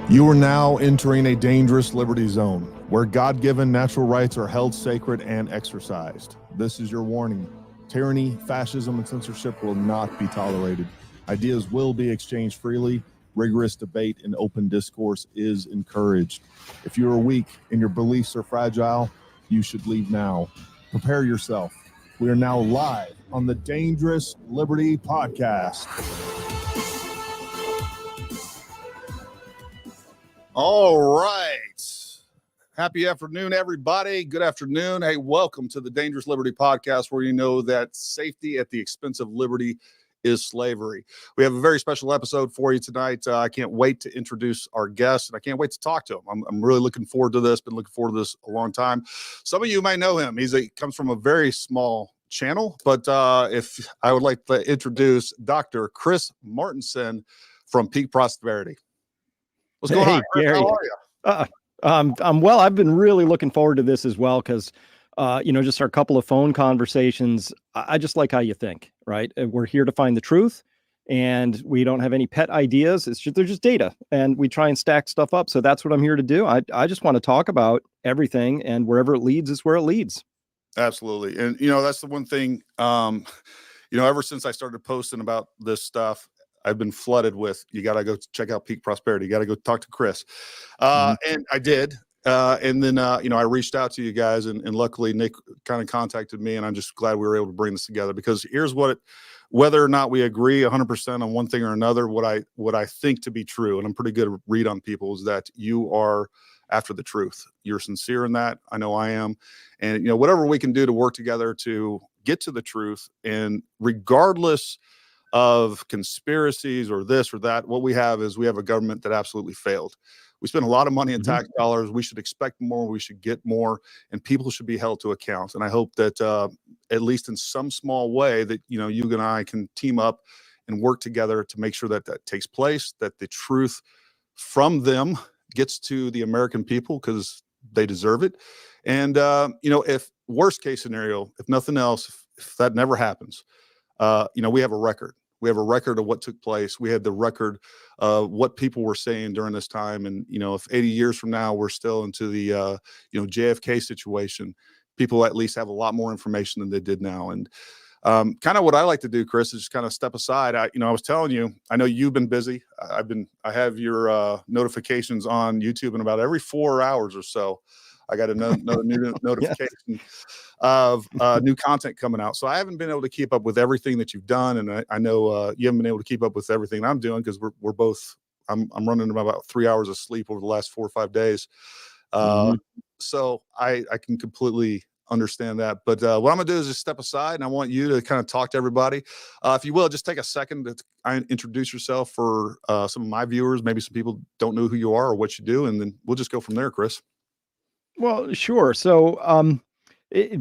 You are now entering a dangerous liberty zone where God-given natural rights are held sacred and exercised. This is your warning. Tyranny, fascism, and censorship will not be tolerated. Ideas will be exchanged freely. Rigorous debate and open discourse is encouraged. If you are weak and your beliefs are fragile, you should leave now. Prepare yourself. We are now live on the Dangerous Liberty Podcast. All right. Happy afternoon, everybody. Good afternoon. Hey, welcome to the Dangerous Liberty Podcast, where you know that safety at the expense of liberty is slavery. We have a very special episode for you tonight. I can't wait to introduce our guest, and I can't wait to talk to him. I'm really looking forward to this. Been looking forward to this a long time. Some of you may know him. He comes from a very small channel, but if I would like to introduce Dr. Chris Martenson from Peak Prosperity. What's going on, Chris? Gary? How are you? I'm well. I've been really looking forward to this as well because, just our couple of phone conversations. I just like how you think, right? We're here to find the truth, and we don't have any pet ideas. They're just data, and we try and stack stuff up. So that's what I'm here to do. I just want to talk about everything, and wherever it leads is where it leads. Absolutely, and that's the one thing. Ever since I started posting about this stuff, I've been flooded with, you got to go check out Peak Prosperity. You got to go talk to Chris. And I did. And then, I reached out to you guys and luckily Nick kind of contacted me, and I'm just glad we were able to bring this together, because here's whether or not we agree 100% on one thing or another, what I think to be true, and I'm pretty good at read on people, is that you are after the truth. You're sincere in that. I know I am. And, whatever we can do to work together to get to the truth, and regardless of conspiracies or this or that, what we have a government that absolutely failed. We spend a lot of money in tax dollars. We should expect more. We should get more, and people should be held to account. And I hope that at least in some small way that, you and I can team up and work together to make sure that that takes place, that the truth from them gets to the American people, because they deserve it. And, if worst case scenario, if nothing else, if that never happens, we have a record. We have a record of what took place. We had the record of what people were saying during this time. And, if 80 years from now, we're still into the, JFK situation, people at least have a lot more information than they did now. And kind of what I like to do, Chris, is just kind of step aside. I was telling you, I know you've been busy. I have your notifications on YouTube, and about every 4 hours or so, I got another new notification of new content coming out. So I haven't been able to keep up with everything that you've done. And I know you haven't been able to keep up with everything I'm doing, because we're both, I'm running about 3 hours of sleep over the last 4 or 5 days. So I can completely understand that. But what I'm going to do is just step aside, and I want you to kind of talk to everybody. If you will, just take a second to introduce yourself for some of my viewers. Maybe some people don't know who you are or what you do, and then we'll just go from there, Chris. Well, sure. So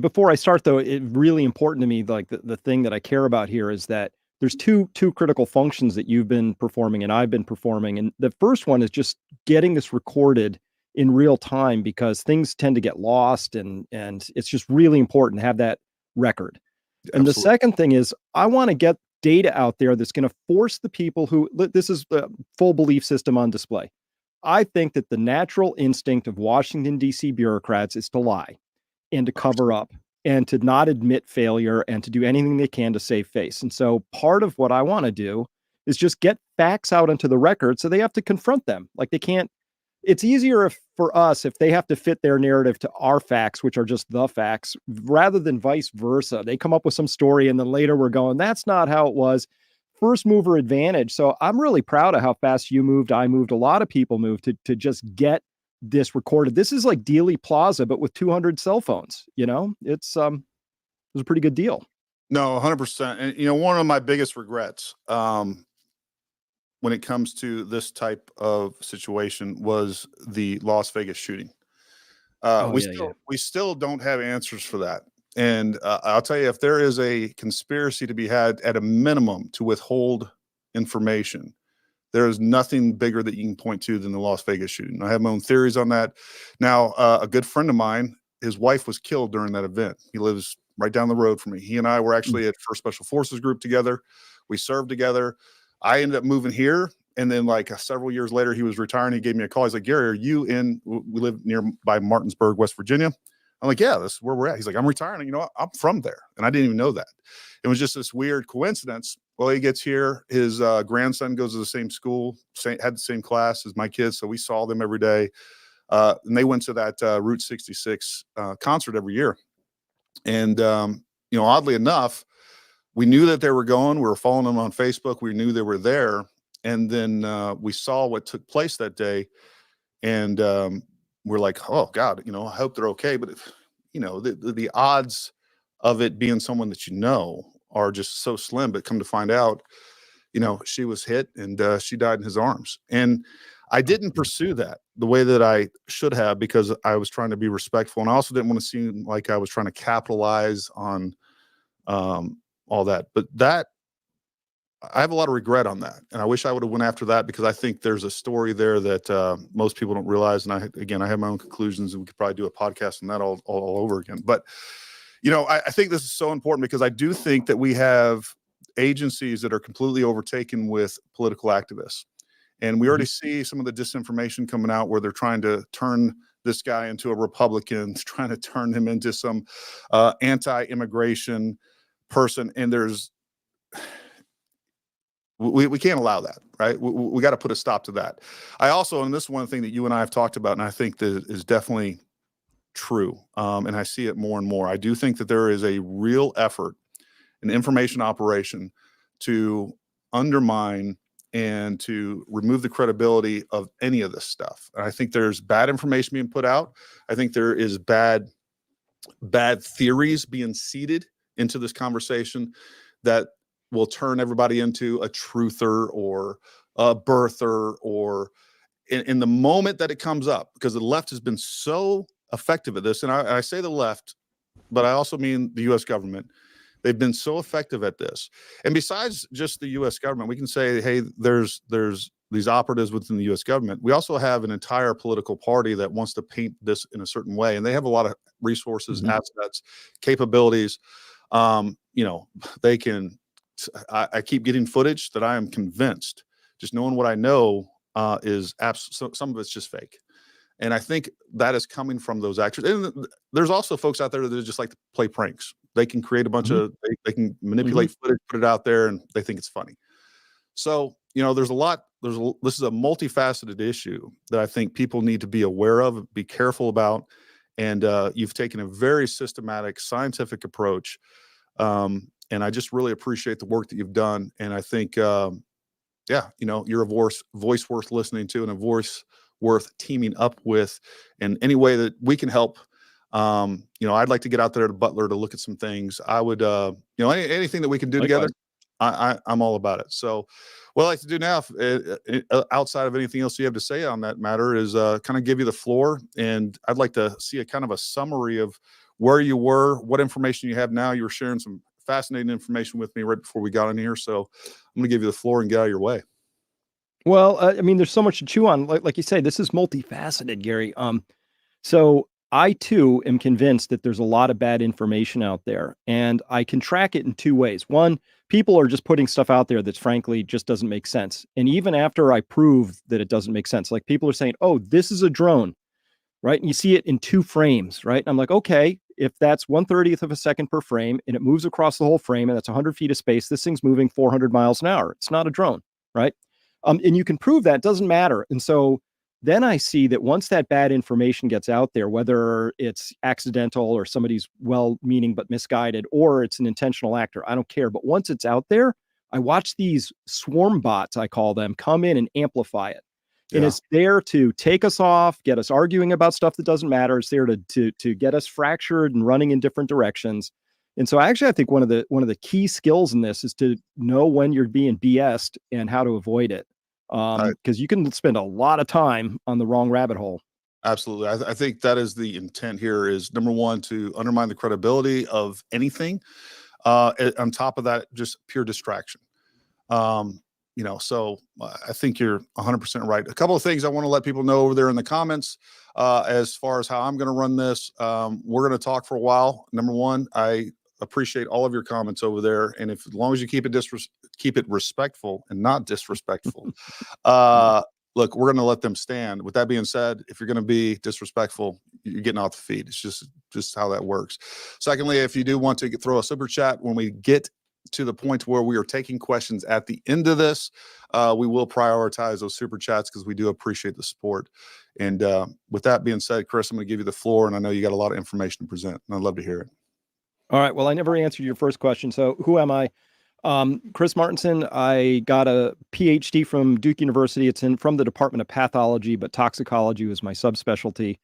before I start, though, it's really important to me, like the thing that I care about here is that there's two critical functions that you've been performing and I've been performing. And the first one is just getting this recorded in real time, because things tend to get lost, and it's just really important to have that record. Absolutely. And the second thing is, I want to get data out there that's going to force the people who, this is the full belief system on display. I think that the natural instinct of Washington, D.C. bureaucrats is to lie and to cover up and to not admit failure and to do anything they can to save face. And so part of what I want to do is just get facts out into the record, so they have to confront them. Like, they can't, it's easier for us if they have to fit their narrative to our facts, which are just the facts, rather than vice versa. They come up with some story, and then later we're going, that's not how it was. First mover advantage. So I'm really proud of how fast you moved. I moved. A lot of people moved to just get this recorded. This is like Dealey Plaza, but with 200 cell phones. It was a pretty good deal. No, 100%. And one of my biggest regrets when it comes to this type of situation was the Las Vegas shooting. We still don't have answers for that. And I'll tell you, if there is a conspiracy to be had at a minimum to withhold information, there is nothing bigger that you can point to than the Las Vegas shooting. I have my own theories on that. Now, a good friend of mine, his wife was killed during that event. He lives right down the road from me. He and I were actually at First Special Forces Group together. We served together. I ended up moving here. And then like several years later, he was retiring. He gave me a call. He's like, Gary, are you in? We live nearby Martinsburg, West Virginia. I'm like, yeah, this is where we're at. He's like, I'm retiring. You know what? I'm from there. And I didn't even know that. It was just this weird coincidence. Well, he gets here. His grandson goes to the same school, had the same class as my kids. So we saw them every day. And they went to that Route 66 concert every year. And, you know, oddly enough, we knew that they were going. We were following them on Facebook. We knew they were there. And then we saw what took place that day. And we're like, oh, God, you know, I hope they're okay. But, you know, the odds of it being someone that you know are just so slim. But come to find out, you know, she was hit and she died in his arms. And I didn't pursue that the way that I should have, because I was trying to be respectful. And I also didn't want to seem like I was trying to capitalize on all that. But that, I have a lot of regret on that. And I wish I would have went after that, because I think there's a story there that most people don't realize. And I have my own conclusions, and we could probably do a podcast on that all over again. But, you know, I think this is so important, because I do think that we have agencies that are completely overtaken with political activists. And we already see some of the disinformation coming out where they're trying to turn this guy into a Republican, trying to turn him into some anti-immigration person. And we can't allow that, right? We got to put a stop to that. I also, and this is one thing that you and I have talked about, and I think that is definitely true, and I see it more and more. I do think that there is a real effort, an information operation, to undermine and to remove the credibility of any of this stuff. And I think there's bad information being put out. I think there is bad theories being seeded into this conversation that will turn everybody into a truther or a birther, or in the moment that it comes up, because the left has been so effective at this. And I say the left, but I also mean the U.S. government. They've been so effective at this. And besides just the U.S. government, we can say, hey, there's these operatives within the U.S. government. We also have an entire political party that wants to paint this in a certain way. And they have a lot of resources, assets, capabilities. You know, they can, I keep getting footage that I am convinced, just knowing what I know, is some of it's just fake. And I think that is coming from those actors. And there's also folks out there that just like to play pranks. They can create a bunch of, they can manipulate footage, put it out there, and they think it's funny. So, you know, this is a multifaceted issue that I think people need to be aware of, be careful about. And you've taken a very systematic, scientific approach. And I just really appreciate the work that you've done. And I think, yeah, you know, you're a voice worth listening to, and a voice worth teaming up with in any way that we can help. You know, I'd like to get out there to Butler to look at some things. I would, you know, anything that we can do together, I'm all about it. So what I'd like to do now, outside of anything else you have to say on that matter, is kind of give you the floor. And I'd like to see a kind of a summary of where you were, what information you have now. You were sharing some fascinating information with me right before we got in here. So I'm going to give you the floor and get out of your way. Well, I mean, there's so much to chew on. Like you say, this is multifaceted, Gary. So I too am convinced that there's a lot of bad information out there, and I can track it in two ways. One, people are just putting stuff out there that's frankly just doesn't make sense. And even after I prove that it doesn't make sense, like people are saying, oh, this is a drone, right? And you see it in 2 frames, right? And I'm like, okay, if that's 1/30th of a second per frame and it moves across the whole frame and that's 100 feet of space, this thing's moving 400 miles an hour. It's not a drone, right? And you can prove that, it doesn't matter. And so then I see that once that bad information gets out there, whether it's accidental or somebody's well-meaning but misguided, or it's an intentional actor, I don't care. But once it's out there, I watch these swarm bots, I call them, come in and amplify it. Yeah. And it's there to take us off, get us arguing about stuff that doesn't matter. It's there to get us fractured and running in different directions. And so actually, I think one of the key skills in this is to know when you're being BS'd and how to avoid it. Because you can spend a lot of time on the wrong rabbit hole. Absolutely. I think that is the intent here, is number one, to undermine the credibility of anything. On top of that, just pure distraction. You know, so I think you're 100% right. A couple of things I want to let people know over there in the comments, as far as how I'm going to run this. We're going to talk for a while. Number one, I appreciate all of your comments over there. And as long as you keep it keep it respectful and not disrespectful. Look, we're going to let them stand. With that being said, if you're going to be disrespectful, you're getting off the feed. It's just how that works. Secondly, if you do want to throw a super chat when we get to the point where we are taking questions at the end of this, we will prioritize those super chats because we do appreciate the support. And with that being said, Chris, I'm going to give you the floor, and I know you got a lot of information to present, and I'd love to hear it. All right. Well, I never answered your first question. So who am I? Chris Martenson. I got a PhD from Duke University. It's from the Department of Pathology, but toxicology was my subspecialty.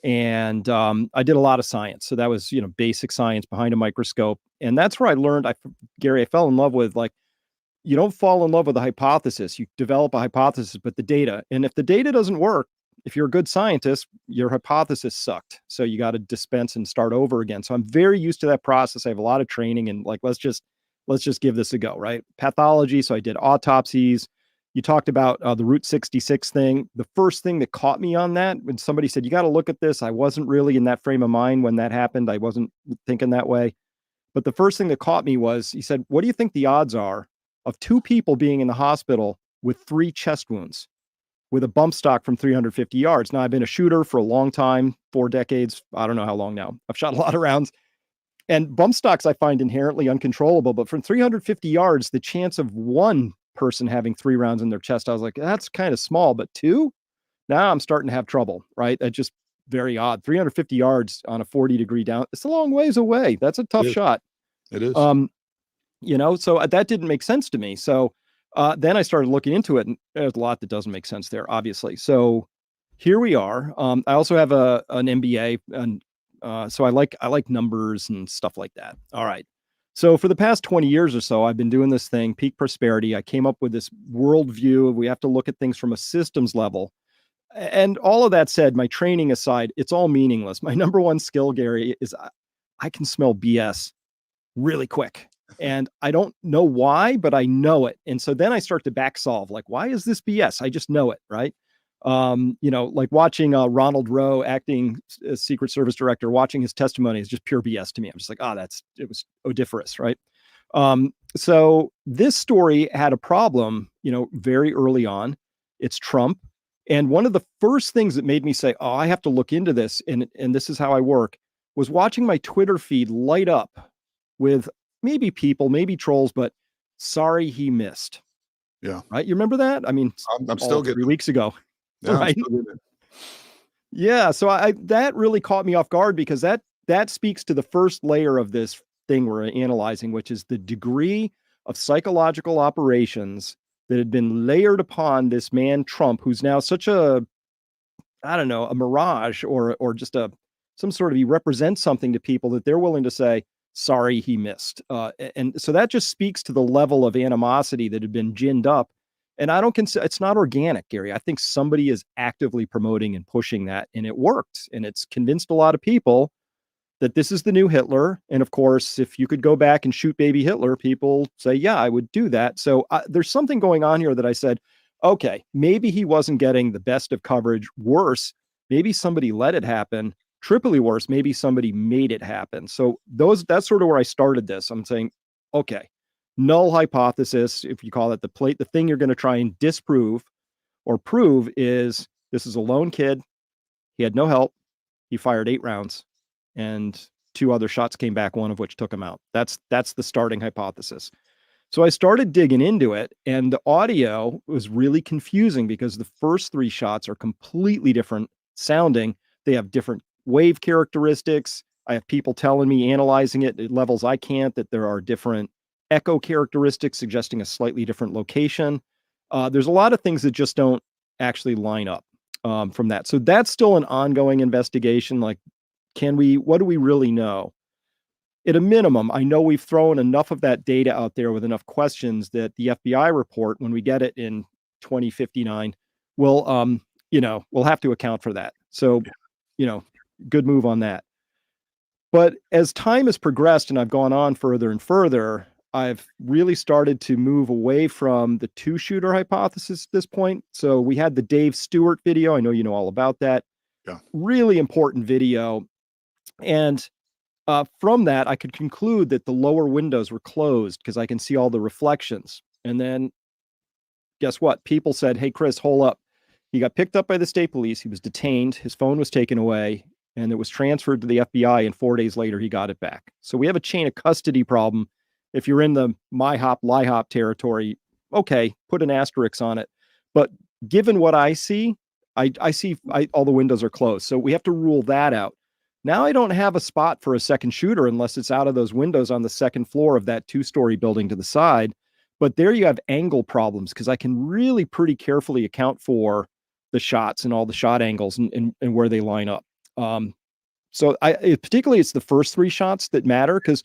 And I did a lot of science. So that was, basic science behind a microscope. And that's where I learned, Gary, I fell in love with, like, you don't fall in love with a hypothesis. You develop a hypothesis, but the data. And if the data doesn't work, if you're a good scientist, your hypothesis sucked. So you got to dispense and start over again. So I'm very used to that process. I have a lot of training, and like, let's just give this a go, right? Pathology. So I did autopsies. You talked about the Route 66 thing. The first thing that caught me on that, when somebody said, you got to look at this, I wasn't really in that frame of mind when that happened. I wasn't thinking that way. But the first thing that caught me was, he said, what do you think the odds are of 2 people being in the hospital with 3 chest wounds with a bump stock from 350 yards? Now, I've been a shooter for a long time, 4 decades. I don't know how long now. I've shot a lot of rounds. And bump stocks I find inherently uncontrollable. But from 350 yards, the chance of 1 person having 3 rounds in their chest, I was like, that's kind of small. But 2? Now I'm starting to have trouble, right? That's just very odd. 350 yards on a 40-degree down, it's a long ways away. That's a tough shot. It is. So that didn't make sense to me. So then I started looking into it, and there's a lot that doesn't make sense there, obviously. So here we are. I also have an MBA, and so I like numbers and stuff like that. All right. So for the past 20 years or so, I've been doing this thing, Peak Prosperity. I came up with this worldview. We have to look at things from a systems level. And all of that said, my training aside, it's all meaningless. My number one skill, Gary, is I can smell BS really quick. And I don't know why, but I know it. And so then I start to back solve, like, why is this BS? I just know it, right? Like watching Ronald Rowe acting as Secret Service director, watching his testimony is just pure BS to me. I'm just like, it was odiferous, right? So this story had a problem, very early on. It's Trump. And one of the first things that made me say, oh, I have to look into this, and this is how I work, was watching my Twitter feed light up with maybe people, maybe trolls, but sorry he missed. Yeah. Right. You remember that? I mean, I'm still getting 3 weeks ago. Yeah, right. Yeah. So that really caught me off guard, because that speaks to the first layer of this thing we're analyzing, which is the degree of psychological operations that had been layered upon this man, Trump, who's now such a mirage or just some sort of, he represents something to people that they're willing to say, sorry, he missed. And so that just speaks to the level of animosity that had been ginned up. And I don't consider it's not organic, Gary. I think somebody is actively promoting and pushing that, and it worked. And it's convinced a lot of people that this is the new Hitler. And of course, if you could go back and shoot baby Hitler, people say, yeah, I would do that. So there's something going on here that I said, okay, maybe he wasn't getting the best of coverage. Worse, maybe somebody let it happen. Triply worse, maybe somebody made it happen. So that's sort of where I started this. I'm saying, okay, null hypothesis, if you call it the thing you're going to try and disprove or prove is this is a lone kid. He had no help. He fired 8 rounds, and 2 other shots came back, one of which took him out. That's the starting hypothesis. So I started digging into it, and the audio was really confusing because the first 3 shots are completely different sounding. They have different wave characteristics. I have people telling me, analyzing it at levels I can't, that there are different echo characteristics suggesting a slightly different location. There's a lot of things that just don't actually line up from that. So that's still an ongoing investigation. Like, what do we really know? At a minimum, I know we've thrown enough of that data out there with enough questions that the FBI report, when we get it in 2059, will we'll have to account for that. So, good move on that. But as time has progressed and I've gone on further and further, I've really started to move away from the 2-shooter hypothesis at this point. So we had the Dave Stewart video. I know you know all about that. Yeah. Really important video. And from that, I could conclude that the lower windows were closed because I can see all the reflections. And then guess what? People said, hey, Chris, hold up. He got picked up by the state police. He was detained. His phone was taken away and it was transferred to the FBI. And 4 days later, he got it back. So we have a chain of custody problem. If you're in the MIHOP, LIHOP territory, okay, put an asterisk on it. But given what I see, I see all the windows are closed. So we have to rule that out. Now I don't have a spot for a second shooter unless it's out of those windows on the second floor of that 2-story building to the side. But there you have angle problems because I can really pretty carefully account for the shots and all the shot angles and where they line up. So particularly it's the first 3 shots that matter because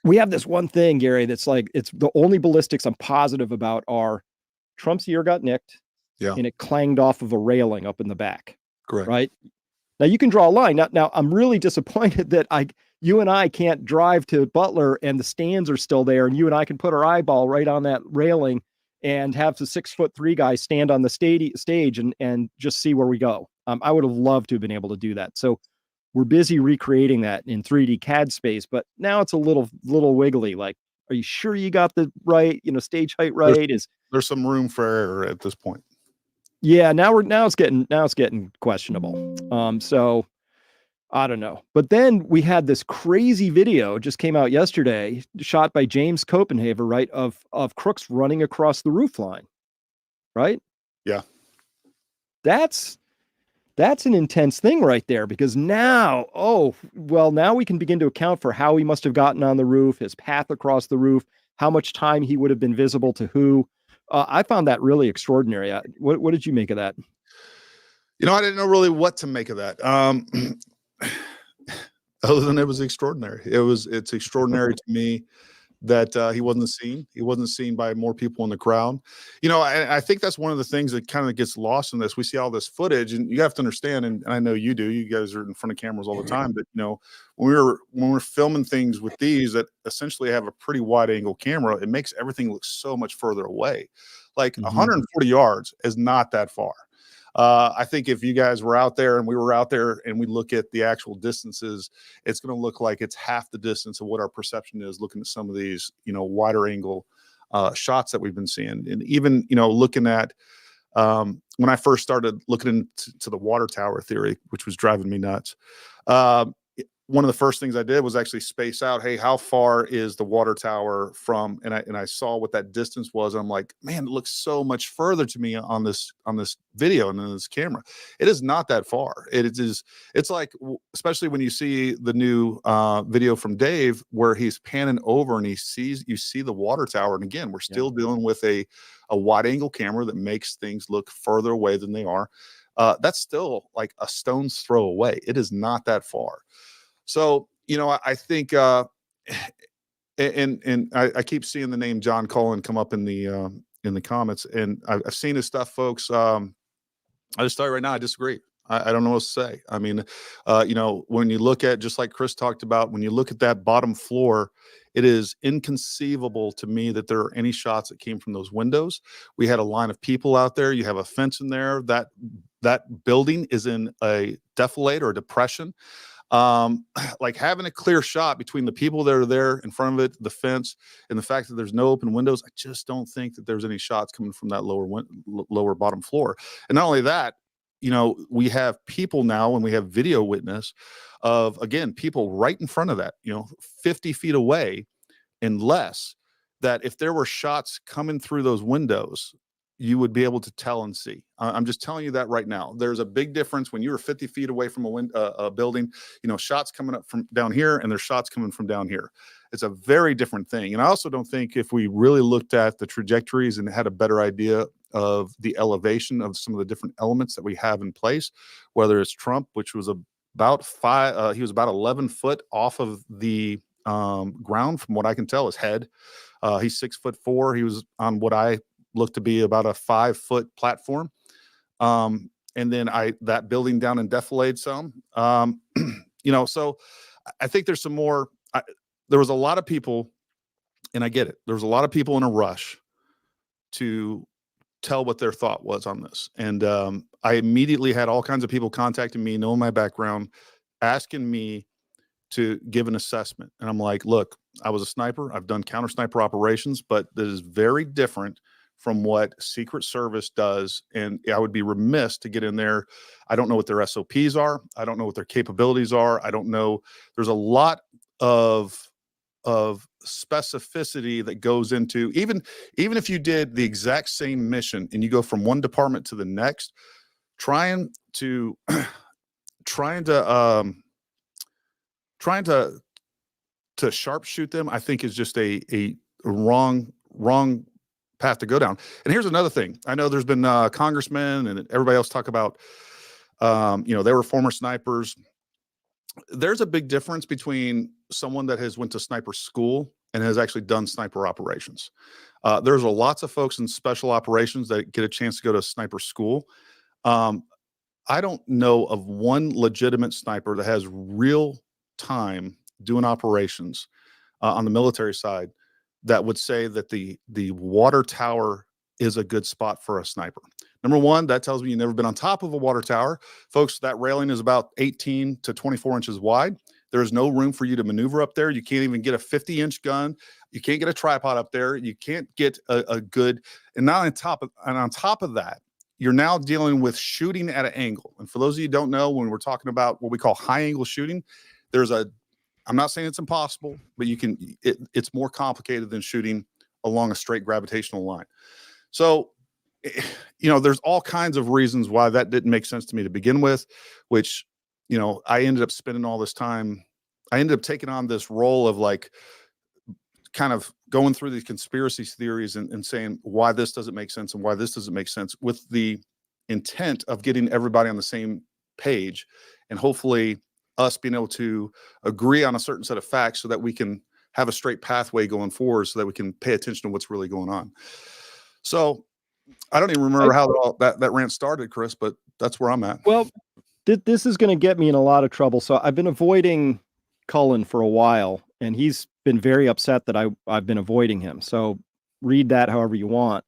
we have this one thing, Gary, that's like, it's the only ballistics I'm positive about are Trump's ear got nicked and it clanged off of a railing up in the back. Correct. Right. Now you can draw a line. Now I'm really disappointed that you and I can't drive to Butler and the stands are still there and you and I can put our eyeball right on that railing and have the 6'3" guy stand on the stage and just see where we go. I would have loved to have been able to do that. So we're busy recreating that in 3D CAD space, but now it's a little wiggly. Like, are you sure you got the right, stage height right? There's some room for error at this point. Yeah, now it's getting questionable. So I don't know. But then we had this crazy video just came out yesterday, shot by James Copenhaver, right, of crooks running across the roof line. Right? Yeah. That's an intense thing right there because now we can begin to account for how he must have gotten on the roof, his path across the roof, how much time he would have been visible to who. I found that really extraordinary. What did you make of that? I didn't know really what to make of that. Other than it was extraordinary. It's extraordinary to me that he wasn't seen. He wasn't seen by more people in the crowd. I think that's one of the things that kind of gets lost in this. We see all this footage, and you have to understand, and I know you do. You guys are in front of cameras all the time, but when we're filming things with these that essentially have a pretty wide angle camera, it makes everything look so much further away. Like 140 yards is not that far. I think if you guys were out there and we were out there and we look at the actual distances, it's going to look like it's half the distance of what our perception is looking at some of these, wider angle shots that we've been seeing. And even, looking at when I first started looking into the water tower theory, which was driving me nuts. One of the first things I did was actually space out, hey, how far is the water tower from, and I saw what that distance was. And I'm like, man, it looks so much further to me on this video and in this camera. It is not that far. It's like, especially when you see the new video from Dave, where he's panning over and you see the water tower. And again, we're still dealing with a wide angle camera that makes things look further away than they are. That's still like a stone's throw away. It is not that far. So, I think, and I keep seeing the name John Cullen come up in the comments, and I've seen his stuff, folks. I just tell you right now, I disagree. I don't know what to say. I mean, when you look at, just like Chris talked about, when you look at that bottom floor, it is inconceivable to me that there are any shots that came from those windows. We had a line of people out there. You have a fence in there. That building is in a defilade or a depression. Like having a clear shot between the people that are there in front of it, the fence, and the fact that there's no open windows, I just don't think that there's any shots coming from that lower bottom floor. And not only that, we have people now, and we have video witness of, again, people right in front of that, 50 feet away and less, that if there were shots coming through those windows, you would be able to tell and see. I'm just telling you that right now. There's a big difference when you were 50 feet away from a building, shots coming up from down here and there's shots coming from down here. It's a very different thing. And I also don't think if we really looked at the trajectories and had a better idea of the elevation of some of the different elements that we have in place, whether it's Trump, which was about he was about 11 foot off of the ground from what I can tell, his head. He's 6'4". He was on what I looked to be about a 5-foot platform. And then that building down in defilade some, so I think there's some more, there was a lot of people, and I get it. There was a lot of people in a rush to tell what their thought was on this. And I immediately had all kinds of people contacting me, knowing my background, asking me, to give an assessment. And I'm like, look, I was a sniper. I've done counter sniper operations, but this is very different from what Secret Service does. And I would be remiss to get in there. I don't know what their SOPs are. I don't know what their capabilities are. I don't know. There's a lot of specificity that goes into even if you did the exact same mission and you go from one department to the next, trying to sharpshoot them, I think is just a wrong path to go down. And here's another thing. I know there's been congressmen and everybody else talk about, they were former snipers. There's a big difference between someone that has went to sniper school and has actually done sniper operations. There's lots of folks in special operations that get a chance to go to sniper school. I don't know of one legitimate sniper that has real time doing operations on the military side that would say that the water tower is a good spot for a sniper. Number one, that tells me you've never been on top of a water tower. Folks, that railing is about 18 to 24 inches wide. There's no room for you to maneuver up there. You can't even get a 50-inch gun. You can't get a tripod up there. You can't get a good, and not on top of that, you're now dealing with shooting at an angle. And for those of you who don't know, when we're talking about what we call high angle shooting, I'm not saying it's impossible, but it's more complicated than shooting along a straight gravitational line. So, there's all kinds of reasons why that didn't make sense to me to begin with, which, I ended up spending all this time. I ended up taking on this role of like kind of going through these conspiracy theories and saying why this doesn't make sense and why this doesn't make sense, with the intent of getting everybody on the same page and hopefully us being able to agree on a certain set of facts so that we can have a straight pathway going forward so that we can pay attention to what's really going on. So I don't even remember how that rant started, Chris, but that's where I'm at. Well, this is going to get me in a lot of trouble. So I've been avoiding Cullen for a while, and he's been very upset that I've been avoiding him. So read that however you want.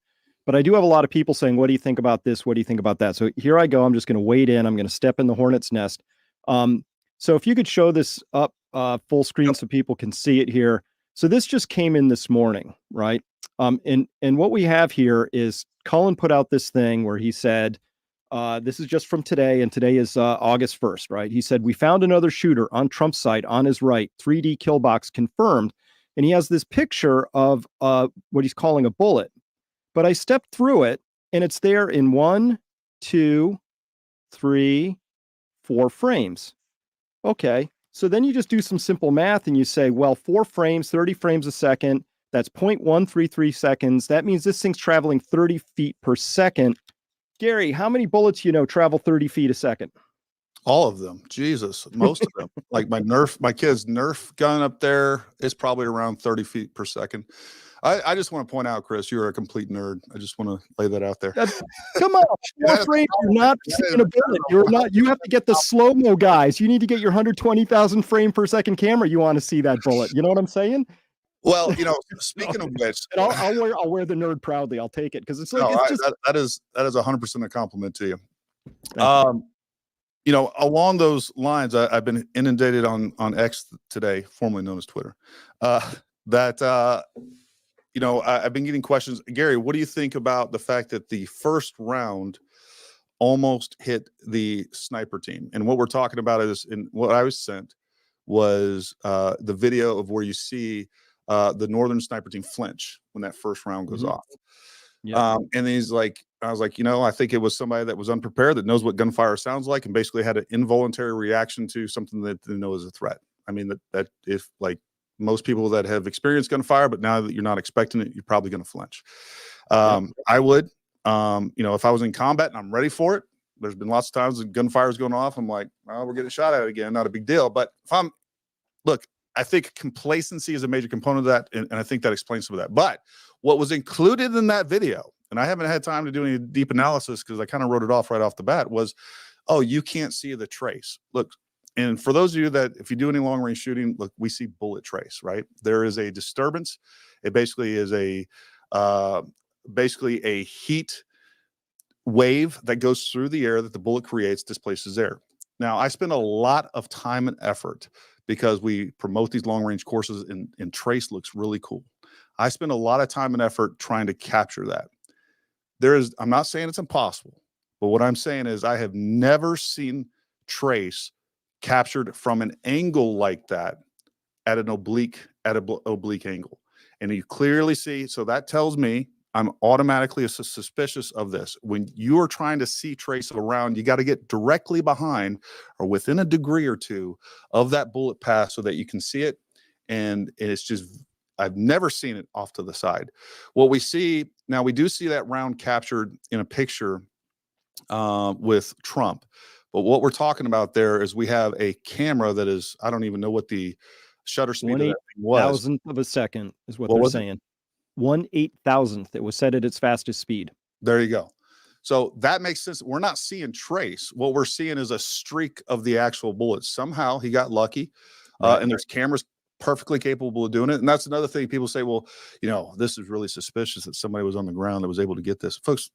But I do have a lot of people saying, what do you think about this? What do you think about that? So here I go. I'm just going to wade in. I'm going to step in the hornet's nest. So if you could show this up full screen so people can see it here. So this just came in this morning, right? And what we have here is Cullen put out this thing where he said, this is just from today, and today is August 1st, right? He said, we found another shooter on Trump's site on his right, 3D kill box confirmed. And he has this picture of what he's calling a bullet. But I stepped through it, and it's there in 1, 2, 3, 4 frames. Okay, so then you just do some simple math and you say, well, 4 frames, 30 frames a second, that's 0.133 seconds. That means this thing's traveling 30 feet per second. Gary, how many bullets travel 30 feet a second? All of them. Jesus, most of them. Like my kid's Nerf gun up there is probably around 30 feet per second. I just want to point out, Chris, you're a complete nerd. I just want to lay that out there. Come on, you're not seeing a bullet. You have to get the slow-mo guys. You need to get your 120,000 frame per second camera. You want to see that bullet. You know what I'm saying? Well, speaking of which, I'll wear the nerd proudly. I'll take it because it's like that is 100% a compliment to you. Along those lines, I've been inundated on X today, formerly known as Twitter, I've been getting questions. Gary, what do you think about the fact that the first round almost hit the sniper team? And what we're talking about is, in what I was sent was the video of where you see the northern sniper team flinch when that first round goes off. Yeah. And he's like, I was like, I think it was somebody that was unprepared, that knows what gunfire sounds like, and basically had an involuntary reaction to something that they know is a threat. I mean, that if like most people that have experienced gunfire, but now that you're not expecting it, you're probably going to flinch. I would, if I was in combat and I'm ready for it, there's been lots of times that gunfire is going off. I'm like, oh, we're getting shot at again. Not a big deal. But I think complacency is a major component of that. And I think that explains some of that. But what was included in that video, and I haven't had time to do any deep analysis because I kind of wrote it off right off the bat, was, oh, you can't see the trace. Look, and for those of you that, if you do any long range shooting, look, we see bullet trace, right? There is a disturbance. It basically is a heat wave that goes through the air that the bullet creates, displaces air. Now, I spend a lot of time and effort because we promote these long range courses, and trace looks really cool. I spend a lot of time and effort trying to capture that. I'm not saying it's impossible, but what I'm saying is I have never seen trace captured from an angle like that at an oblique angle. And you clearly see, so that tells me I'm automatically suspicious of this. When you are trying to see trace around, you got to get directly behind or within a degree or two of that bullet path so that you can see it. And it's just, I've never seen it off to the side. What we see now, we do see that round captured in a picture with Trump. But what we're talking about there is we have a camera that is, I don't even know what the shutter speed of that thing was. 1/8,000th of a second is what they're saying. 1/8,000th. It was set at its fastest speed. There you go. So that makes sense. We're not seeing trace. What we're seeing is a streak of the actual bullet. Somehow he got lucky. And there's cameras perfectly capable of doing it. And that's another thing. People say, well, you know, this is really suspicious that somebody was on the ground that was able to get this. Folks,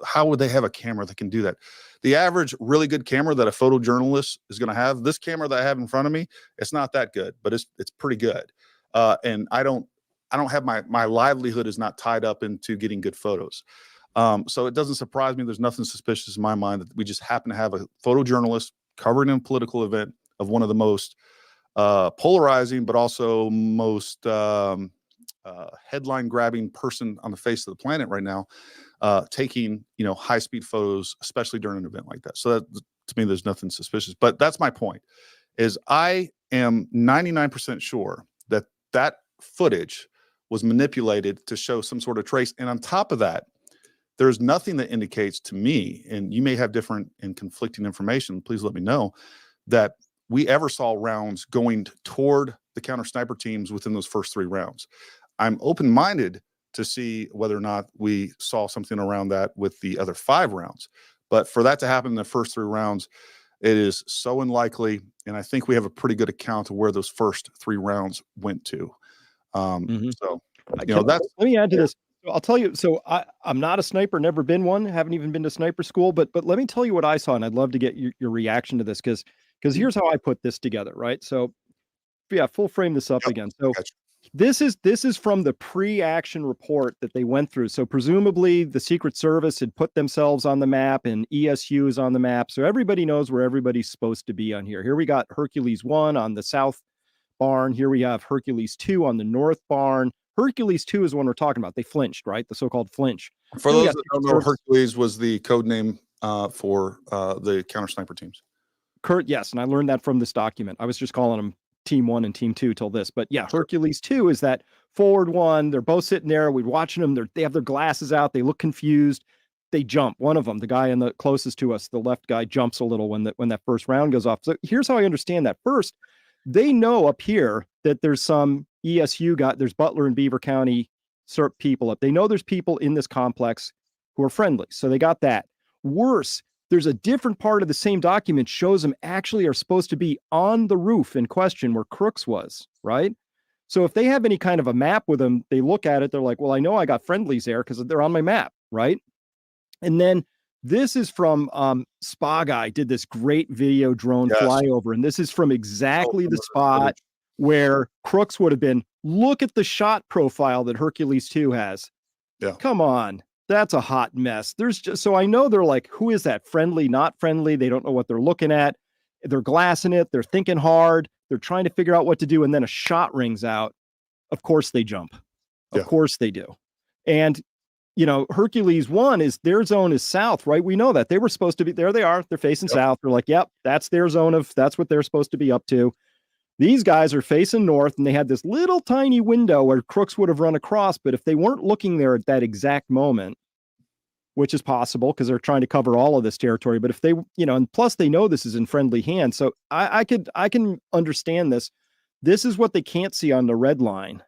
how would they have a camera that can do that? The average really good camera that a photojournalist is going to have, this camera that I have in front of me, it's not that good, but it's pretty good. And I don't have my livelihood is not tied up into getting good photos. So it doesn't surprise me. There's nothing suspicious in my mind that we just happen to have a photojournalist covering a political event of one of the most polarizing, but also most headline grabbing person on the face of the planet right now, taking, you know, high speed photos, especially during an event like that. So that, to me, there's nothing suspicious, but that's my point, is I am 99% sure that that footage was manipulated to show some sort of trace. And on top of that, there's nothing that indicates to me, and you may have different and conflicting information, please let me know, that we ever saw rounds going toward the counter sniper teams within those first 3 rounds. I'm open-minded to see whether or not we saw something around that with the other 5 rounds. But for that to happen in the first 3 rounds, it is so unlikely. And I think we have a pretty good account of where those first 3 rounds went to. So, you know, that's, let me add to this. I'll tell you. So I'm not a sniper, never been one, haven't even been to sniper school, but let me tell you what I saw. And I'd love to get your reaction to this, because here's how I put this together. Right. So yeah, full frame this up again. So this is from the pre-action report that they went through. So presumably the Secret Service had put themselves on the map and ESU is on the map. So everybody knows where everybody's supposed to be on here. Here we got Hercules 1 on the south barn. Here we have Hercules 2 on the north barn. Hercules 2 is the one we're talking about. They flinched, right? The so-called flinch. For those that don't know, Hercules was the code name for the counter sniper teams. Yes, and I learned that from this document. I was just calling them Team 1 and Team 2 till this. But yeah, Hercules 2 is that forward one. They're both sitting there. We're watching them. They have their glasses out. They look confused. They jump. One of them, the guy in the closest to us, the left guy, jumps a little when that first round goes off. So here's how I understand that. First, they know up here that there's some ESU there's Butler and Beaver County SERP people up. They know there's people in this complex who are friendly. So they got that. Worse, there's a different part of the same document shows them actually are supposed to be on the roof in question where Crooks was, right? So if they have any kind of a map with them, they look at it, they're like, well, I know I got friendlies there because they're on my map, right? And then this is from Spa Guy did this great video drone flyover, and this is from exactly the spot where Crooks would have been. Look at the shot profile that Hercules 2 has. Yeah. Come on. That's a hot mess. There's just, so I know they're like, who is that? Friendly, not friendly. They don't know what they're looking at. They're glassing it. They're thinking hard. They're trying to figure out what to do. And then a shot rings out. Of course they jump. Of course they do. And, you know, Hercules 1 is their zone is south, right? We know that they were supposed to be there. They are, they're facing south. They're like, yep, that's their zone that's what they're supposed to be up to. These guys are facing north, and they had this little tiny window where Crooks would have run across. But if they weren't looking there at that exact moment, which is possible because they're trying to cover all of this territory, but if they, you know, and plus they know this is in friendly hands. So I can understand this. This is what they can't see on the red line.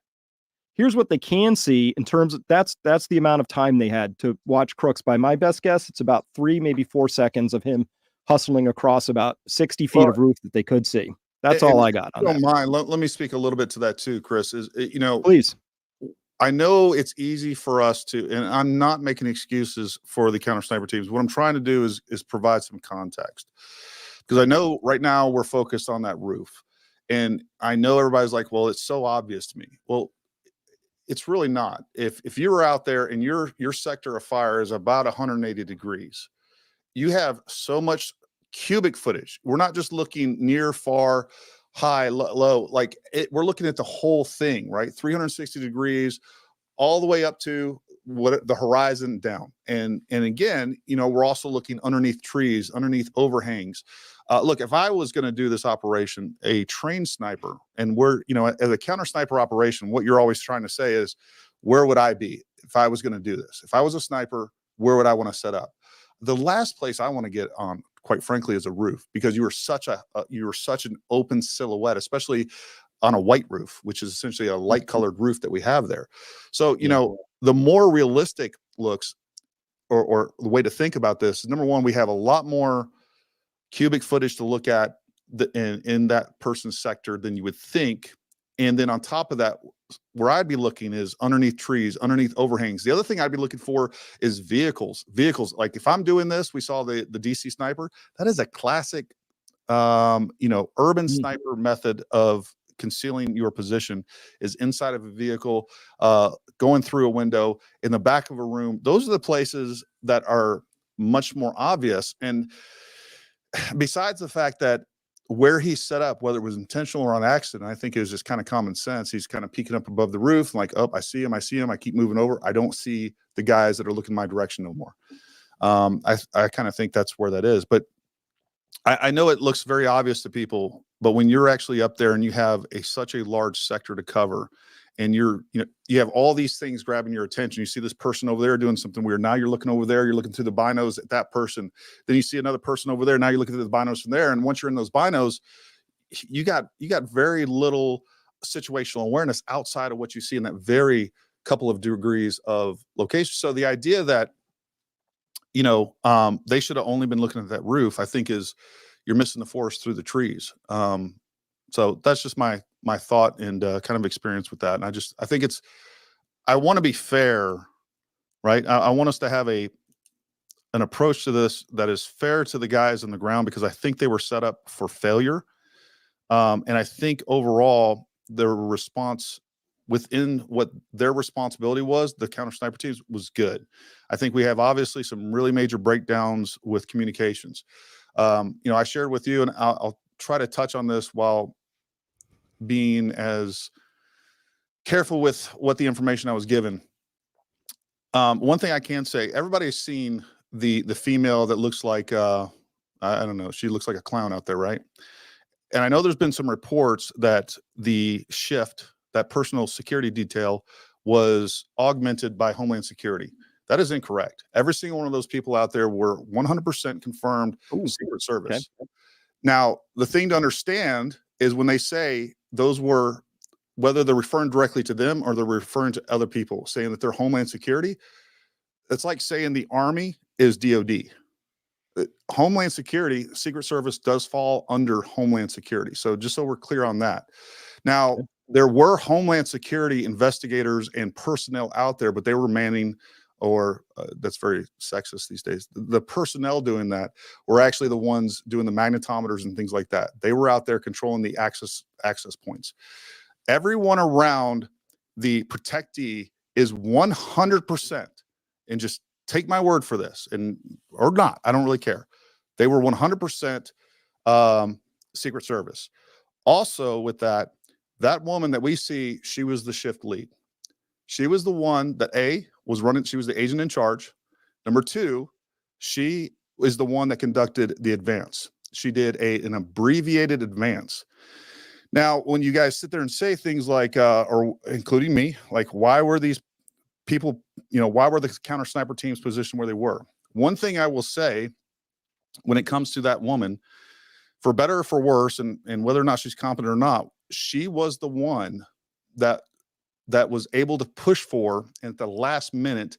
Here's what they can see in terms of that's the amount of time they had to watch Crooks. By my best guess, it's about 3, maybe 4 seconds of him hustling across about 60 feet of roof that they could see. That's all I got on that. Don't mind. Let me speak a little bit to that too, Chris. Is, you know, please. I know it's easy for us to, and I'm not making excuses for the counter sniper teams. What I'm trying to do is provide some context, because I know right now we're focused on that roof. And I know everybody's like, well, it's so obvious to me. Well, it's really not. If you were out there and your sector of fire is about 180 degrees, you have so much cubic footage. We're not just looking near, far, high, low. Like we're looking at the whole thing, right? 360 degrees, all the way up to what the horizon down. And again, you know, we're also looking underneath trees, underneath overhangs. Look, if I was going to do this operation, a trained sniper, and we're, you know, as a counter sniper operation, what you're always trying to say is, where would I be if I was going to do this? If I was a sniper, where would I want to set up? The last place I want to get on, quite frankly, is a roof, because you are such an open silhouette, especially on a white roof, which is essentially a light colored roof that we have there. So, you know, the more realistic looks, or the way to think about this is, number one, we have a lot more cubic footage to look at in that person's sector than you would think. And then on top of that, where I'd be looking is underneath trees, underneath overhangs. The other thing I'd be looking for is vehicles. Like if I'm doing this, we saw the DC sniper. That is a classic, you know, urban sniper method of concealing your position, is inside of a vehicle, going through a window, in the back of a room. Those are the places that are much more obvious. And besides the fact that where he's set up, whether it was intentional or on accident, I think it was just kind of common sense. He's kind of peeking up above the roof, like, oh, I see him. I keep moving over. I don't see the guys that are looking my direction no more. I kind of think that's where that is. But I know it looks very obvious to people, but when you're actually up there and you have such a large sector to cover, and you have all these things grabbing your attention. You see this person over there doing something weird. Now you're looking over there. You're looking through the binos at that person. Then you see another person over there. Now you're looking through the binos from there. And once you're in those binos, you got very little situational awareness outside of what you see in that very couple of degrees of location. So the idea that, you know, they should have only been looking at that roof, I think you're missing the forest through the trees. So that's just my thought and kind of experience with that. And I think I want to be fair, right? I want us to have an approach to this that is fair to the guys on the ground, because I think they were set up for failure. And I think overall their response within what their responsibility was, the counter sniper teams, was good. I think we have obviously some really major breakdowns with communications. You know, I shared with you, and I'll try to touch on this while being as careful with what the information I was given. One thing I can say, everybody's seen the female that looks like, I don't know, she looks like a clown out there, right? And I know there's been some reports that the shift, that personal security detail, was augmented by Homeland Security. That is incorrect. Every single one of those people out there were 100% confirmed Secret Service. Okay. Now, the thing to understand is when they say those were, whether they're referring directly to them or they're referring to other people, saying that they're Homeland Security, it's like saying the Army is DOD. Homeland Security, Secret Service does fall under Homeland Security. So just so we're clear on that. Now, there were Homeland Security investigators and personnel out there, but they were manning, or that's very sexist these days. The personnel doing that were actually the ones doing the magnetometers and things like that. They were out there controlling the access points. Everyone around the protectee is 100%, and just take my word for this, or not, I don't really care. They were 100% Secret Service. Also with that woman that we see, she was the shift lead. She was the one that was running. She was the agent in charge. Number two, she is the one that conducted the advance. She did an abbreviated advance. Now, when you guys sit there and say things like, or including me, like, why were these people, why were the counter sniper teams positioned where they were? One thing I will say when it comes to that woman, for better or for worse, and whether or not she's competent or not, she was the one that was able to push for, and at the last minute,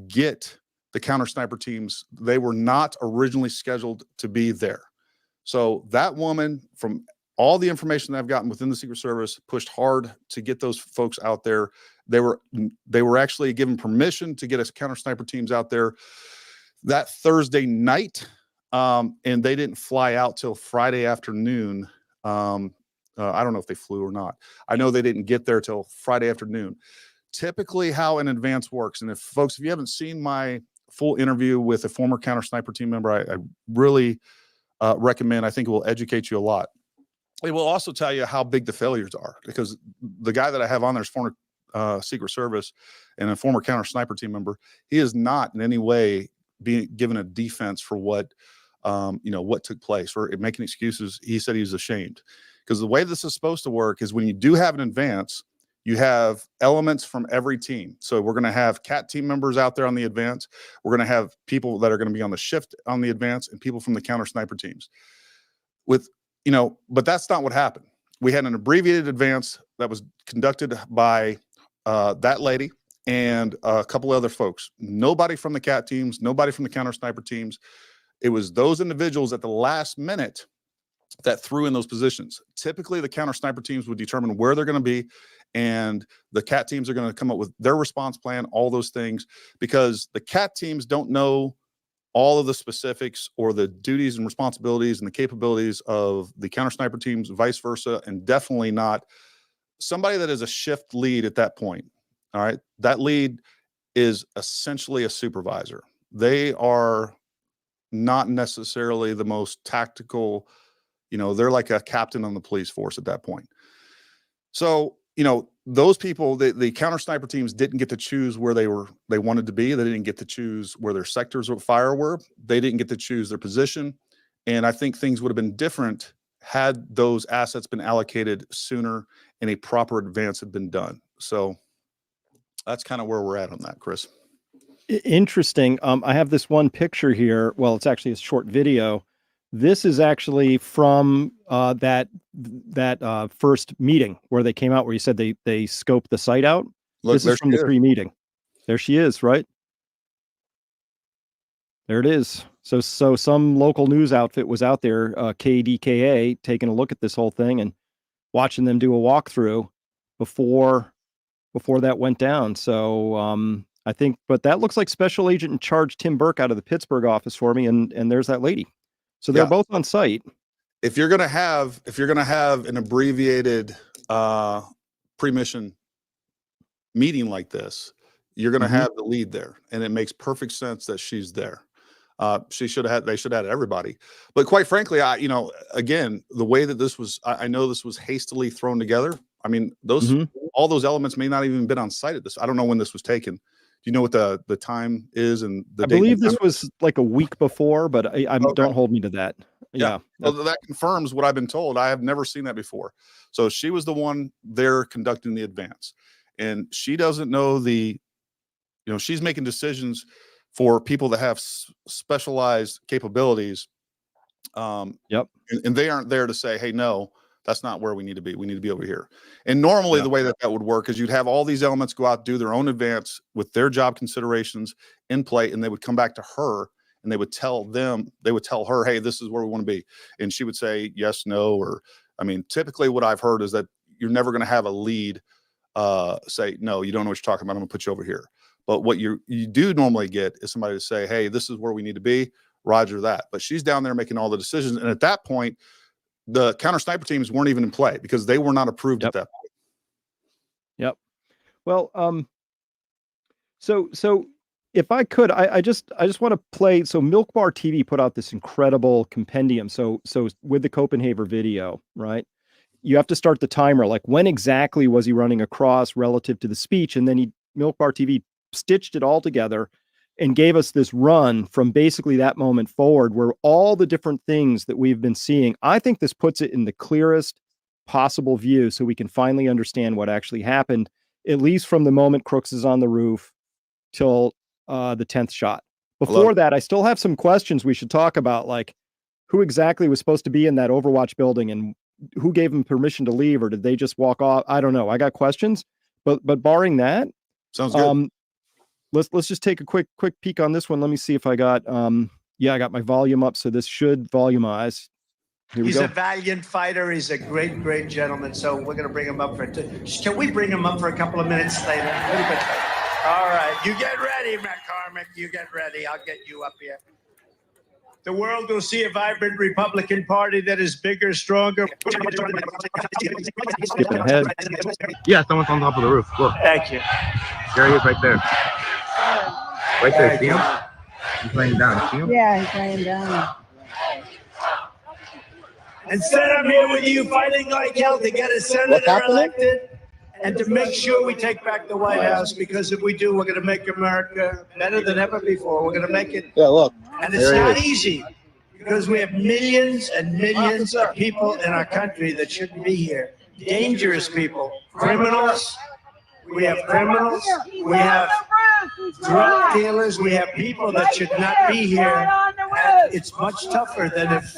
get the counter sniper teams. They were not originally scheduled to be there. So that woman, from all the information that I've gotten within the Secret Service, pushed hard to get those folks out there. They were actually given permission to get us counter sniper teams out there that Thursday night. And they didn't fly out till Friday afternoon. I don't know if they flew or not. I know they didn't get there till Friday afternoon. Typically how an advance works, and if you haven't seen my full interview with a former counter sniper team member, I really recommend. I think it will educate you a lot. It will also tell you how big the failures are, because the guy that I have on there is former Secret Service and a former counter sniper team member. He is not in any way being given a defense for what what took place or making excuses. He said he was ashamed, because the way this is supposed to work is when you do have an advance, you have elements from every team. So we're going to have CAT team members out there on the advance. We're going to have people that are going to be on the shift on the advance, and people from the counter sniper teams. But that's not what happened. We had an abbreviated advance that was conducted by that lady and a couple of other folks. Nobody from the CAT teams, nobody from the counter sniper teams. It was those individuals at the last minute that threw in those positions. Typically, the counter sniper teams would determine where they're going to be, and the CAT teams are going to come up with their response plan, all those things, because the CAT teams don't know all of the specifics or the duties and responsibilities and the capabilities of the counter sniper teams, vice versa, and definitely not somebody that is a shift lead at that point. All right. That lead is essentially a supervisor. They are not necessarily the most tactical, they're like a captain on the police force at that point. So, those people, the counter sniper teams didn't get to choose where they wanted to be. They didn't get to choose where their sectors of fire were. They didn't get to choose their position. And I think things would have been different had those assets been allocated sooner and a proper advance had been done. So that's kind of where we're at on that, Chris. Interesting. I have this one picture here. Well, it's actually a short video. This is actually from that first meeting where they came out, where you said they scoped the site out. Look, this is from the pre-meeting. There she is, right? There it is. So some local news outfit was out there, KDKA, taking a look at this whole thing and watching them do a walkthrough before that went down. So I think, but that looks like Special Agent in Charge Tim Burke out of the Pittsburgh office for me, and there's that lady. So they're both on site. If you're gonna have an abbreviated pre-mission meeting like this, you're gonna have the lead there, and it makes perfect sense that she's there. They should have had everybody. But quite frankly, again, the way that this was, I know this was hastily thrown together. I mean, all those elements may not even been on site at this. I don't know when this was taken. Do you know what the time is and the I believe this was like a week before, but I don't hold me to that. Yeah. Well, that confirms what I've been told. I have never seen that before. So she was the one there conducting the advance, and she doesn't know she's making decisions for people that have specialized capabilities. And they aren't there to say, hey, no, that's not where we need to be. We need to be over here. And normally the way that would work is you'd have all these elements go out, do their own advance with their job considerations in play, and they would come back to her and they would tell her, hey, this is where we want to be. And she would say yes, no, or, typically what I've heard is that you're never going to have a lead say, no, you don't know what you're talking about. I'm gonna put you over here. But what you do normally get is somebody to say, hey, this is where we need to be. Roger that. But she's down there making all the decisions. And at that point, the counter sniper teams weren't even in play because they were not approved at that point. Yep. Well, so if I could, I just want to play. So Milk Bar TV put out this incredible compendium. So with the Copenhagen video, right? You have to start the timer. Like, when exactly was he running across relative to the speech? And then Milk Bar TV stitched it all together and gave us this run from basically that moment forward, where all the different things that we've been seeing. I think this puts it in the clearest possible view so we can finally understand what actually happened, at least from the moment Crooks is on the roof till the 10th shot. Before that, I still have some questions we should talk about, like who exactly was supposed to be in that Overwatch building and who gave them permission to leave, or did they just walk off? I don't know. I got questions, but barring that, sounds good. Let's just take a quick peek on this one. Let me see if I got I got my volume up, so this should volumize. He's a valiant fighter. He's a great gentleman. So we're going to bring him up can we bring him up for a couple of minutes later? A little bit later. All right. You get ready, McCormick. You get ready. I'll get you up here. The world will see a vibrant Republican Party that is bigger, stronger. Skipping ahead. Yeah, someone's on top of the roof. Look, Thank you. there he is right there. Right there, see him? He's laying down, see him? Yeah, he's laying down. Instead, I'm here with you fighting like hell to get a senator elected and to make sure we take back the White House, because if we do, we're going to make America better than ever before. We're going to make it. Yeah, look. And it's not easy, because we have millions and millions of people in our country that shouldn't be here. Dangerous people, criminals. We have criminals. We have drug dealers. We have people that should not be here. And it's much tougher than if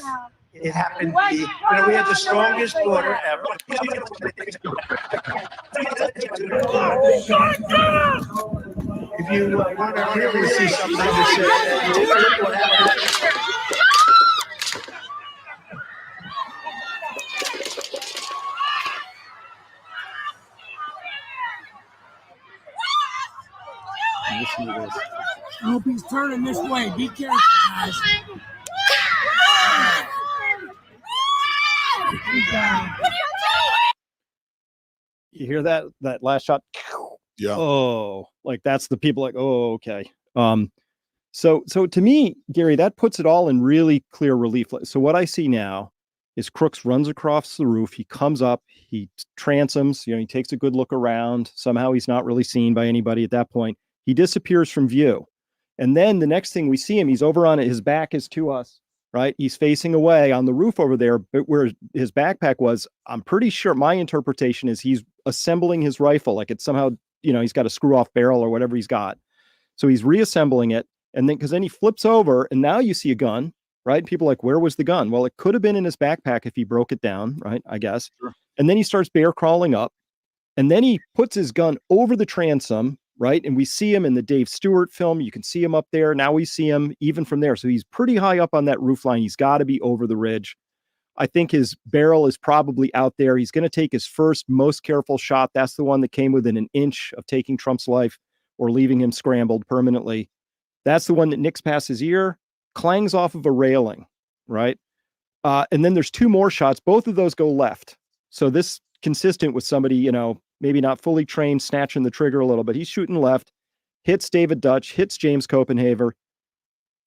it happened to be. We had the strongest border ever. If you want to really see something to say, take a look what happened. I hope he's turning this way. Be careful, guys. You hear that last shot? Yeah. Oh, like that's the people like, oh, okay. So to me, Gary, that puts it all in really clear relief. So what I see now is Crooks runs across the roof. He comes up, he transoms, he takes a good look around. Somehow he's not really seen by anybody at that point. He disappears from view. And then the next thing we see him, he's over on it. His back is to us, right? He's facing away on the roof over there, but where his backpack was, I'm pretty sure my interpretation is he's assembling his rifle. Like it's somehow, he's got a screw off barrel or whatever he's got. So he's reassembling it. And then, because then he flips over and now you see a gun, right? People are like, where was the gun? Well, it could have been in his backpack if he broke it down, right? I guess. Sure. And then he starts bear crawling up and then he puts his gun over the transom, right? And we see him in the Dave Stewart film. You can see him up there. Now we see him even from there. So he's pretty high up on that roof line. He's got to be over the ridge. I think his barrel is probably out there. He's going to take his first, most careful shot. That's the one that came within an inch of taking Trump's life or leaving him scrambled permanently. That's the one that nicks past his ear, clangs off of a railing, right? And then there's two more shots. Both of those go left. So this consistent with somebody, maybe not fully trained, snatching the trigger a little, but he's shooting left, hits David Dutch, hits James Copenhaver,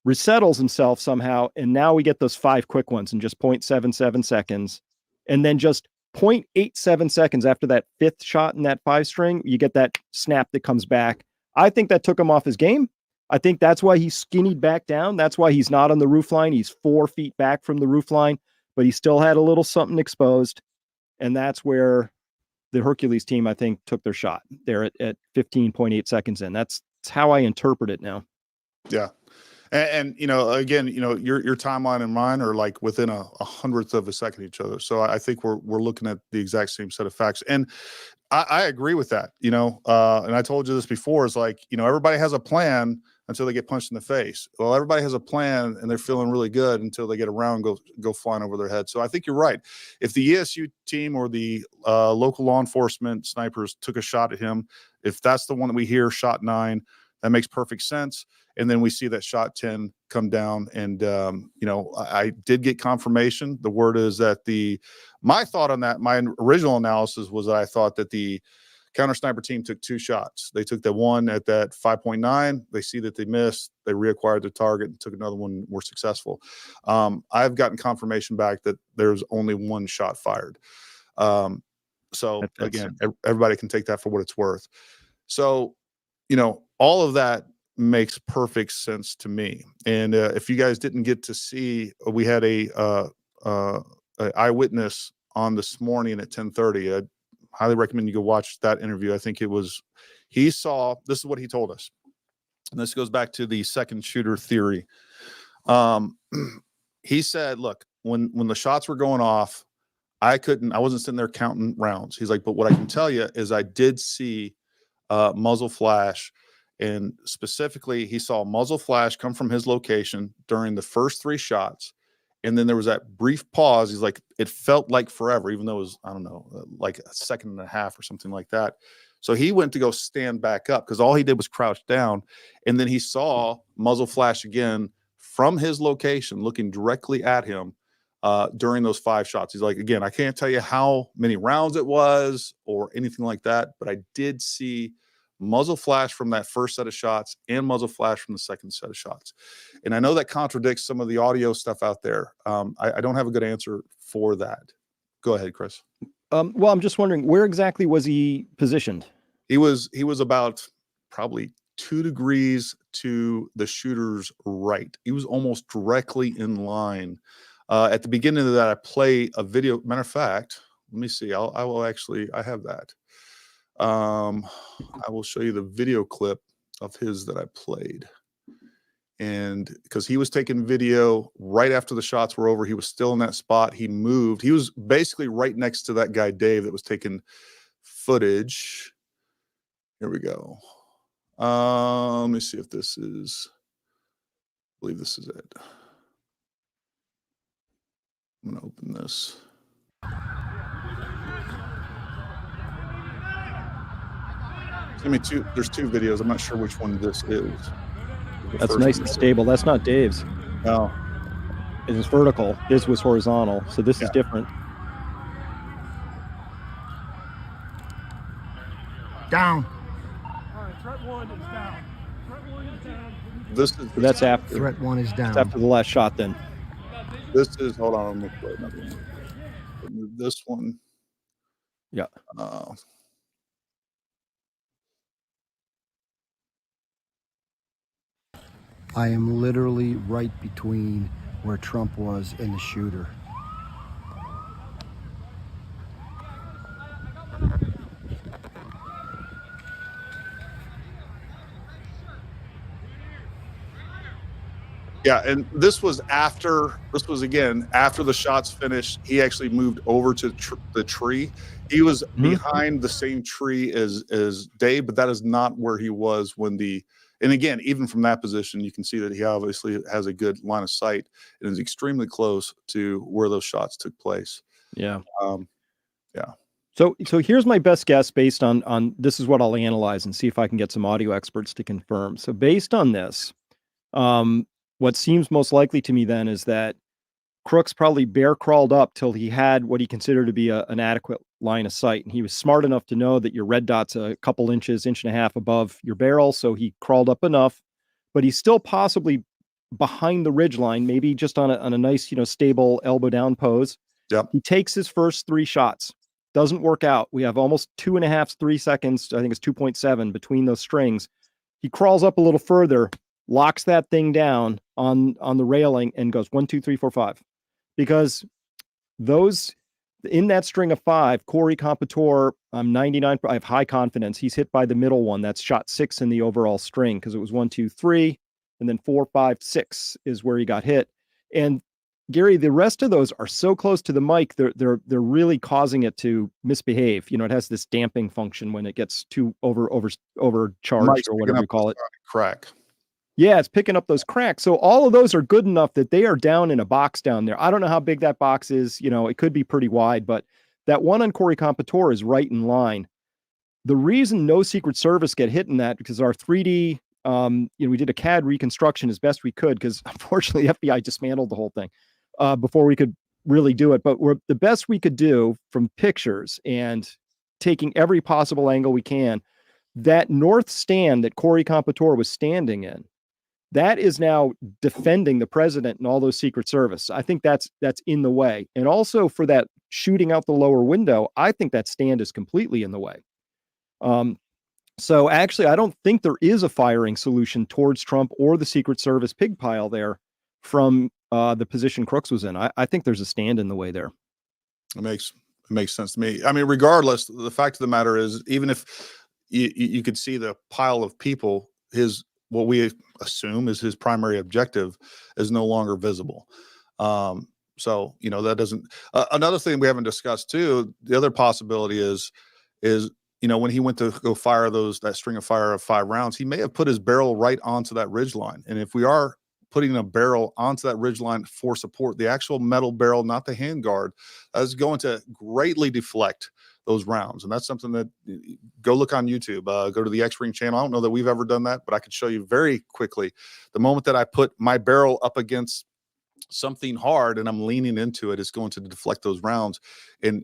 resettles himself somehow, and now we get those 5 quick ones in just 0.77 seconds. And then just 0.87 seconds after that 5th shot in that 5 string, you get that snap that comes back. I think that took him off his game. I think that's why he's skinnied back down. That's why he's not on the roof line. He's 4 feet back from the roof line, but he still had a little something exposed. And that's where the Hercules team, I think, took their shot there at 15.8 seconds in. That's how I interpret it now. Yeah. And again, your timeline and mine are like within a hundredth of a second each other. So I think we're looking at the exact same set of facts. And I agree with that, and I told you this before, is like, everybody has a plan until they get punched in the face. Well, everybody has a plan and they're feeling really good until they get around and go flying over their head. So I think you're right. If the ESU team or the local law enforcement snipers took a shot at him, if that's the one that we hear, shot 9, that makes perfect sense. And then we see that shot 10 come down. And, I did get confirmation. The word is that my thought on that, my original analysis was that I thought that the counter sniper team took 2 shots. They took the one at that 5.9. They see that they missed. They reacquired the target and took another one, were successful. I've gotten confirmation back that there's only 1 shot fired. So again, everybody can take that for what it's worth. So, all of that makes perfect sense to me. And if you guys didn't get to see, we had a eyewitness on this morning at 10:30. I highly recommend you go watch that interview. I think he saw, this is what he told us. And this goes back to the second shooter theory. He said, look, when the shots were going off, I wasn't sitting there counting rounds. He's like, but what I can tell you is I did see muzzle flash. And specifically, he saw muzzle flash come from his location during the first 3 shots. And then there was that brief pause. He's like, it felt like forever, even though it was, I don't know, like a second and a half or something like that. So he went to go stand back up because all he did was crouch down. And then he saw muzzle flash again from his location, looking directly at him during those 5 shots. He's like, again, I can't tell you how many rounds it was or anything like that, but I did see muzzle flash from that first set of shots and muzzle flash from the second set of shots. And I know that contradicts some of the audio stuff out there. I don't have a good answer for that. Go ahead, Chris. Well, I'm just wondering, where exactly was he positioned? He was about probably 2 degrees to the shooter's right. He was almost directly in line. At the beginning of that, I play a video. Matter of fact, let me see. I have that. I will show you the video clip of his that I played. And because he was taking video right after the shots were over, he was still in that spot. He moved. He was basically right next to that guy, Dave, that was taking footage. Here we go. Let me see if this is, I believe this is it. I'm going to open this. There's 2 videos. I'm not sure which one this is. That's nice and stable. That's not Dave's. No. It was vertical. His was horizontal. So this is different. Down. All right, threat 1 is down. Threat 1 is down. This is, So that's after. Threat 1 is down. That's after the last shot then. this is, hold on, I'm going to play another one. Move this one. Yeah. I am literally right between where Trump was and the shooter. Yeah, and this was again after the shots finished. He actually moved over to the tree. He was behind the same tree as Dave, but that is not where he was when and again, even from that position, you can see that he obviously has a good line of sight and is extremely close to where those shots took place. Yeah. Yeah. So here's my best guess based on this is what I'll analyze and see if I can get some audio experts to confirm. So based on this, what seems most likely to me then is that Crooks probably bear crawled up till he had what he considered to be an adequate line of sight. And he was smart enough to know that your red dot's a couple inches, 1.5 inches above your barrel. So he crawled up enough, but he's still possibly behind the ridge line, maybe just on a nice, stable elbow down pose. Yep. He takes his first 3 shots. Doesn't work out. We have almost 2.5, 3 seconds. I think it's 2.7 between those strings. He crawls up a little further, locks that thing down on the railing and goes 1, 2, 3, 4, 5. Because those in that string of 5, Corey Competore, I'm 99. I have high confidence. He's hit by the middle one. That's shot 6 in the overall string because it was 1, 2, 3, and then 4, 5, 6 is where he got hit. And Gary, the rest of those are so close to the mic, they're really causing it to misbehave. It has this damping function when it gets too overcharged or whatever you call it. Crack. Yeah, it's picking up those cracks. So all of those are good enough that they are down in a box down there. I don't know how big that box is. It could be pretty wide, but that one on Corey Competore is right in line. The reason no Secret Service get hit in that because our 3D, we did a CAD reconstruction as best we could because unfortunately the FBI dismantled the whole thing before we could really do it. But the best we could do from pictures and taking every possible angle we can, that north stand that Corey Competore was standing in, that is now defending the president and all those Secret Service. I think that's in the way. And also for that shooting out the lower window, I think that stand is completely in the way. So actually, I don't think there is a firing solution towards Trump or the Secret Service pig pile there from the position Crooks was in. I think there's a stand in the way there. It makes sense to me. I mean, regardless, the fact of the matter is, even if you could see the pile of people, what we assume is his primary objective is no longer visible. So, that doesn't, another thing we haven't discussed too, the other possibility is, when he went to go fire that string of fire of 5 rounds, he may have put his barrel right onto that ridge line. And if we are putting a barrel onto that ridge line for support, the actual metal barrel, not the handguard, is going to greatly deflect those rounds. And that's something that go look on YouTube, go to the X-Ring channel. I don't know that we've ever done that, but I could show you very quickly the moment that I put my barrel up against something hard and I'm leaning into it, it's going to deflect those rounds and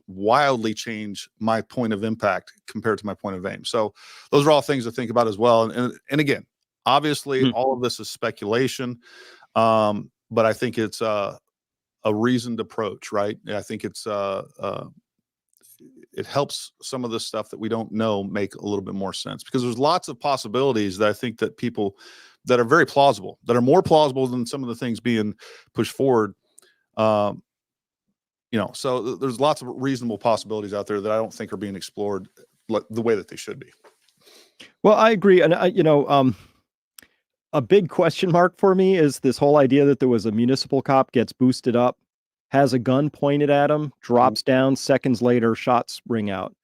wildly change my point of impact compared to my point of aim. So those are all things to think about as well. And again, obviously all of this is speculation. But I think it's a reasoned approach, right? I think it's it helps some of the stuff that we don't know make a little bit more sense, because there's lots of possibilities that I think that people that are very plausible, that are more plausible than some of the things being pushed forward. So there's lots of reasonable possibilities out there that I don't think are being explored the way that they should be. Well, I agree. And a big question mark for me is this whole idea that there was a municipal cop gets boosted up, has a gun pointed at him, drops down, seconds later, shots ring out.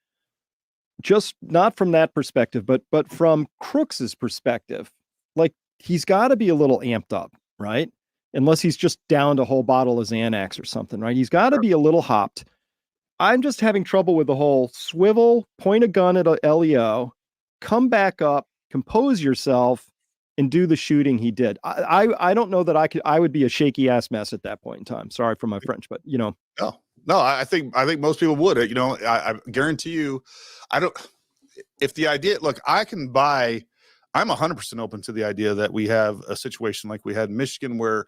Just not from that perspective, but from Crooks's perspective, like he's got to be a little amped up, right? Unless he's just downed a whole bottle of Xanax or something, right? He's got to be a little hopped. I'm just having trouble with the whole swivel, point a gun at a LEO, come back up, compose yourself, and do the shooting he did. I don't know that I would be a shaky ass mess at that point in time. Sorry for my French, but No, I think most people would. I guarantee you, if the idea, look, I'm 100% open to the idea that we have a situation like we had in Michigan where,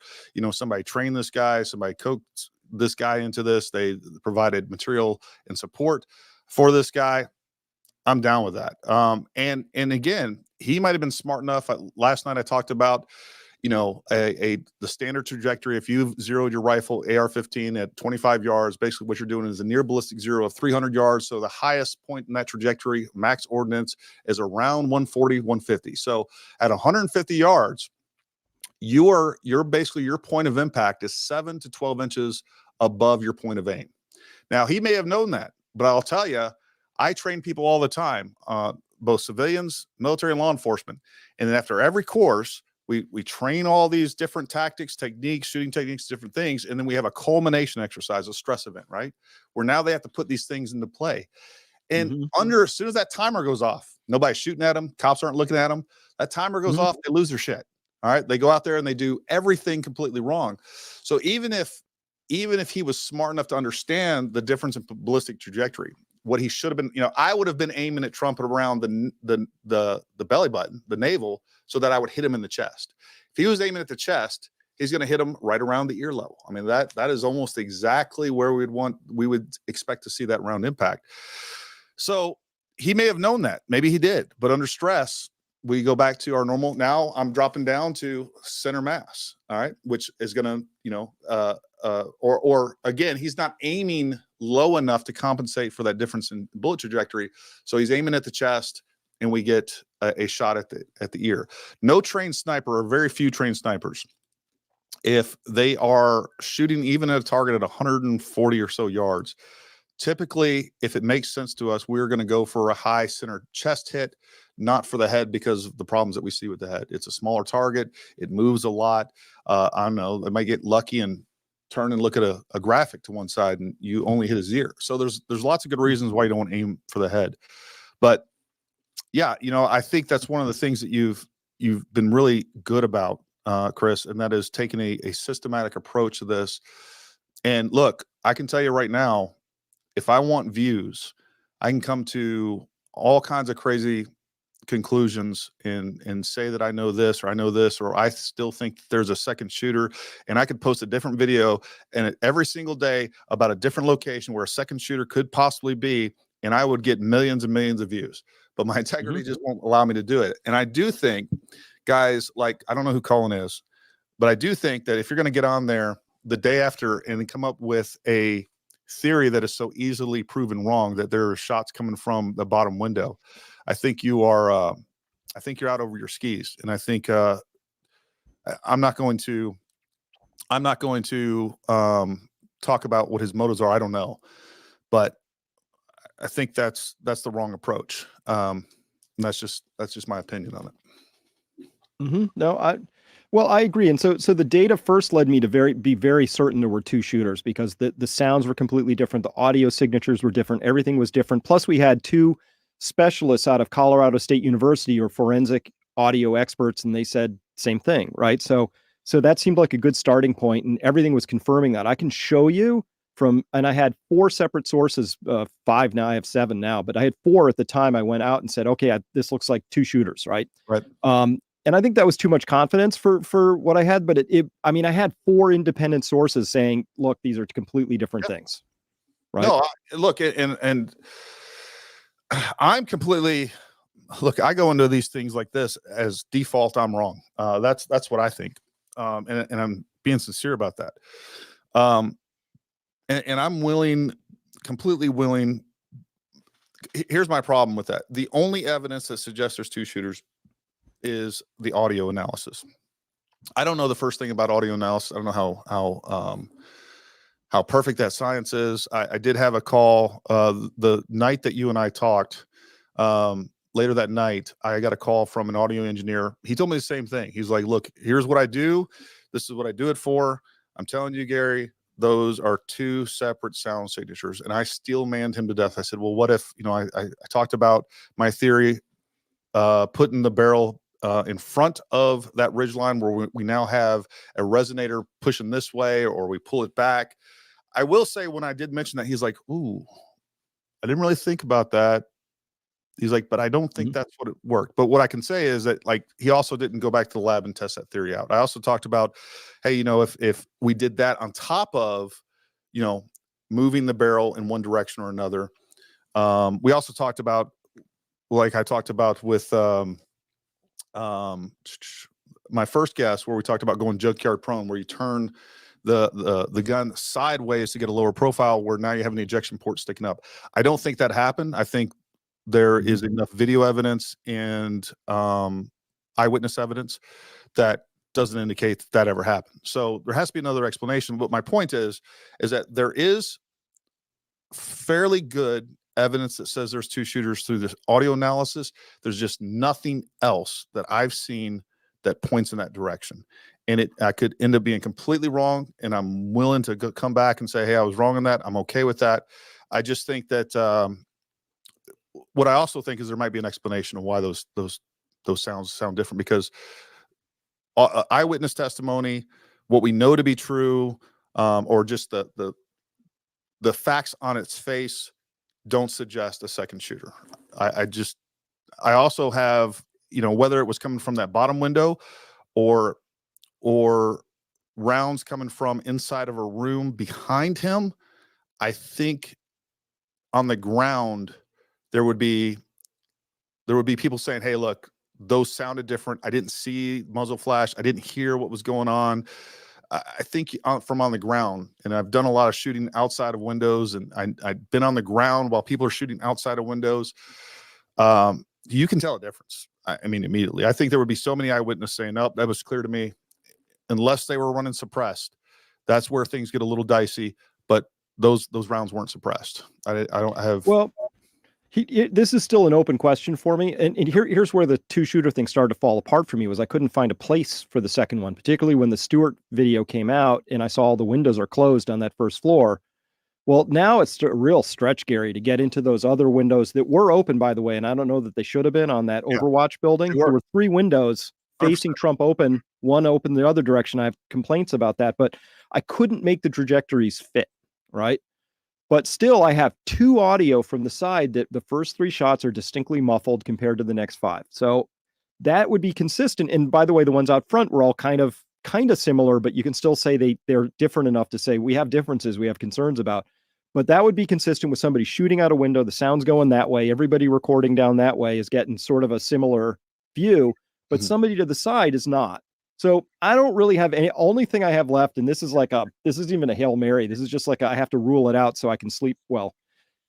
somebody trained this guy, somebody coaxed this guy into this, they provided material and support for this guy. I'm down with that. And again, he might have been smart enough. Last night I talked about, the standard trajectory. If you've zeroed your rifle AR-15 at 25 yards, basically what you're doing is a near ballistic zero of 300 yards. So the highest point in that trajectory, max ordnance, is around 140, 150. So at 150 yards, you're basically, your point of impact is 7 to 12 inches above your point of aim. Now, he may have known that, but I'll tell you, I train people all the time, both civilians, military, and law enforcement. And then after every course, we train all these different tactics, techniques, shooting techniques, different things. And then we have a culmination exercise, a stress event, right? Where now they have to put these things into play. And as soon as that timer goes off, nobody's shooting at them, cops aren't looking at them, that timer goes off, they lose their shit. All right. They go out there and they do everything completely wrong. So even if he was smart enough to understand the difference in ballistic trajectory, what he should have been, I would have been aiming at Trump around the belly button, the navel, so that I would hit him in the chest. If he was aiming at the chest, he's going to hit him right around the ear level. I mean, that is almost exactly where we would expect to see that round impact. So he may have known that. Maybe he did, but under stress, we go back to our normal. Now I'm dropping down to center mass. All right. Which is going to, or again, he's not aiming low enough to compensate for that difference in bullet trajectory. So he's aiming at the chest and we get a shot at the ear. No trained sniper, or very few trained snipers, if they are shooting even at a target at 140 or so yards, typically, if it makes sense to us, we're going to go for a high center chest hit, not for the head, because of the problems that we see with the head. It's a smaller target. It moves a lot. I don't know. They might get lucky and turn and look at a graphic to one side and you only hit his ear. So there's lots of good reasons why you don't aim for the head. But yeah, I think that's one of the things that you've been really good about, Chris, and that is taking a systematic approach to this. And look, I can tell you right now, if I want views, I can come to all kinds of crazy conclusions and say that I know this, or I still think there's a second shooter, and I could post a different video and every single day about a different location where a second shooter could possibly be, and I would get millions and millions of views. But my integrity just won't allow me to do it. And I do think, guys, like, I don't know who Colin is, but I do think that if you're going to get on there the day after and then come up with a theory that is so easily proven wrong that there are shots coming from the bottom window, I think you are I think you're out over your skis. And I think I'm not going to talk about what his motives are. I don't know, but I think that's the wrong approach. And that's just my opinion on it. No, Well, I agree. And so the data first led me to be very certain there were two shooters, because the sounds were completely different. The audio signatures were different. Everything was different. Plus we had two specialists out of Colorado State University, or forensic audio experts, and they said same thing, right? So that seemed like a good starting point, and everything was confirming that. I can show you and I had 4 separate sources, 5 now, I have 7 now, but I had 4 at the time I went out and said, okay, this looks like 2 shooters, right? Right. And I think that was too much confidence for what I had, but I mean, I had 4 independent sources saying, look, these are completely different things. Right. No, look, and I'm completely, look, I go into these things like this as default. I'm wrong. That's what I think. And I'm being sincere about that. And I'm completely willing. Here's my problem with that. The only evidence that suggests there's 2 shooters is the audio analysis. I don't know the first thing about audio analysis. I don't know how perfect that science is. I did have a call the night that you and I talked. Later that night, I got a call from an audio engineer. He told me the same thing. He's like, look, here's what I do. This is what I do it for. I'm telling you, Gary, those are 2 separate sound signatures. And I steel manned him to death. I said, well, what if, I talked about my theory, putting the barrel in front of that ridge line where we now have a resonator pushing this way, or we pull it back. I will say, when I did mention that, he's like, ooh, I didn't really think about that. He's like, but I don't think that's what it worked. But what I can say is that, like, he also didn't go back to the lab and test that theory out. I also talked about, hey, if we did that on top of, moving the barrel in one direction or another. We also talked about, like I talked about with my first guest, where we talked about going junkyard prone, where you turn the gun sideways to get a lower profile, where now you have an ejection port sticking up. I don't think that happened. I think there is enough video evidence and eyewitness evidence that doesn't indicate that ever happened. So there has to be another explanation. But my point is that there is fairly good evidence that says there's 2 shooters through this audio analysis. There's just nothing else that I've seen that points in that direction. And I could end up being completely wrong, and I'm willing to come back and say, hey, I was wrong on that. I'm okay with that. I just think that what I also think is there might be an explanation of why those sounds sound different, because eyewitness testimony, what we know to be true, or just the facts on its face don't suggest a second shooter. I also have, whether it was coming from that bottom window or rounds coming from inside of a room behind him, I think on the ground there would be people saying, hey, look, those sounded different. I didn't see muzzle flash. I didn't hear what was going on. I think from on the ground, and I've done a lot of shooting outside of windows, and I've been on the ground while people are shooting outside of windows. You can tell a difference. I mean, immediately. I think there would be so many eyewitnesses saying, nope, that was clear to me. Unless they were running suppressed, that's where things get a little dicey. But those rounds weren't suppressed. I don't have. Well, this is still an open question for me. And here's where the 2 shooter thing started to fall apart for me, was I couldn't find a place for the second one, particularly when the Stewart video came out and I saw all the windows are closed on that first floor. Well, now it's a real stretch, Gary, to get into those other windows that were open, by the way. And I don't know that they should have been on that Overwatch building. There were 3 windows facing 100%. Trump open, one open the other direction. I have complaints about that, but I couldn't make the trajectories fit, right? But still, I have 2 audio from the side that the first 3 shots are distinctly muffled compared to the next 5. So that would be consistent. And by the way, the ones out front were all kind of similar, but you can still say they're different enough to say we have differences we have concerns about. But that would be consistent with somebody shooting out a window, the sound's going that way, everybody recording down that way is getting sort of a similar view, but somebody to the side is not. So I don't really have any. Only thing I have left, and this isn't even a Hail Mary, this is just like I have to rule it out so I can sleep well,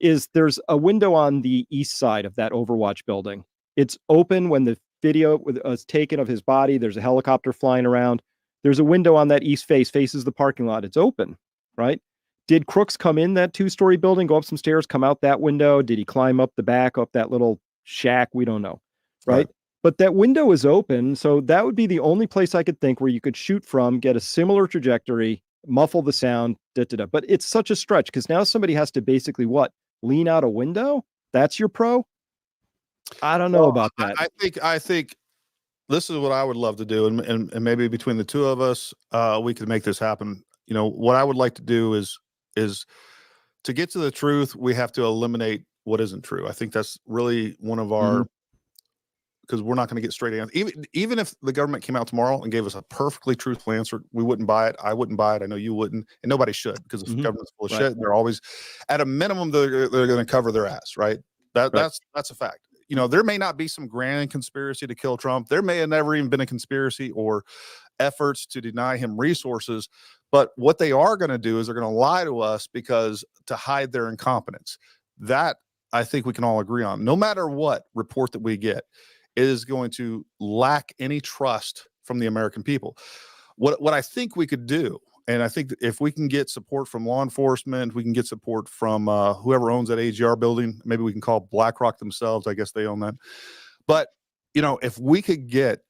is there's a window on the east side of that Overwatch building. It's open when the video was taken of his body. There's a helicopter flying around. There's a window on that east faces the parking lot. It's open, right? Did Crooks come in that 2-story building, go up some stairs, come out that window? Did he climb up the back, up that little shack? We don't know, right? But that window is open. So that would be the only place I could think where you could shoot from, get a similar trajectory, muffle the sound, But it's such a stretch because now somebody has to basically what? Lean out a window? That's your pro? I don't know about that. I think this is what I would love to do. And maybe between the two of us, we could make this happen. You know, what I would like to do is to get to the truth, we have to eliminate what isn't true. I think that's really one of our, because we're not going to get straight answers. Even if the government came out tomorrow and gave us a perfectly truthful answer, we wouldn't buy it. I wouldn't buy it. I know you wouldn't, and nobody should, because the government's full of shit. They're always, at a minimum, they're going to cover their ass, right? That's a fact. You know, there may not be some grand conspiracy to kill Trump. There may have never even been a conspiracy or efforts to deny him resources. But what they are going to do is they're going to lie to us because to hide their incompetence. That I think we can all agree on. No matter what report that we get, it is going to lack any trust from the American people. What I think we could do, and I think that if we can get support from law enforcement, we can get support from whoever owns that AGR building. Maybe we can call BlackRock themselves. I guess they own that. But, you know, if we could get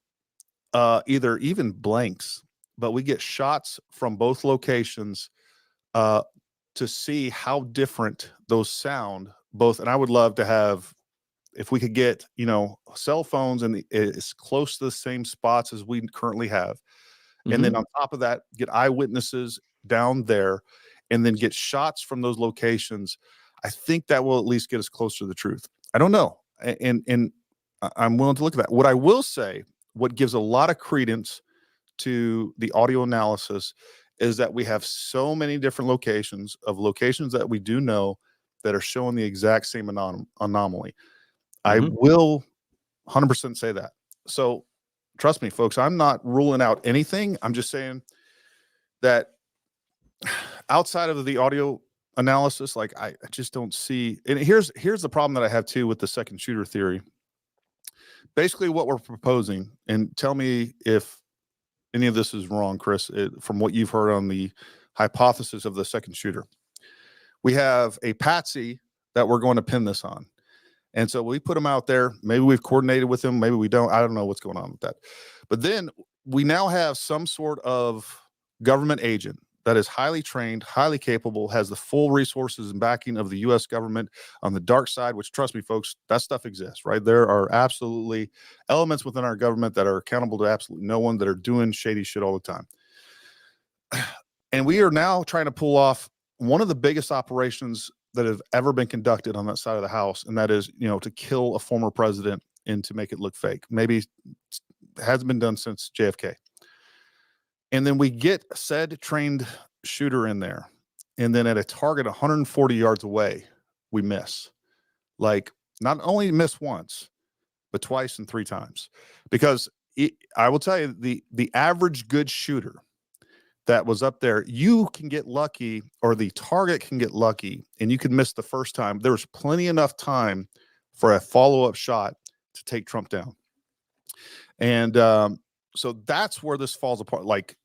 either even blanks, but we get shots from both locations to see how different those sound both. And I would love to have, if we could get, you know, cell phones and as close to the same spots as we currently have. And then on top of that, get eyewitnesses down there and then get shots from those locations. I think that will at least get us closer to the truth. I don't know. And I'm willing to look at that. What I will say, what gives a lot of credence to the audio analysis is that we have so many different locations that we do know that are showing the exact same anomaly. I will 100% say that. So trust me, folks, I'm not ruling out anything. I'm just saying that outside of the audio analysis, like I just don't see. And here's the problem that I have too with the second shooter theory. Basically what we're proposing, and tell me if any of this is wrong, Chris, from what you've heard on the hypothesis of the second shooter. We have a patsy that we're going to pin this on. And so we put them out there. Maybe we've coordinated with them. Maybe we don't. I don't know what's going on with that. But then we now have some sort of government agent that is highly trained, highly capable, has the full resources and backing of the U.S. government on the dark side, which, trust me, folks, that stuff exists, right? There are absolutely elements within our government that are accountable to absolutely no one, that are doing shady shit all the time. And we are now trying to pull off one of the biggest operations that have ever been conducted on that side of the house. And that is, you know, to kill a former president and to make it look fake. Maybe it hasn't been done since JFK. And then we get said trained shooter in there. And then at a target 140 yards away, we miss. Like, not only miss once, but twice and 3 times. Because I will tell you, the average good shooter that was up there, you can get lucky, or the target can get lucky, and you can miss the first time. There was plenty enough time for a follow-up shot to take Trump down. And so that's where this falls apart. Like,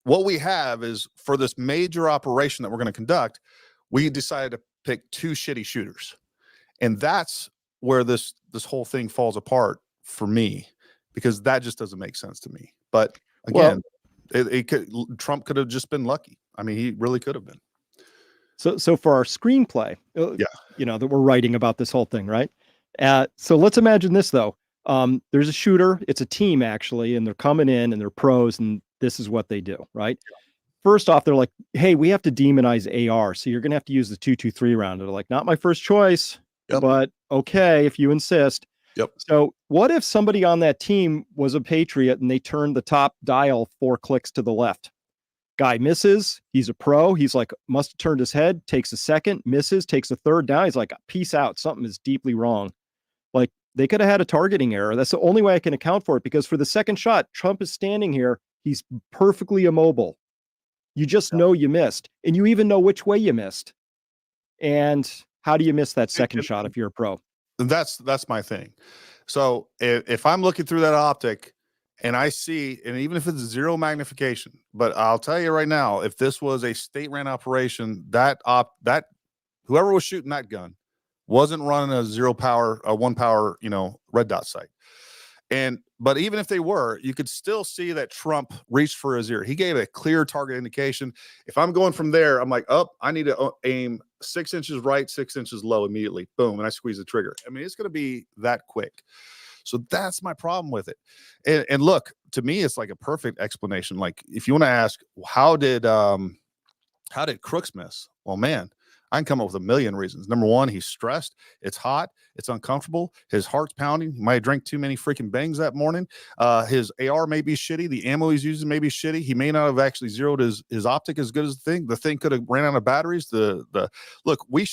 what we have is, for this major operation that we're going to conduct, we decided to pick 2 shitty shooters. And that's where this whole thing falls apart for me, because that just doesn't make sense to me. But again, Trump could have just been lucky. I mean, he really could have been. So for our screenplay, you know, that we're writing about this whole thing, right? So let's imagine this though. There's a shooter. It's a team actually, and they're coming in and they're pros, and this is what they do, right? First off, they're like, "Hey, we have to demonize AR, so you're gonna have to use the 223 round." They're like, "Not my first choice, but okay, if you insist." So what if somebody on that team was a patriot and they turned the top dial 4 clicks to the left? Guy misses. He's a pro. He's like, must have turned his head, takes a second, misses, takes a third down. He's like, peace out. Something is deeply wrong. Like, they could have had a targeting error. That's the only way I can account for it, because for the second shot, Trump is standing here. He's perfectly immobile. You just know you missed, and you even know which way you missed. And how do you miss that second shot if you're a pro? That's my thing. So if I'm looking through that optic and I see, and even if it's 0 magnification, but I'll tell you right now, if this was a state ran operation, that whoever was shooting that gun wasn't running a 0 power, a 1 power, you know, red dot sight. But even if they were, you could still see that Trump reached for his ear. He gave a clear target indication. If I'm going from there, I'm like, oh, I need to aim 6 inches right, 6 inches low immediately. Boom. And I squeeze the trigger. I mean, it's going to be that quick. So that's my problem with it. And look, to me, it's like a perfect explanation. Like if you want to ask, how did Crooks miss? Well, man, I can come up with a million reasons. Number one, he's stressed. It's hot. It's uncomfortable. His heart's pounding. He might have drank too many freaking bangs that morning. His AR may be shitty. The ammo he's using may be shitty. He may not have actually zeroed his optic as good as the thing. The thing could have ran out of batteries. Look, we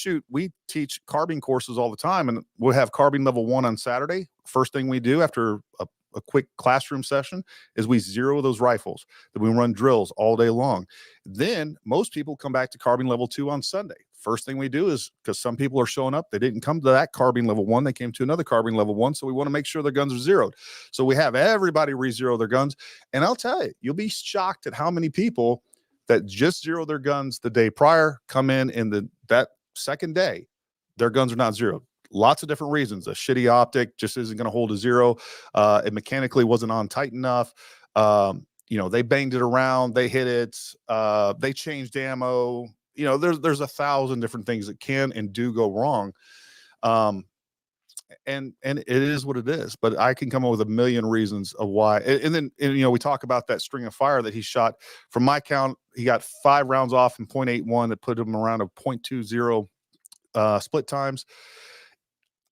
teach carbine courses all the time, and we'll have carbine level 1 on Saturday. First thing we do after a quick classroom session is we zero those rifles. Then we run drills all day long. Then most people come back to carbine level 2 on Sunday. First thing we do is, because some people are showing up, they didn't come to that carbine level 1, they came to another carbine level 1. So we want to make sure their guns are zeroed. So we have everybody re-zero their guns. And I'll tell you, you'll be shocked at how many people that just zero their guns the day prior come in that second day, their guns are not zeroed. Lots of different reasons. A shitty optic just isn't going to hold a zero. It mechanically wasn't on tight enough. They banged it around, they hit it, they changed ammo. There's 1,000 different things that can and do go wrong. And it is what it is, but I can come up with a million reasons of why. And then we talk about that string of fire that he shot. From my count, he got 5 rounds off in 0.81 that put him around a 0.20 split times.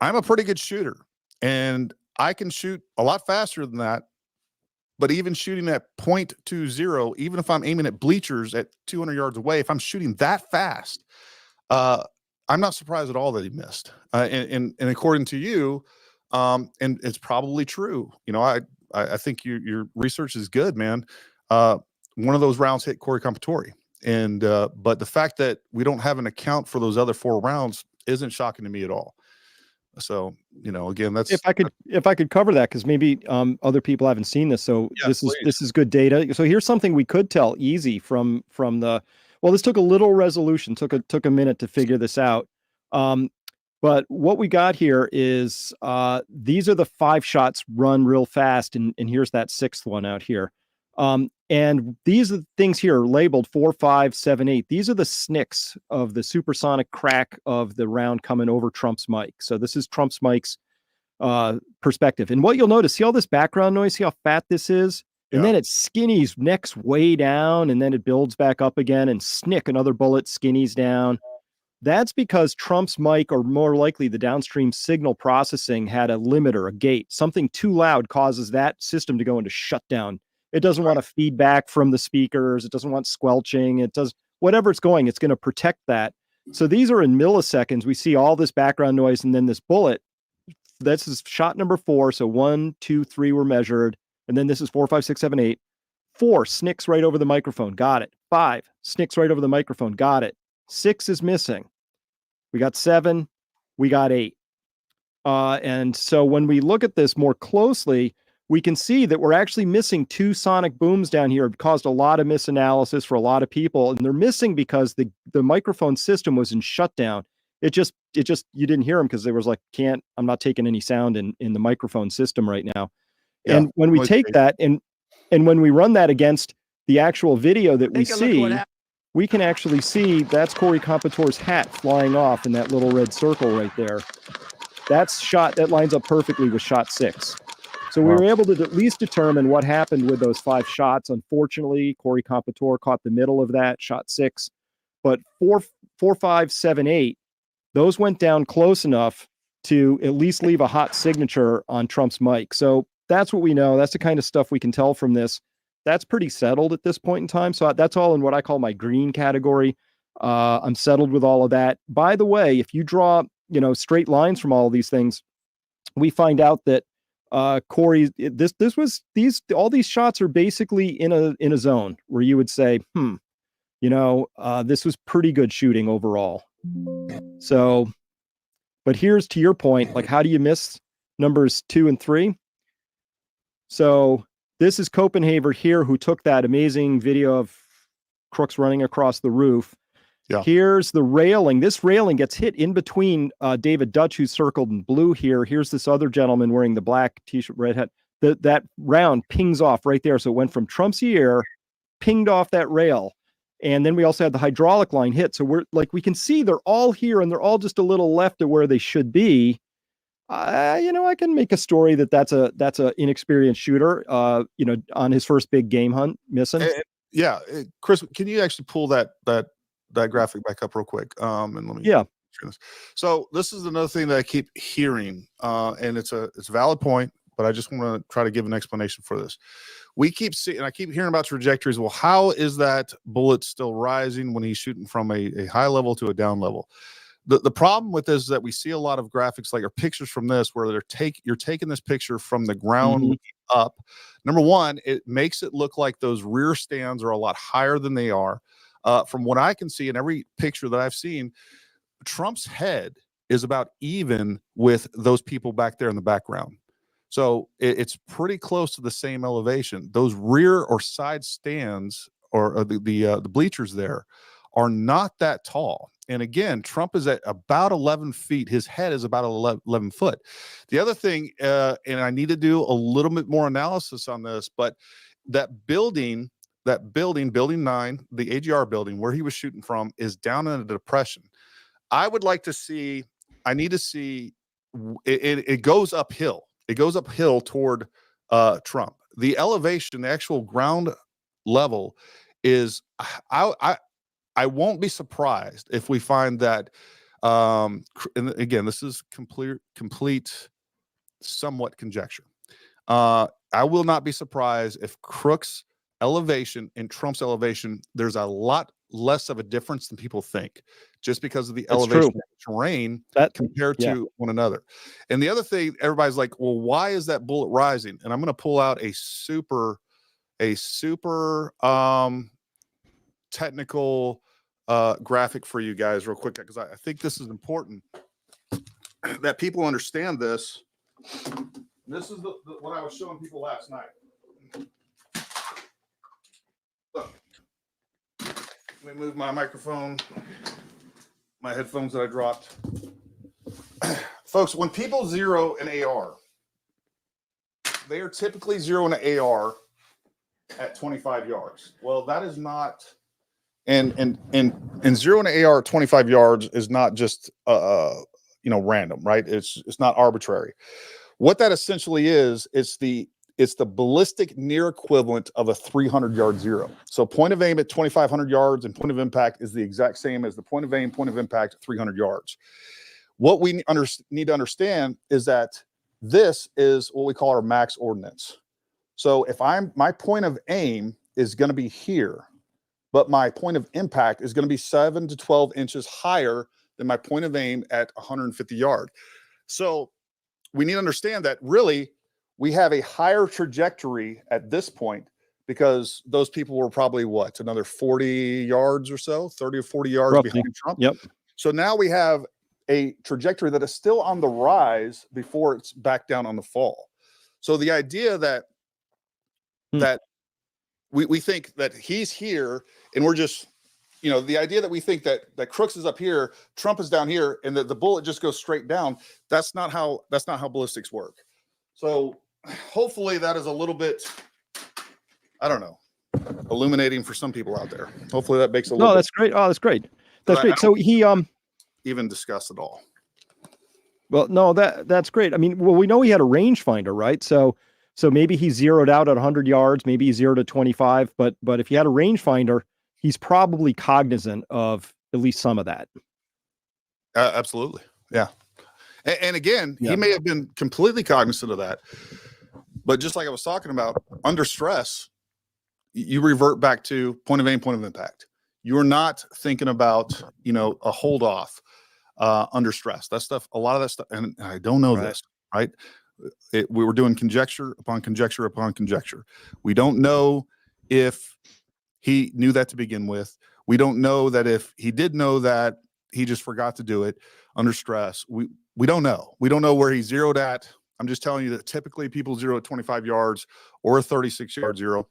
I'm a pretty good shooter, and I can shoot a lot faster than that. But even shooting at 0.20, even if I'm aiming at bleachers at 200 yards away, if I'm shooting that fast, I'm not surprised at all that he missed. And according to you, and it's probably true. I think your research is good, man. One of those rounds hit Corey Competency, and but the fact that we don't have an account for those other 4 rounds isn't shocking to me at all. So, again, that's if I could cover that, because maybe other people haven't seen this. So yeah, this is good data. So here's something we could tell easy from the, well, this took a little resolution, took a minute to figure this out. But what we got here is these are the 5 shots run real fast, and here's that 6th one out here. And these are the things here labeled 4, 5, 7, 8. These are the SNCs of the supersonic crack of the round coming over Trump's mic. So this is Trump's mic's perspective. And what you'll notice, see all this background noise, see how fat this is? And then it skinnies, neck's way down, and then it builds back up again, and snick, another bullet skinnies down. That's because Trump's mic, or more likely the downstream signal processing, had a limiter, a gate. Something too loud causes that system to go into shutdown. It doesn't want to feedback from the speakers. It doesn't want squelching. It does whatever it's going. It's going to protect that. So these are in milliseconds. We see all this background noise, and then this bullet. This is shot number 4. So 1, 2, 3 were measured. And then this is 4, 5, 6, 7, 8. 4 snicks right over the microphone. Got it. 5 snicks right over the microphone. Got it. 6 is missing. We got 7. We got 8. And so when we look at this more closely, we can see that we're actually missing 2 sonic booms down here. It caused a lot of misanalysis for a lot of people. And they're missing because the microphone system was in shutdown. It just, you didn't hear them because there was like, I'm not taking any sound in the microphone system right now. Yeah, and when we take that and when we run that against the actual video that we see, we can actually see that's Corey Competency's hat flying off in that little red circle right there. That lines up perfectly with shot 6. So we were able to at least determine what happened with those 5 shots. Unfortunately, Corey Competency caught the middle of that, shot 6. But 4, 5, 7, 8, those went down close enough to at least leave a hot signature on Trump's mic. So that's what we know. That's the kind of stuff we can tell from this. That's pretty settled at this point in time. So that's all in what I call my green category. I'm settled with all of that. By the way, if you draw, straight lines from all of these things, we find out that Corey, all these shots are basically in a zone where you would say, this was pretty good shooting overall. So, but here's to your point, like, how do you miss numbers 2 and 3? So this is Copenhaver here, who took that amazing video of Crooks running across the roof. Yeah. Here's the railing. This railing gets hit in between David Dutch, who's circled in blue here. Here's this other gentleman wearing the black t-shirt, red hat. that round pings off right there. So it went from Trump's ear, pinged off that rail. And then we also had the hydraulic line hit. So we're like, we can see they're all here and they're all just a little left of where they should be. I can make a story that's a inexperienced shooter, on his first big game hunt missing. Yeah. Chris, can you actually pull that graphic back up real quick? And let me. Yeah. So this is another thing that I keep hearing, and it's a valid point, but I just want to try to give an explanation for this. We keep seeing, and I keep hearing about trajectories. Well, how is that bullet still rising when he's shooting from a high level to a down level? The problem with this is that we see a lot of graphics or pictures from this where you're taking this picture from the ground looking up. Number one, it makes it look like those rear stands are a lot higher than they are. From what I can see in every picture that I've seen, Trump's head is about even with those people back there in the background. So it's pretty close to the same elevation. Those rear or side stands or the bleachers there are not that tall. And again, Trump is at about 11 feet. His head is about 11 foot. The other thing, and I need to do a little bit more analysis on this, but that building, building 9, the AGR building where he was shooting from is down in a depression. I would like to see, I need to see, it goes uphill. It goes uphill toward Trump. The elevation, the actual ground level is, I won't be surprised if we find that, and again, this is complete, somewhat conjecture. I will not be surprised if Crook's elevation and Trump's elevation, there's a lot less of a difference than people think, just because of the elevation of the terrain compared to one another. And the other thing, everybody's like, well, why is that bullet rising? And I'm going to pull out a super technical graphic for you guys real quick, because I think this is important that people understand this. This is what I was showing people last night. Look, let me move my microphone, my headphones that I dropped. Folks, when people zero an AR, they are typically zeroing an AR at 25 yards. Well, that is not, and zeroing an AR at 25 yards is not just random, right? It's not arbitrary. What that essentially is, it's the ballistic near equivalent of a 300-yard zero. So point of aim at 2,500 yards and point of impact is the exact same as the point of aim, point of impact at 300 yards. What we need to understand is that this is what we call our max ordnance. So if my point of aim is going to be here, but my point of impact is going to be 7 to 12 inches higher than my point of aim at 150 yards. So we need to understand that really we have a higher trajectory at this point because those people were probably another 40 yards or so, 30 or 40 yards roughly behind Trump. Yep. So now we have a trajectory that is still on the rise before it's back down on the fall. So the idea that we think that he's here and we're just, the idea that we think that Crooks is up here, Trump is down here, and that the bullet just goes straight down. That's not how ballistics work. So hopefully that is a little bit, I don't know, illuminating for some people out there. Hopefully that makes a little. No, that's great. Oh, that's great. That's great. So he even discuss it all. Well, no, that's great. I mean, well, we know he had a rangefinder, right? So maybe he zeroed out at 100 yards, maybe he zeroed at 25, but if he had a rangefinder, he's probably cognizant of at least some of that. Absolutely. Yeah. And again, he may have been completely cognizant of that, but just like I was talking about, under stress, you revert back to point of aim, point of impact. You're not thinking about, a hold off under stress. That stuff, a lot of that stuff, and I don't know this, right? We were doing conjecture upon conjecture upon conjecture. We don't know if he knew that to begin with. We don't know that if he did know that, he just forgot to do it under stress. We don't know. We don't know where he zeroed at. I'm just telling you that typically people zero at 25 yards or a 36-yard zero.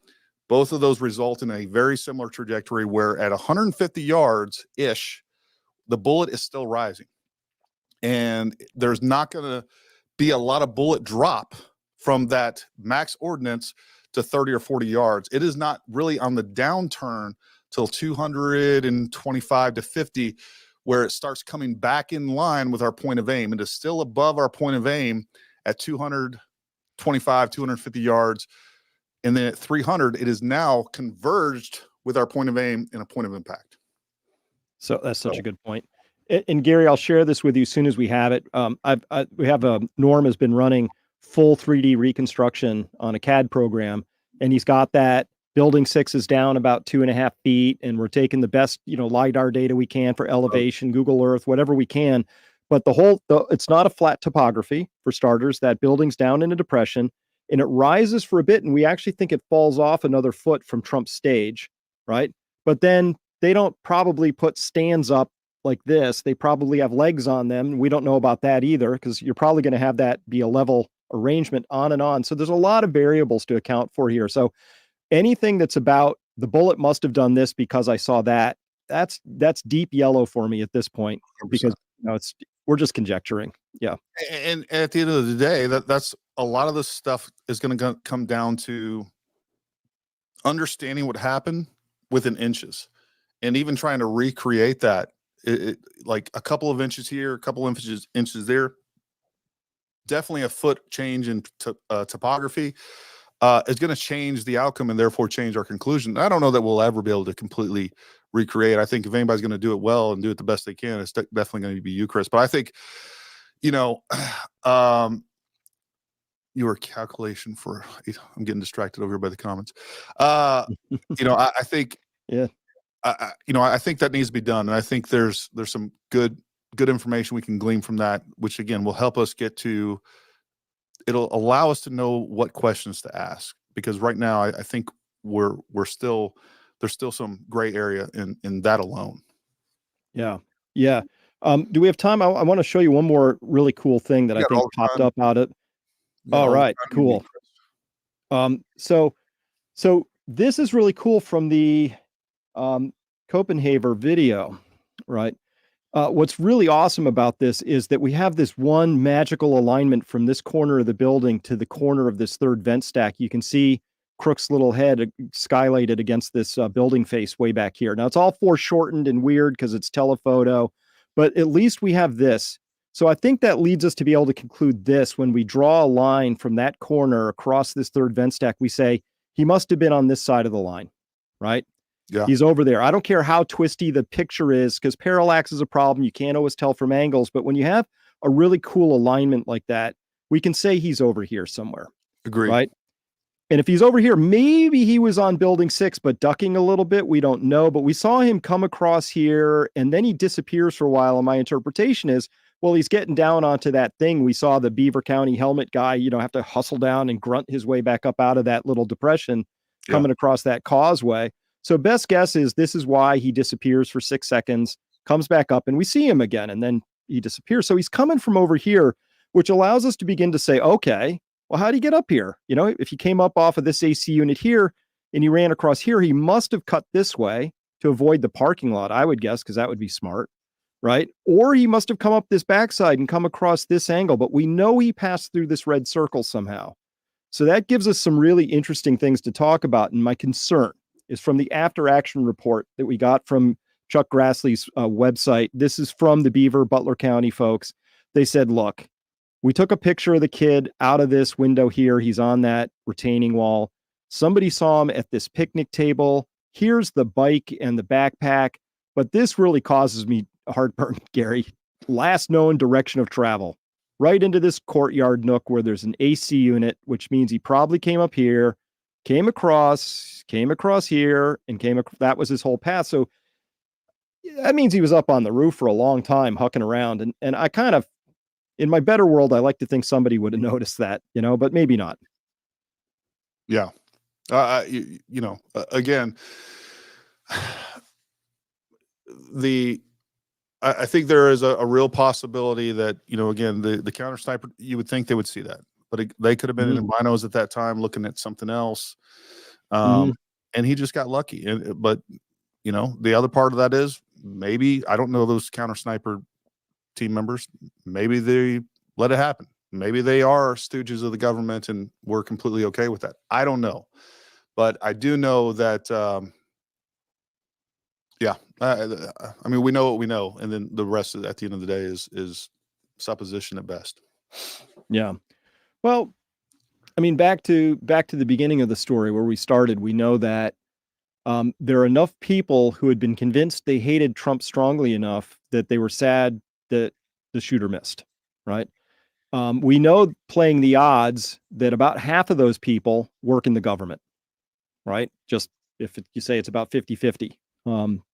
Both of those result in a very similar trajectory where at 150 yards-ish, the bullet is still rising. And there's not going to be a lot of bullet drop from that max ordnance to 30 or 40 yards. It is not really on the downturn till 225 to 50, where it starts coming back in line with our point of aim. It is still above our point of aim at 225, 250 yards. And then at 300, it is now converged with our point of aim and a point of impact. So that's such a good point. And Gary, I'll share this with you as soon as we have it. Norm has been running full 3D reconstruction on a CAD program, and he's got that. Building 6 is down about 2.5 feet, and we're taking the best, LiDAR data we can for elevation, Google Earth, whatever we can. But it's not a flat topography, for starters. That building's down in a depression, and it rises for a bit, and we actually think it falls off another foot from Trump's stage, right? But then they don't probably put stands up like this. They probably have legs on them. We don't know about that either, because you're probably going to have that be a level arrangement on and on. So there's a lot of variables to account for here. So anything that's about the bullet must have done this because I saw that, that's deep yellow for me at this point, 100%. Because we're just conjecturing. Yeah. And at the end of the day, that's a lot of this stuff is going to come down to understanding what happened within inches, and even trying to recreate that, like a couple of inches here, a couple of inches there. Definitely a foot change in topography is going to change the outcome and therefore change our conclusion. I don't know that we'll ever be able to completely recreate. I think if anybody's going to do it well and do it the best they can, it's definitely going to be you, Chris. But I think, your calculation for, I'm getting distracted over here by the comments. I think, yeah, I think that needs to be done. And I think there's some good information we can glean from that, which again will help us it'll allow us to know what questions to ask, because right now I think there's still some gray area in that alone. Yeah. Yeah. Do we have time? I want to show you one more really cool thing that I think popped up out of. All right, cool. So this is really cool from the Copenhagen video, right? What's really awesome about this is that we have this one magical alignment from this corner of the building to the corner of this third vent stack. You can see Crook's little head skylighted against this building face way back here. Now it's all foreshortened and weird because it's telephoto, but at least we have this. So I think that leads us to be able to conclude this. When we draw a line from that corner across this third vent stack, we say he must have been on this side of the line, right? Yeah. He's over there. I don't care how twisty the picture is, because parallax is a problem. You can't always tell from angles, but when you have a really cool alignment like that, we can say he's over here somewhere. Agreed. Right? And if he's over here, maybe he was on building 6, but ducking a little bit. We don't know, but we saw him come across here and then he disappears for a while. And my interpretation is, well, he's getting down onto that thing. We saw the Beaver County helmet guy, have to hustle down and grunt his way back up out of that little depression coming across that causeway. So best guess is this is why he disappears for 6 seconds, comes back up, and we see him again, and then he disappears. So he's coming from over here, which allows us to begin to say, okay, well, how did he get up here? If he came up off of this AC unit here and he ran across here, he must have cut this way to avoid the parking lot, I would guess, because that would be smart, right? Or he must have come up this backside and come across this angle, but we know he passed through this red circle somehow. So that gives us some really interesting things to talk about. And my concern is from the after action report that we got from Chuck Grassley's website. This is from the Beaver Butler County folks. They said, look, we took a picture of the kid out of this window here. He's on that retaining wall. Somebody saw him at this picnic table. Here's the bike and the backpack. But this really causes me heartburn, Gary. Last known direction of travel, right into this courtyard nook where there's an AC unit, which means he probably came up here, came across here, and that was his whole path. So that means he was up on the roof for a long time, hucking around. And I kind of, in my better world, I like to think somebody would have noticed that, but maybe not. Yeah. Again, I think there is a real possibility that, again, the counter sniper, you would think they would see that, but they could have been in binos at that time looking at something else. And he just got lucky. But the other part of that is maybe, I don't know those counter sniper team members, maybe they let it happen. maybe they are stooges of the government and we're completely okay with that. I don't know. But I do know that, I mean, we know what we know. And then the rest of, at the end of the day is supposition at best. Yeah. Well, I mean, back to the beginning of the story where we started, we know that there are enough people who had been convinced they hated Trump strongly enough that they were sad that the shooter missed, right? We know, playing the odds, that about half of those people work in the government, right? Just if you say it's about 50-50,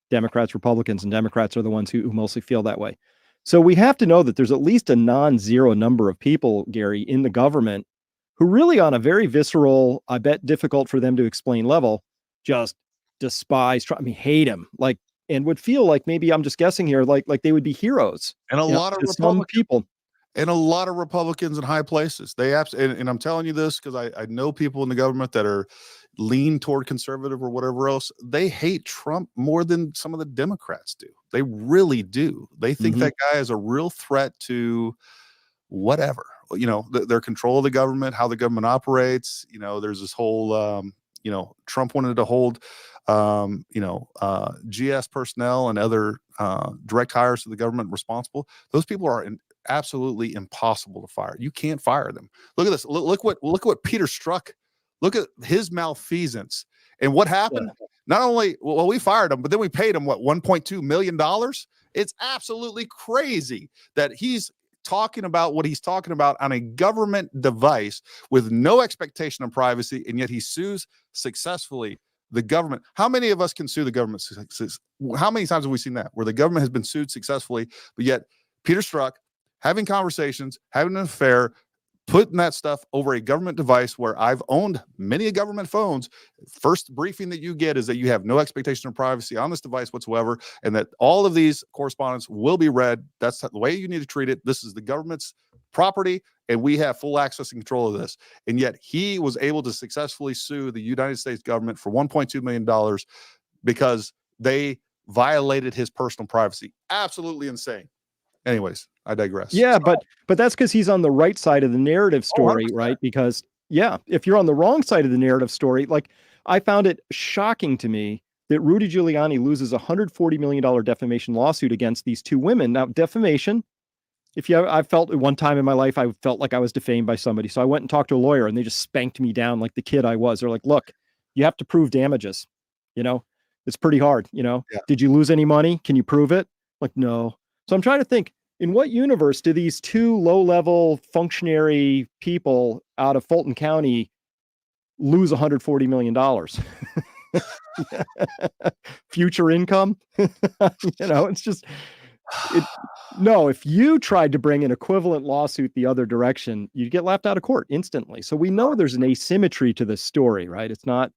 Democrats, Republicans, and Democrats are the ones who mostly feel that way. So we have to know that there's at least a non-zero number of people, Gary, in the government who really, on a very visceral, I bet difficult for them to explain level, just despise Trump. I mean, hate him, like, and would feel like, maybe I'm just guessing here, like they would be heroes. And a lot of to some people. And a lot of Republicans in high places. They and I'm telling you this because I know people in the government that are lean toward conservative or whatever else. They hate Trump more than some of the Democrats do. They really do. They think that guy is a real threat to whatever, their control of the government, how the government operates. There's this whole, Trump wanted to hold, GS personnel and other direct hires to the government responsible. Those people are absolutely impossible to fire. You can't fire them. Look at this. Look what Peter Strzok. Look at his malfeasance and what happened. Yeah. Not only, well, we fired him, but then we paid him $1.2 million. It's absolutely crazy that he's talking about what he's talking about on a government device with no expectation of privacy, and yet he sues successfully the government. How many of us can sue the government? How many times have we seen that where the government has been sued successfully, but yet Peter Strzok having conversations, having an affair, putting that stuff over a government device where I've owned many government phones. First briefing that you get is that you have no expectation of privacy on this device whatsoever, and that all of these correspondence will be read. That's the way you need to treat it. This is the government's property, and we have full access and control of this. And yet he was able to successfully sue the United States government for $1.2 million because they violated his personal privacy. Absolutely insane. Anyways, I digress. Yeah, but that's because he's on the right side of the narrative story, right? Because if you're on the wrong side of the narrative story, like, I found it shocking to me that Rudy Giuliani loses a $140 million defamation lawsuit against these two women. Now, defamation, I felt at one time in my life, I felt like I was defamed by somebody. So I went and talked to a lawyer and they just spanked me down like the kid I was. They're like, look, you have to prove damages. It's pretty hard. Yeah. Did you lose any money? Can you prove it? Like, no. So I'm trying to think, in what universe do these two low-level functionary people out of Fulton County lose $140 million? Future income? It's just, no, if you tried to bring an equivalent lawsuit the other direction, you'd get laughed out of court instantly. So we know there's an asymmetry to this story, right? It's not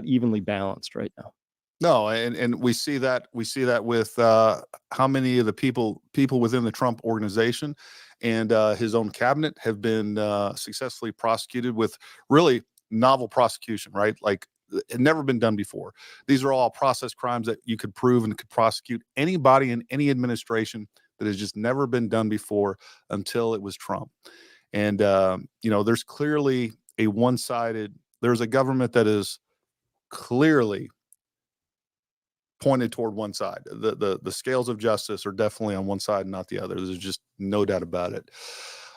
evenly balanced right now. No, and we see that with how many of the people within the Trump organization and his own cabinet have been successfully prosecuted with really novel prosecution, right? Like, it never been done before. These are all process crimes that you could prove and could prosecute anybody in any administration that has just never been done before until it was Trump. And there's clearly there's a government that is clearly pointed toward one side. The scales of justice are definitely on one side and not the other. There's just no doubt about it.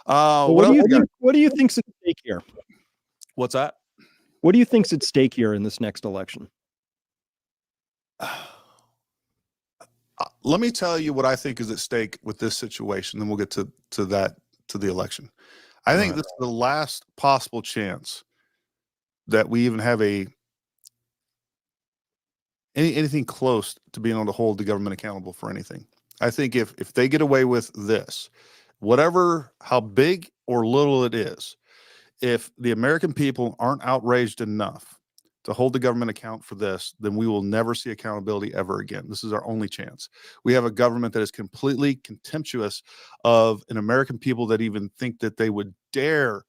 What do you think's at stake here? What's that? What do you think's at stake here in this next election? Let me tell you what I think is at stake with this situation, then we'll get to the election. I think this is the last possible chance that we even have anything close to being able to hold the government accountable for anything. I think if they get away with this, how big or little it is, if the American people aren't outraged enough to hold the government account for this, then we will never see accountability ever again. This is our only chance. We have a government that is completely contemptuous of an American people that even think that they would dare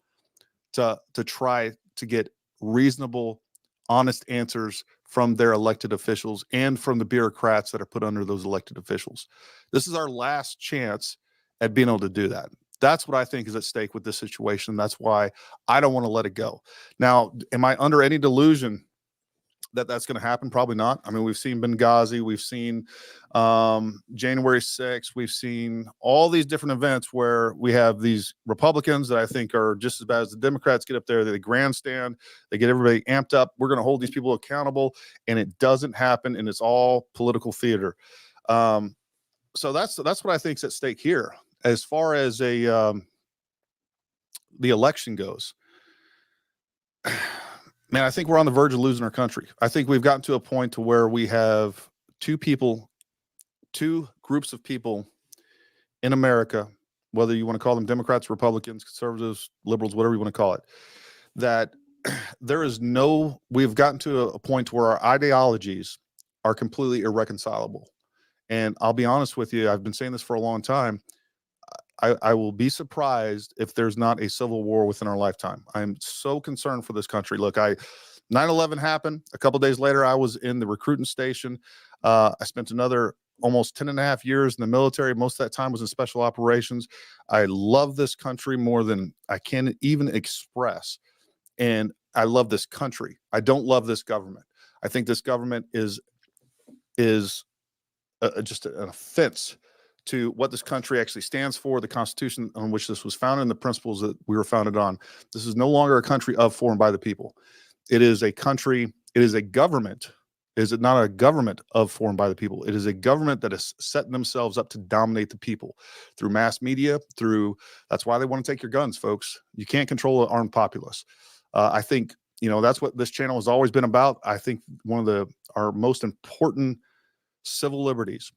to try to get reasonable, honest answers from their elected officials and from the bureaucrats that are put under those elected officials. This is our last chance at being able to do that. That's what I think is at stake with this situation. That's why I don't want to let it go. Now, am I under any delusion that that's going to happen? Probably not. I mean, we've seen Benghazi, we've seen January 6th, we've seen all these different events where we have these Republicans that I think are just as bad as the Democrats get up there. They grandstand, they get everybody amped up. We're going to hold these people accountable, and it doesn't happen, and it's all political theater. So that's what I think is at stake here. As far as the election goes, man, I think we're on the verge of losing our country. I think we've gotten to a point to where we have two groups of people in America, whether you want to call them Democrats, Republicans, conservatives, liberals, whatever you want to call it, that we've gotten to a point where our ideologies are completely irreconcilable. And I'll be honest with you, I've been saying this for a long time. I will be surprised if there's not a civil war within our lifetime. I'm so concerned for this country. Look, 9/11 happened. A couple days later, I was in the recruiting station. I spent another almost 10 and a half years in the military. Most of that time was in special operations. I love this country more than I can even express. And I love this country. I don't love this government. I think this government is just an offense to what this country actually stands for, the Constitution on which this was founded, and the principles that we were founded on. This is no longer a country of, for, and by the people. It is a country, it is a government. Is it not a government of, for, and by the people? It is a government that is setting themselves up to dominate the people through mass media, that's why they want to take your guns, folks. You can't control an armed populace. I think, that's what this channel has always been about. I think one of our most important civil liberties,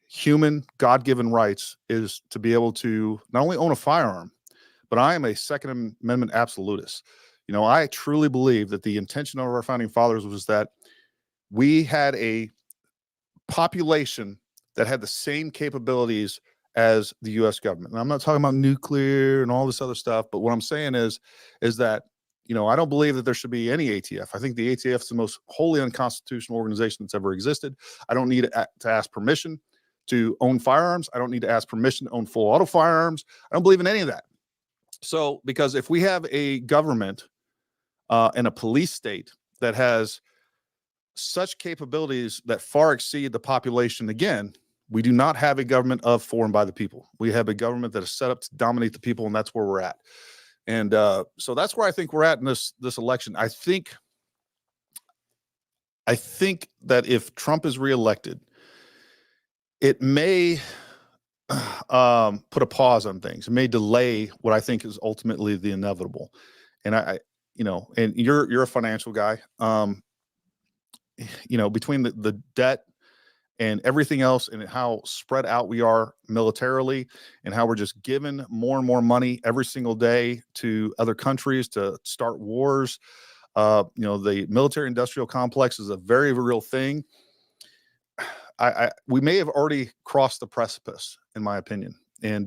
human God-given rights, is to be able to not only own a firearm, but I am a Second Amendment absolutist. I truly believe that the intention of our founding fathers was that we had a population that had the same capabilities as the U.S. government. And I'm not talking about nuclear and all this other stuff, but what I'm saying is that, I don't believe that there should be any ATF. I think the ATF is the most wholly unconstitutional organization that's ever existed. I don't need to ask permission to own firearms. I don't need to ask permission to own full auto firearms. I don't believe in any of that. So, because if we have a government and a police state that has such capabilities that far exceed the population, again, we do not have a government of, for, and by the people. We have a government that is set up to dominate the people, and that's where we're at. And so that's where I think we're at in this election. I think that if Trump is reelected, it may put a pause on things. It may delay what I think is ultimately the inevitable. And and you're a financial guy. Between the debt and everything else, and how spread out we are militarily, and how we're just giving more and more money every single day to other countries to start wars. The military industrial complex is a very real thing. We may have already crossed the precipice, in my opinion. And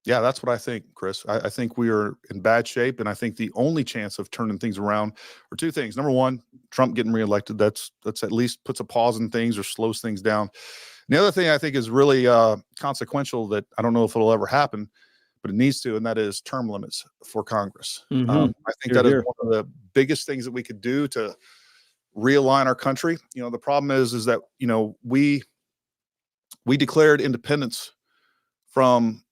that's what I think, Chris. I think we are in bad shape, and I think the only chance of turning things around are two things. Number one, Trump getting reelected. That's at least puts a pause in things or slows things down. And the other thing I think is really consequential, that I don't know if it'll ever happen, but it needs to, and that is term limits for Congress. Mm-hmm. I think that is one of the biggest things that we could do to realign our country. The problem is that we declared independence from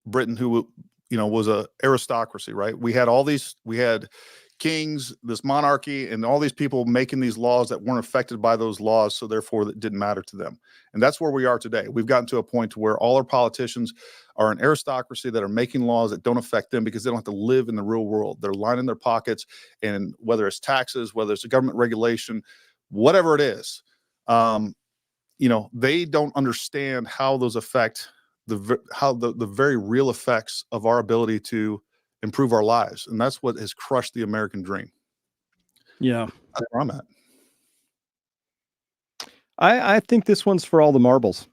Britain, who was a aristocracy, right? We had kings, this monarchy, and all these people making these laws that weren't affected by those laws, so therefore that didn't matter to them. And that's where we are today. We've gotten to a point where all our politicians are an aristocracy that are making laws that don't affect them, because they don't have to live in the real world. They're lining their pockets, and whether it's taxes, whether it's a government regulation, whatever it is, they don't understand how those affect the very real effects of our ability to improve our lives. And that's what has crushed the American dream. Yeah. That's where I'm at. I think this one's for all the marbles.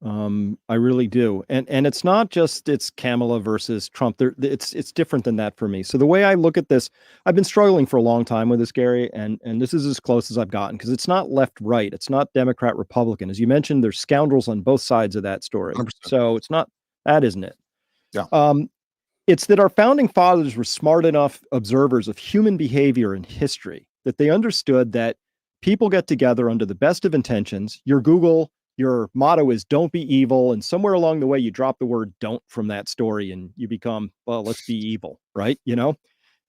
I really do. And it's not just it's Kamala versus Trump. It's different than that for me. So the way I look at this, I've been struggling for a long time with this, Gary, and this is as close as I've gotten, because it's not left right. It's not Democrat Republican. As you mentioned, there's scoundrels on both sides of that story. 100%. So it's not, that isn't it. It's that our founding fathers were smart enough observers of human behavior and history that they understood that people get together under the best of intentions. Your motto is "Don't be evil," and somewhere along the way you drop the word "don't" from that story, and you become, well, let's be evil, right?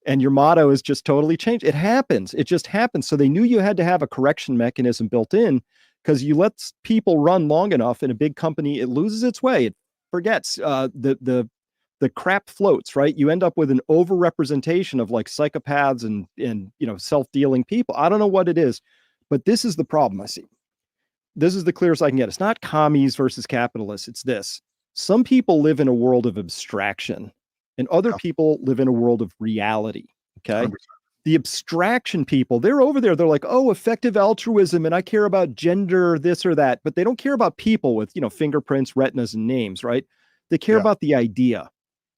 And your motto is just totally changed. It happens. It just happens. So they knew you had to have a correction mechanism built in, because you let people run long enough in a big company, it loses its way. It forgets the crap floats, right? You end up with an overrepresentation of like psychopaths and self-dealing people. I don't know what it is, but this is the problem I see. This is the clearest I can get. It's not commies versus capitalists. It's this. Some people live in a world of abstraction and other people live in a world of reality. Okay. 100%. The abstraction people, they're over there. They're like, oh, effective altruism. And I care about gender, this or that, but they don't care about people with, fingerprints, retinas, and names, right? They care about the idea.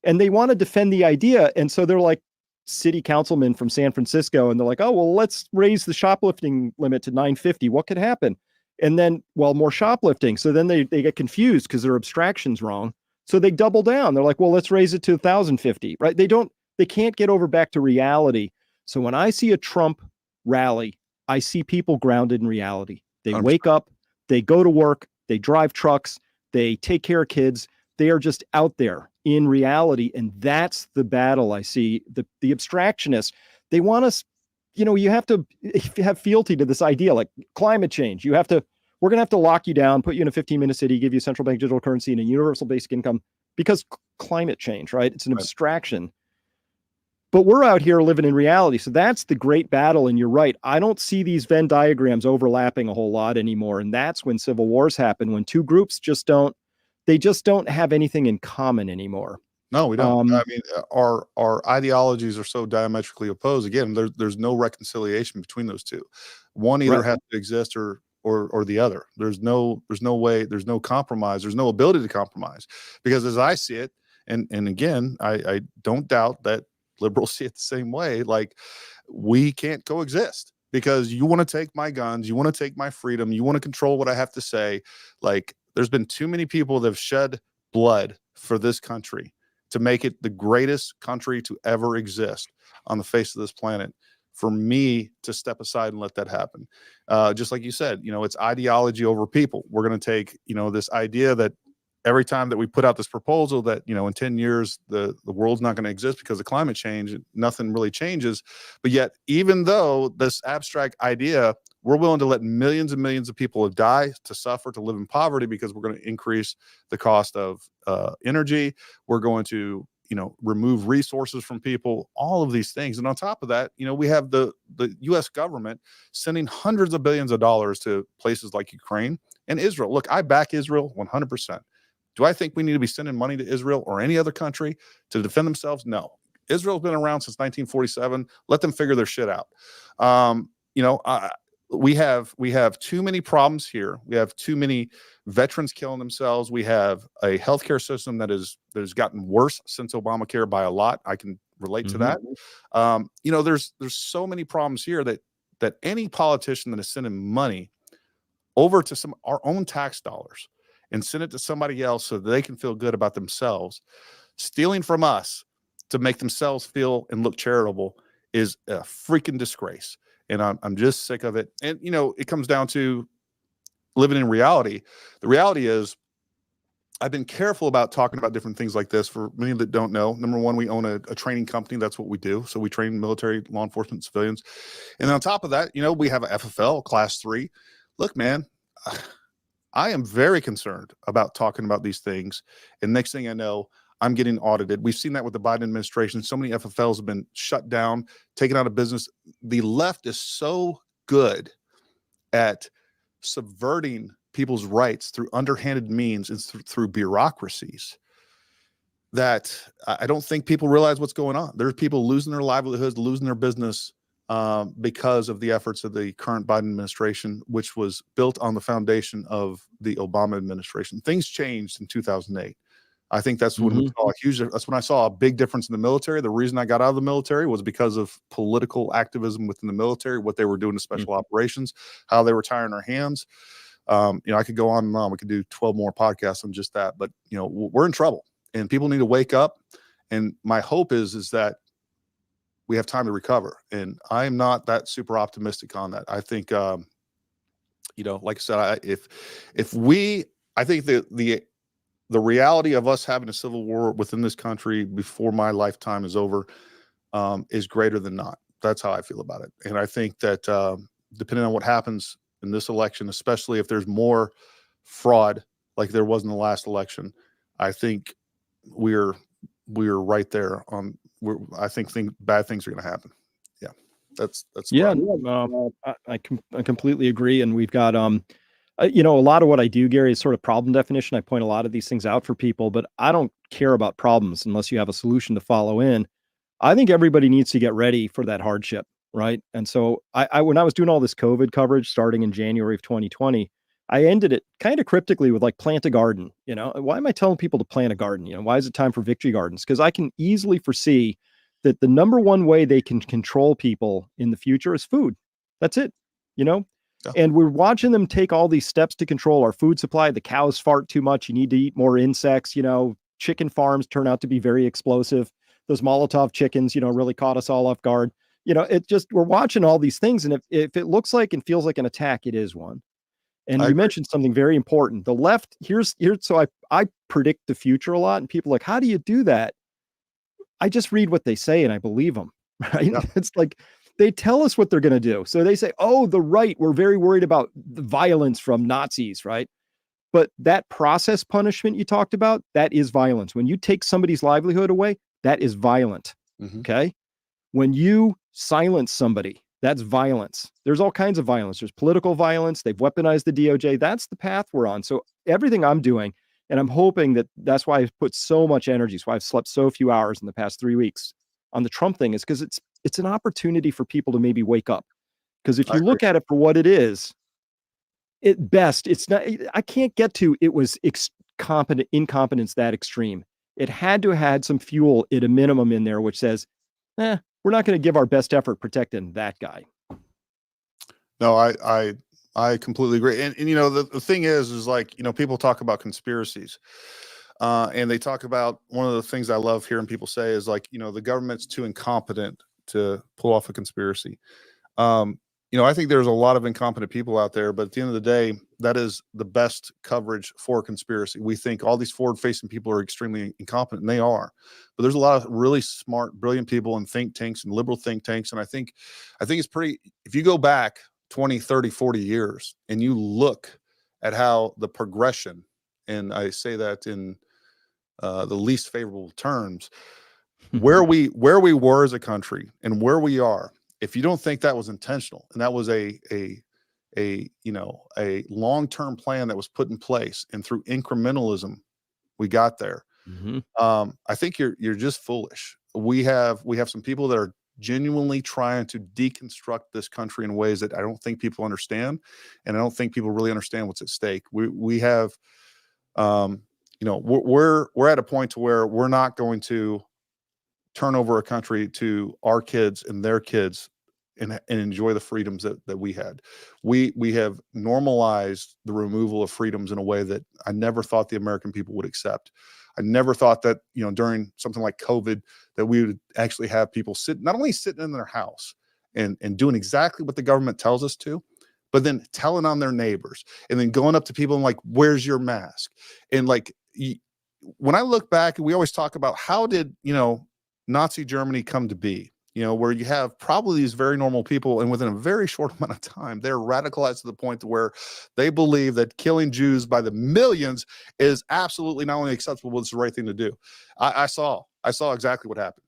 And they want to defend the idea. And so they're like city councilmen from San Francisco. And they're like, oh, well, let's raise the shoplifting limit to 950. What could happen? And then, well, more shoplifting. So then they get confused because their abstraction's wrong. So they double down. They're like, well, let's raise it to 1,050, right? They can't get over back to reality. So when I see a Trump rally, I see people grounded in reality. They 100%. Wake up, they go to work, they drive trucks, they take care of kids. They are just out there in reality. And that's the battle I see. The abstractionists, they want us, you have to have fealty to this idea, like climate change. We're going to have to lock you down, put you in a 15-minute city, give you a central bank digital currency and a universal basic income because climate change, right? It's an abstraction. But we're out here living in reality. So that's the great battle. And you're right. I don't see these Venn diagrams overlapping a whole lot anymore. And that's when civil wars happen, when two groups just don't have anything in common anymore. No, we don't. I mean, our ideologies are so diametrically opposed. Again, there's no reconciliation between those two. One either has to exist or the other. There's no way, there's no compromise. There's no ability to compromise, because as I see it, and again, I don't doubt that liberals see it the same way. Like, we can't coexist, because you want to take my guns, you want to take my freedom, you want to control what I have to say. Like, there's been too many people that have shed blood for this country to make it the greatest country to ever exist on the face of this planet, for me to step aside and let that happen. Just like you said, it's ideology over people. We're going to take, this idea that every time that we put out this proposal that, in 10 years, the world's not going to exist because of climate change, nothing really changes. But yet, even though this abstract idea, we're willing to let millions and millions of people die, to suffer, to live in poverty, because we're going to increase the cost of energy. We're going to, remove resources from people, all of these things. And on top of that, we have the U.S. government sending hundreds of billions of dollars to places like Ukraine and Israel. Look, I back Israel 100%. Do I think we need to be sending money to Israel or any other country to defend themselves? No. Israel's been around since 1947. Let them figure their shit out. We have too many problems here. We have too many veterans killing themselves. We have a healthcare system that has gotten worse since Obamacare by a lot. I can relate to that. There's so many problems here that any politician that is sending money over to our own tax dollars and send it to somebody else so that they can feel good about themselves, stealing from us to make themselves feel and look charitable, is a freaking disgrace. And I'm just sick of it. And, it comes down to living in reality. The reality is, I've been careful about talking about different things like this. For many that don't know, number one, we own a training company. That's what we do. So we train military, law enforcement, civilians. And on top of that, we have a FFL class 3. Look, man, I am very concerned about talking about these things. And next thing I know, I'm getting audited. We've seen that with the Biden administration. So many FFLs have been shut down, taken out of business. The left is so good at subverting people's rights through underhanded means and through bureaucracies that I don't think people realize what's going on. There's people losing their livelihoods, losing their business because of the efforts of the current Biden administration, which was built on the foundation of the Obama administration. Things changed in 2008. I think that's when we saw that's when I saw a big difference in the military. The reason I got out of the military was because of political activism within the military, what they were doing to special operations, how they were tying our hands. I could go on and on. We could do 12 more podcasts on just that, but we're in trouble. and people need to wake up. And my hope is that we have time to recover. And I am not that super optimistic on that. I think, you know, like I said, I think the reality of us having a civil war within this country before my lifetime is over is greater than not. That's how I feel about it. And I think that depending on what happens in this election, especially if there's more fraud like there was in the last election, I think we're right there on. I think bad things are going to happen. Yeah, that's Yeah, I completely agree. And we've got you know, a lot of what I do, Gary, is sort of problem definition. I point a lot of these things out for people, but I don't care about problems unless you have a solution to follow in. I think everybody needs to get ready for that hardship, right? And so I when I was doing all this COVID coverage starting in January of 2020, I ended it kind of cryptically with like plant a garden. You know, why am I telling people to plant a garden? You know, why is it time for victory gardens? Because I can easily foresee that the number one way they can control people in the future is food. That's it. You know, Yeah. and we're watching them take all these steps to control our food supply. The cows fart too much. You need to eat more insects. You know, chicken farms turn out to be very explosive. Those Molotov chickens, you know, really caught us all off guard. You know, it just, we're watching all these things. And if it looks like and feels like an attack, it is one. And I you agree. mentioned something very important. The left, here's so I predict the future a lot. And people are like, how do you do that? I just read what they say and I believe them, right? Yeah. It's like they tell us what they're going to do. So they say, oh, the right, we're very worried about the violence from Nazis, right? But that process punishment you talked about, that is violence. When you take somebody's livelihood away, that is violent. Mhm. Okay. When you silence somebody, that's violence. There's all kinds of violence. There's political violence. They've weaponized the DOJ. That's the path we're on. So everything I'm doing, and I'm hoping that that's why I've put so much energy. So I've slept so few hours in the past 3 weeks on the Trump thing, is because it's an opportunity for people to maybe wake up. Because if I you look at it for what it is, at best, it's not, I can't get to, it was incompetence that extreme. It had to have had some fuel at a minimum in there, which says, we're not going to give our best effort protecting that guy. No, I completely agree. And you know, the thing is like, you know, people talk about conspiracies. And they talk about, one of the things I love hearing people say is like, you know, the government's too incompetent to pull off a conspiracy. You know, I think there's a lot of incompetent people out there, but at the end of the day, that is the best coverage for conspiracy. We think all these forward-facing people are extremely incompetent, and they are. But there's a lot of really smart, brilliant people in think tanks and liberal think tanks. And I think it's pretty, if you go back 20, 30, 40 years and you look at how the progression, and I say that in the least favorable terms, where we were as a country and where we are, if you don't think that was intentional and that was a you know, a long-term plan that was put in place, and through incrementalism we got there, I think you're just foolish. We have some people that are genuinely trying to deconstruct this country in ways that I don't think people understand, and I don't think people really understand what's at stake. We have you know, we're at a point to where we're not going to turn over a country to our kids and their kids and enjoy the freedoms that we had. We have normalized the removal of freedoms in a way that I never thought the American people would accept. I never thought that, you know, during something like COVID, that we would actually have people not only sitting in their house and doing exactly what the government tells us to, but then telling on their neighbors, and then going up to people and like, where's your mask? And like, when I look back, we always talk about, how did, you know, Nazi Germany come to be, you know, where you have probably these very normal people, and within a very short amount of time, they're radicalized to the point to where they believe that killing Jews by the millions is absolutely not only acceptable, but it's the right thing to do. I saw exactly what happened.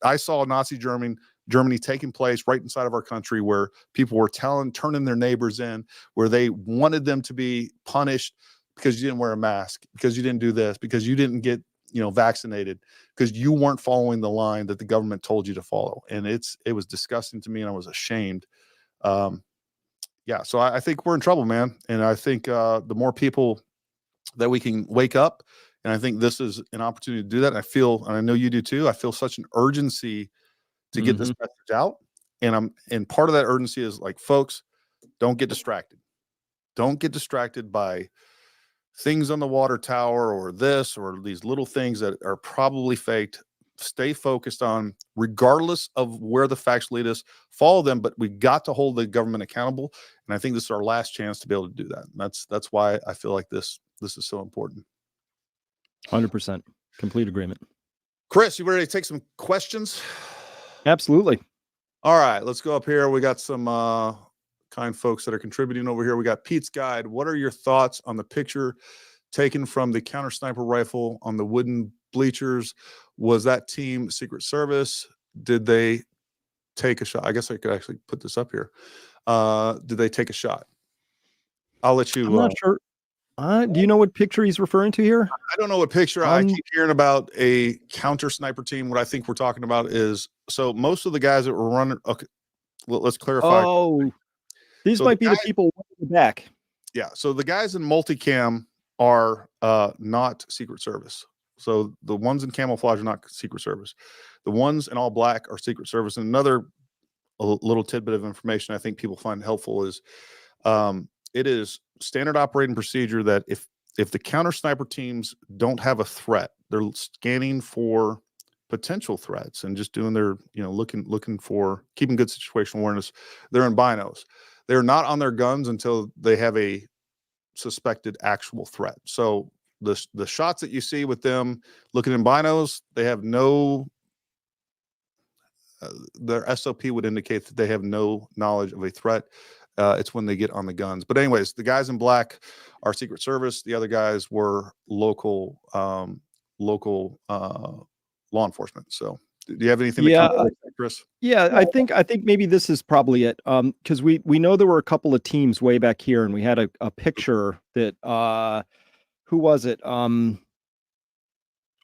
I saw Nazi Germany taking place right inside of our country, where people were turning their neighbors in, where they wanted them to be punished because you didn't wear a mask, because you didn't do this, because you didn't get, you know, vaccinated, because you weren't following the line that the government told you to follow. And it was disgusting to me, and I was ashamed. Yeah. So I think we're in trouble, man. And I think the more people that we can wake up, and I think this is an opportunity to do that. And I know you do too, I feel such an urgency to get this message out. And part of that urgency is like, folks, don't get distracted. Don't get distracted by things on the water tower or this or these little things that are probably faked. Stay focused on, regardless of where the facts lead us, follow them, but we got to hold the government accountable. And I think this is our last chance to be able to do that. And that's why I feel like this is so important. 100%. Complete agreement. Chris, you ready to take some questions? Absolutely. All right, let's go up here. We got some kind folks that are contributing over here. We got Pete's Guide. What are your thoughts on the picture taken from the counter sniper rifle on the wooden bleachers? Was that team Secret Service? Did they take a shot? I guess I could actually put this up here. Did they take a shot? I'll let you. I'm not sure. Do you know what picture he's referring to here? I don't know what picture. I keep hearing about a counter sniper team. What I think we're talking about is, so most of the guys that were running. Okay, let's clarify. Oh, these might be the people in the back. Yeah. So the guys in multicam are not Secret Service. So the ones in camouflage are not Secret Service. The ones in all black are Secret Service. And another little tidbit of information I think people find helpful is it is standard operating procedure that if the counter sniper teams don't have a threat, they're scanning for potential threats and just doing their, looking for keeping good situational awareness. They're in binos. They're not on their guns until they have a suspected actual threat. So the shots that you see with them looking in binos, they have no, their SOP would indicate that they have no knowledge of a threat. It's when they get on the guns. But anyways, the guys in black are Secret Service. The other guys were local law enforcement. So do you have anything to comment on that, Chris? Yeah, I think maybe this is probably it. Because we know there were a couple of teams way back here, and we had a picture that who was it? Armed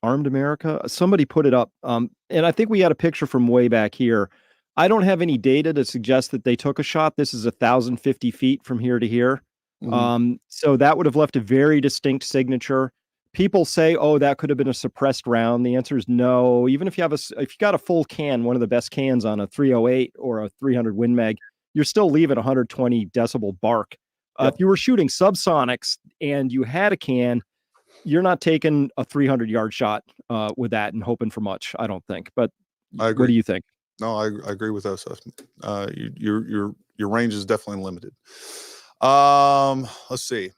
America? Somebody put it up. And I think we had a picture from way back here. I don't have any data to suggest that they took a shot. This is 1,050 feet from here to here. Mm-hmm. So that would have left a very distinct signature. People say, oh, that could have been a suppressed round. The answer is no. Even if you have if you got a full can, one of the best cans on a 308 or a 300 Win Mag, you're still leaving 120 decibel bark. If you were shooting subsonics and you had a can, you're not taking a 300-yard shot with that and hoping for much, I don't think. But I agree. What do you think? No, I agree with that assessment. Your range is definitely limited. Let's see.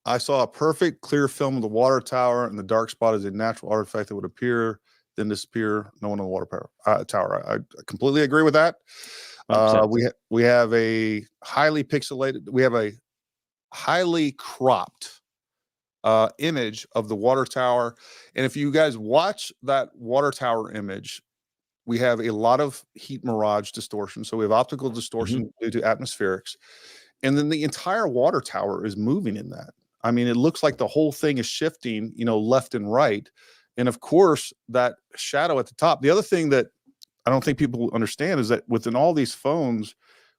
I saw a perfect clear film of the water tower, and the dark spot is a natural artifact that would appear, then disappear. No one on the water tower. I completely agree with that. We have a highly pixelated. We have a highly cropped image of the water tower, and if you guys watch that water tower image, we have a lot of heat mirage distortion. So we have optical distortion due to atmospherics, and then the entire water tower is moving in that. I mean, it looks like the whole thing is shifting, left and right. And of course, that shadow at the top. The other thing that I don't think people understand is that within all these phones,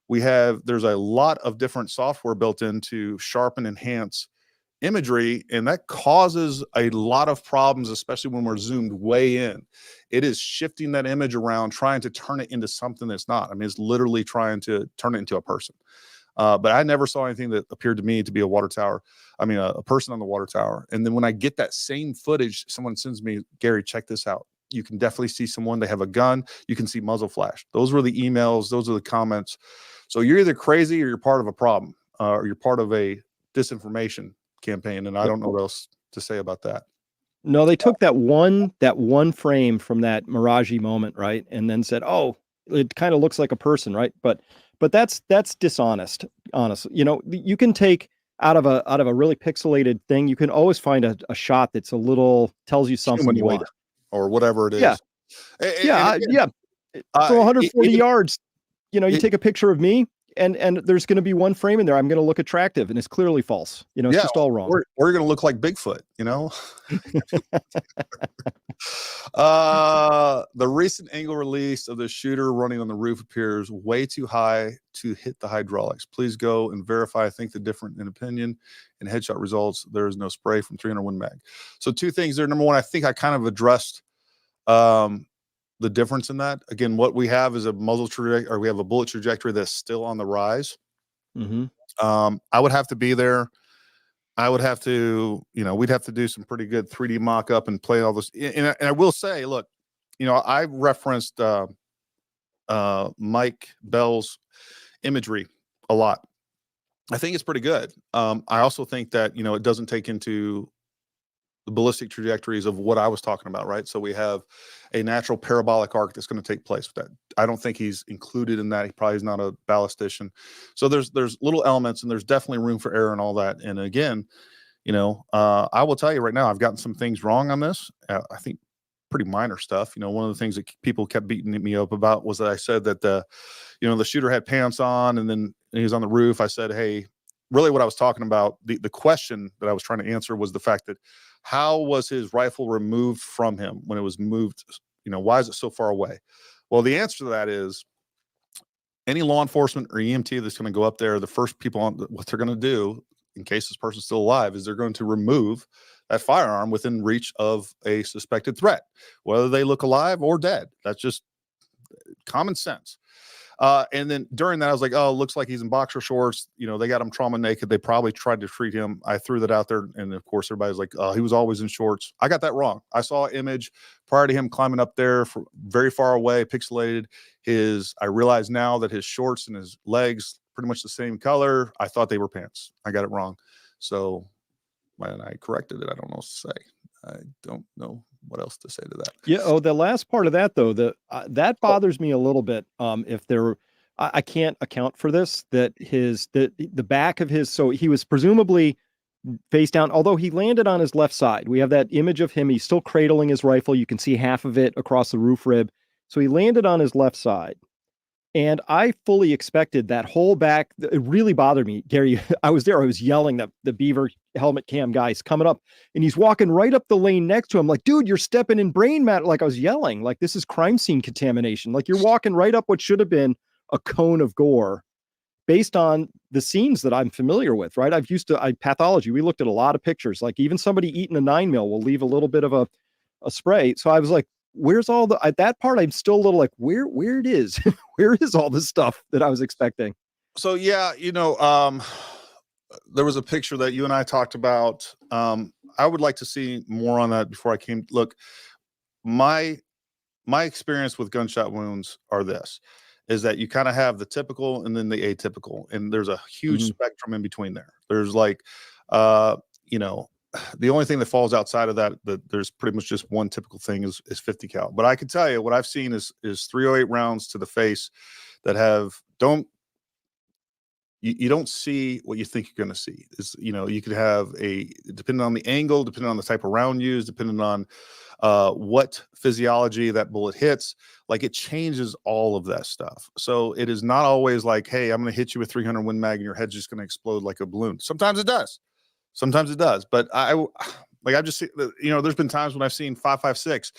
there's a lot of different software built in to sharpen, enhance imagery, and that causes a lot of problems, especially when we're zoomed way in. It is shifting that image around, trying to turn it into something that's not. I mean, it's literally trying to turn it into a person. But I never saw anything that appeared to me to be a water tower. I mean, a person on the water tower. And then when I get that same footage, someone sends me, Gary, check this out. You can definitely see someone, they have a gun. You can see muzzle flash. Those were the emails. Those are the comments. So you're either crazy or you're part of a problem, or you're part of a disinformation campaign. And I don't know what else to say about that. No, they took that one frame from that mirage moment, right? And then said, oh, it kind of looks like a person, right? But that's dishonest, honestly. You can take out of a really pixelated thing, you can always find a shot that's a little tells you something you want. Or whatever it is. Yeah. So 140 yards, you take a picture of me and there's going to be one frame in there. I'm going to look attractive, and it's clearly false. It's just all wrong. Or you're going to look like Bigfoot, The recent angle release of the shooter running on the roof appears way too high to hit the hydraulics. Please go and verify. I think the different in opinion and headshot results. There is no spray from 300 Win Mag. So two things there. Number one, I think I kind of addressed the difference in that. Again, what we have is a muzzle trajectory, or we have a bullet trajectory that's still on the rise. I would have to be there I would have to, we'd have to do some pretty good 3D mock-up and play all this. And I will say, look, I referenced Mike Bell's imagery a lot. I think it's pretty good. I also think that, it doesn't take into the ballistic trajectories of what I was talking about, right? So we have a natural parabolic arc that's going to take place with that. I don't think he's included in that. He probably is not a ballistician. So there's little elements, and there's definitely room for error and all that. And again, I will tell you right now, I've gotten some things wrong on this. I think pretty minor stuff. One of the things that people kept beating me up about was that I said that the shooter had pants on, and then he was on the roof. I said, hey, really what I was talking about, the question that I was trying to answer was the fact that how was his rifle removed from him when it was moved? Why is it so far away? Well, the answer to that is any law enforcement or EMT that's going to go up there, the first people on what they're going to do in case this person's still alive is they're going to remove that firearm within reach of a suspected threat, whether they look alive or dead. That's just common sense. And then during that, I was like, oh, looks like he's in boxer shorts. They got him trauma naked. They probably tried to treat him. I threw that out there. And of course, everybody's like, oh, he was always in shorts. I got that wrong. I saw an image prior to him climbing up there from very far away, pixelated. I realize now that his shorts and his legs pretty much the same color. I thought they were pants. I got it wrong. So when I corrected it, I don't know what to say. I don't know what else to say to that. Yeah. Oh, the last part of that though, that bothers me a little bit. If I can't account for this, that the back of his, so he was presumably face down, although he landed on his left side. We have that image of him. He's still cradling his rifle. You can see half of it across the roof rib. So he landed on his left side. And I fully expected that whole back. It really bothered me, Gary. I was there. I was yelling that the Beaver helmet cam guy's coming up, and he's walking right up the lane next to him. Like, dude, you're stepping in brain matter. Like I was yelling, like this is crime scene contamination. Like you're walking right up what should have been a cone of gore, based on the scenes that I'm familiar with. Right? Pathology. We looked at a lot of pictures. Like even somebody eating a 9mm will leave a little bit of a spray. So I was like, where's all at that part? I'm still a little like, where it is, where is all this stuff that I was expecting? So, yeah, there was a picture that you and I talked about. I would like to see more on that before I came. Look, my experience with gunshot wounds is that you kind of have the typical and then the atypical, and there's a huge spectrum in between there. There's like, the only thing that falls outside of that there's pretty much just one typical thing is 50 cal. But I can tell you what I've seen is 308 rounds to the face that you don't see what you think you're going to see. You could have depending on the angle, depending on the type of round used, depending on what physiology that bullet hits, like it changes all of that stuff. So it is not always like, hey, I'm going to hit you with 300 Win Mag and your head's just going to explode like a balloon. Sometimes it does. But I've just seen, there's been times when I've seen 5.56.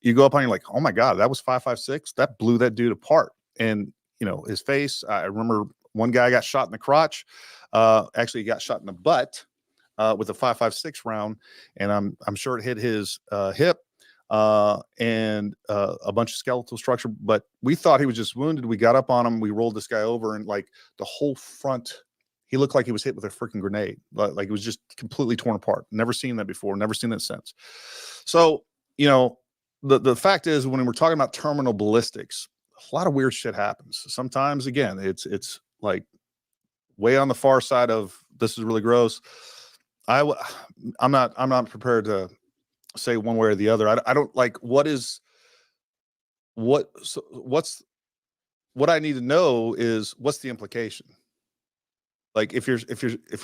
You go up on, you're like, oh my God, that was 5.56. That blew that dude apart. And his face. I remember one guy got shot in the crotch. Actually, he got shot in the butt with a 5.56 round, and I'm sure it hit his hip and a bunch of skeletal structure. But we thought he was just wounded. We got up on him. We rolled this guy over, and like the whole front. He looked like he was hit with a freaking grenade. Like it was just completely torn apart. Never seen that before. Never seen that since. So, the fact is, when we're talking about terminal ballistics, a lot of weird shit happens. Sometimes, again, it's like way on the far side of this is really gross. I'm not prepared to say one way or the other. I don't like what I need to know is what's the implication. Like if you're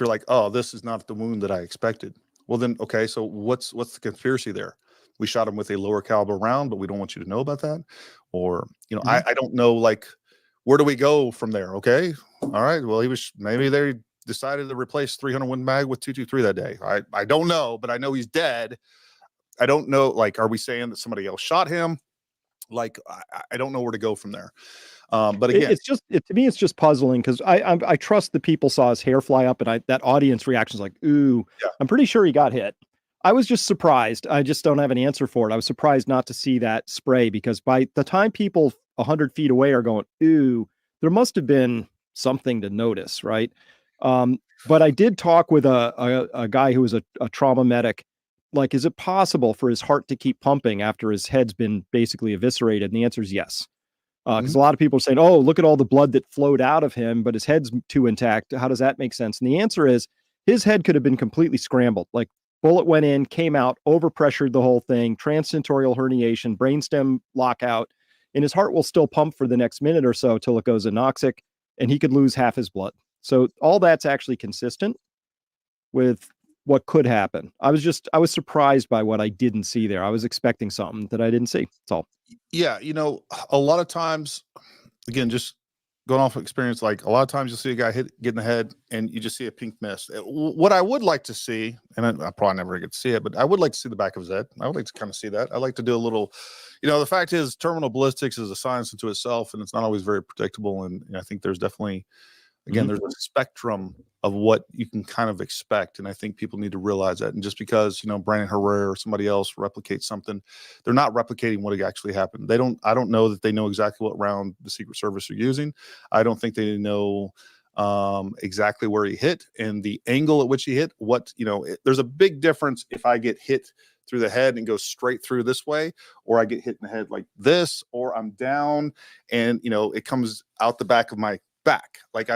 like, oh, this is not the wound that I expected. Well, then, okay, so what's the conspiracy there? We shot him with a lower caliber round, but we don't want you to know about that. Or, I don't know, like, where do we go from there? Okay. All right. Well, maybe they decided to replace 300 Win Mag with 223 that day. I don't know, but I know he's dead. I don't know. Like, are we saying that somebody else shot him? Like, I don't know where to go from there. But again, to me, it's just puzzling because I trust the people saw his hair fly up, and that audience reaction is like, ooh, yeah. I'm pretty sure he got hit. I was just surprised. I just don't have an answer for it. I was surprised not to see that spray, because by the time people 100 feet away are going, ooh, there must have been something to notice, right? But I did talk with a guy who was a trauma medic. Like, is it possible for his heart to keep pumping after his head's been basically eviscerated? And the answer is yes. Because a lot of people are saying, oh, look at all the blood that flowed out of him, but his head's too intact. How does that make sense? And the answer is his head could have been completely scrambled. Like, bullet went in, came out, overpressured the whole thing, transcentorial herniation, brainstem lockout, and his heart will still pump for the next minute or so till it goes anoxic, and he could lose half his blood. So all that's actually consistent with what could happen. I was surprised by what I didn't see there. I was expecting something that I didn't see. That's all. Yeah, a lot of times, again, just going off of experience, like a lot of times you'll see a guy get in the head and you just see a pink mist. What I would like to see, and I probably never get to see it, but I would like to see the back of his head. I would like to kind of see that. I like to do a little, the fact is terminal ballistics is a science unto itself, and it's not always very predictable. And I think there's definitely, again, there's a spectrum of what you can kind of expect. And I think people need to realize that. And just because, Brandon Herrera or somebody else replicates something, they're not replicating what actually happened. I don't know that they know exactly what round the Secret Service are using. I don't think they know exactly where he hit and the angle at which he hit. There's a big difference if I get hit through the head and go straight through this way, or I get hit in the head like this, or I'm down and, it comes out the back of my back. Like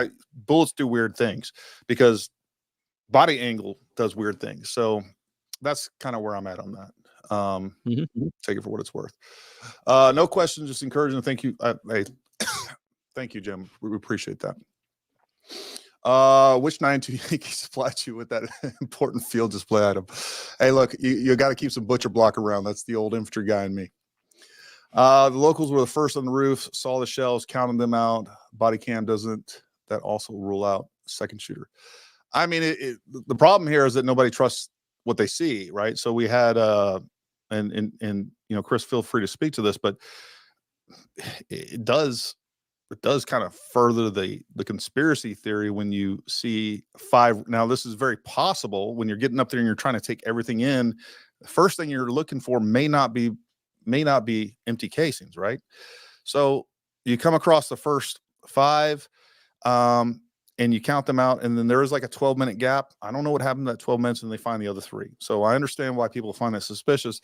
bullets do weird things because body angle does weird things. So that's kind of where I'm at on that. Take it for what it's worth. No questions, just encouraging. Thank you. Hey, thank you, Jim. We appreciate that. Which 92 Yankees supplied you with that important field display item? Hey, look, you got to keep some butcher block around. That's the old infantry guy in me. The locals were the first on the roof, saw the shells, counted them out. Body cam doesn't that also rule out second shooter? I mean, the problem here is that nobody trusts what they see, right? So we had, and Chris, feel free to speak to this, but it does kind of further the conspiracy theory when you see 5. Now, this is very possible when you're getting up there and you're trying to take everything in. The first thing you're looking for may not be empty casings, right? So you come across the first 5, and you count them out, and then there is like a 12-minute gap. I don't know what happened to that 12 minutes, and they find the other 3. So I understand why people find that suspicious.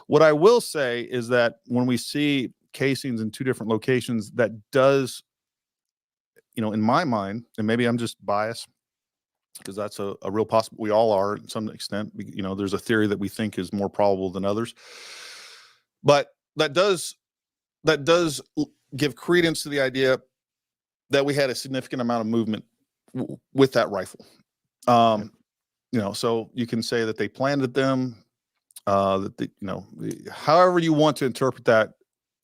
What I will say is that when we see casings in 2 different locations, that does, in my mind, and maybe I'm just biased because that's a real possible. We all are to some extent. There's a theory that we think is more probable than others. But that does give credence to the idea that we had a significant amount of movement with that rifle. So you can say that they planted them, however you want to interpret that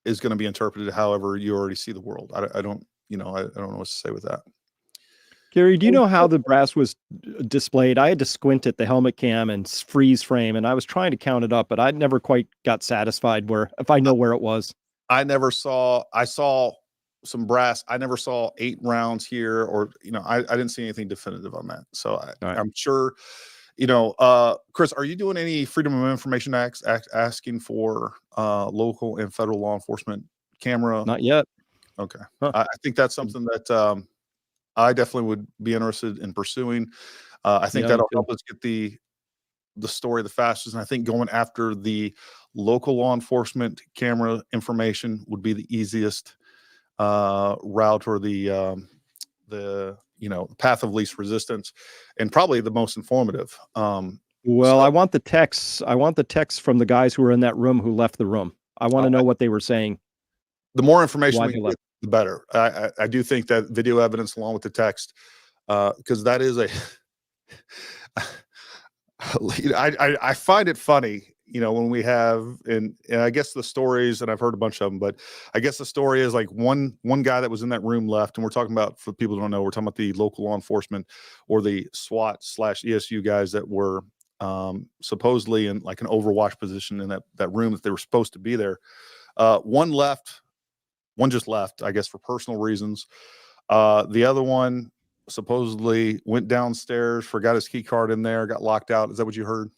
is going to be interpreted however you already see the world. I don't know what to say with that. Gary, do you know how the brass was displayed? I had to squint at the helmet cam and freeze frame, and I was trying to count it up, but I never quite got satisfied if I know where it was. I saw some brass. I never saw 8 rounds here, or, I didn't see anything definitive on that. So I'm sure, Chris, are you doing any Freedom of Information Act asking for local and federal law enforcement camera? Not yet. Okay. Huh. I think that's something that I definitely would be interested in pursuing. I think that'll help us get the story the fastest. And I think going after the local law enforcement camera information would be the easiest route, or the path of least resistance, and probably the most informative. I want the texts. I want the texts from the guys who were in that room who left the room. I want to know what they were saying. The more information we get, the better. I do think that video evidence along with the text, because that is I find it funny, when we have, and I guess the stories, and I've heard a bunch of them, but I guess the story is like one guy that was in that room left, and we're talking about, for people who don't know, we're talking about the local law enforcement or the SWAT/ESU guys that were supposedly in like an overwatch position in that room, that they were supposed to be there. One just left, I guess, for personal reasons. The other one supposedly went downstairs, forgot his key card in there, got locked out. Is that what you heard?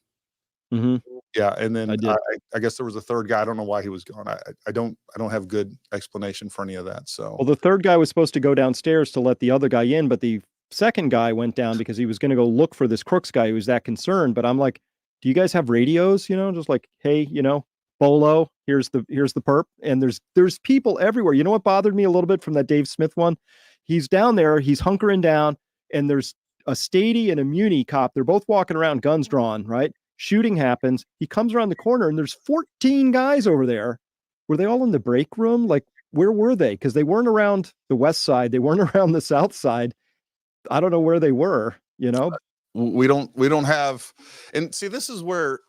Mm-hmm. Yeah, and then I guess there was a third guy. I don't know why he was gone. I don't have good explanation for any of that. So, well, the third guy was supposed to go downstairs to let the other guy in, but the second guy went down because he was going to go look for this Crooks guy who was that concerned. But I'm like, do you guys have radios? You know, just like, hey, you know, Bolo, here's the perp. And there's people everywhere. You know what bothered me a little bit from that Dave Smith one? He's down there, he's hunkering down, and there's a Stady and a Muni cop. They're both walking around, guns drawn, right? Shooting happens. He comes around the corner and there's 14 guys over there. Were they all in the break room? Like, where were they? Because they weren't around the west side. They weren't around the south side. I don't know where they were, you know? We don't have, and see, this is where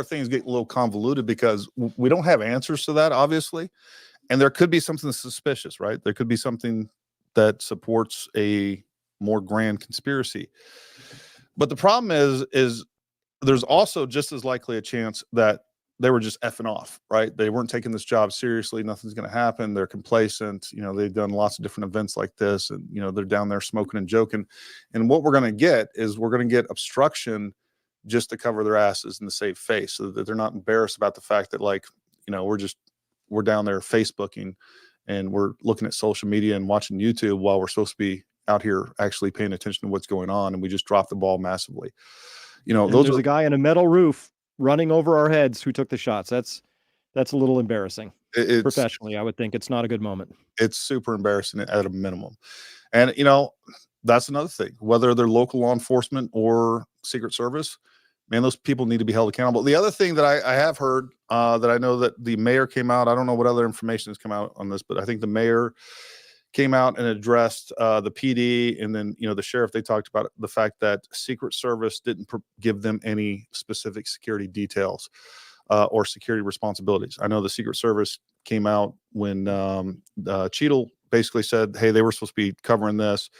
things get a little convoluted because we don't have answers to that, obviously. And there could be something suspicious, right? There could be something that supports a more grand conspiracy. But the problem is there's also just as likely a chance that they were just effing off, right? They weren't taking this job seriously. Nothing's going to happen. They're complacent. You know, they've done lots of different events like this, and, you know, they're down there smoking and joking. And what we're going to get is we're going to get obstruction just to cover their asses and to save face, so that they're not embarrassed about the fact that, like, you know, we're down there Facebooking and we're looking at social media and watching YouTube while we're supposed to be out here actually paying attention to what's going on. And we just dropped the ball massively. You know, there's a guy on a metal roof running over our heads who took the shots. That's a little embarrassing. Professionally, I would think it's not a good moment. It's super embarrassing at a minimum. And, you know, that's another thing, whether they're local law enforcement or Secret Service, man, those people need to be held accountable. The other thing that I have heard, that I know that the mayor came out, I don't know what other information has come out on this, but I think the mayor came out and addressed the PD, and then, you know, the sheriff. They talked about the fact that Secret Service didn't give them any specific security details or security responsibilities. I know the Secret Service came out when Cheadle basically said, hey, they were supposed to be covering this,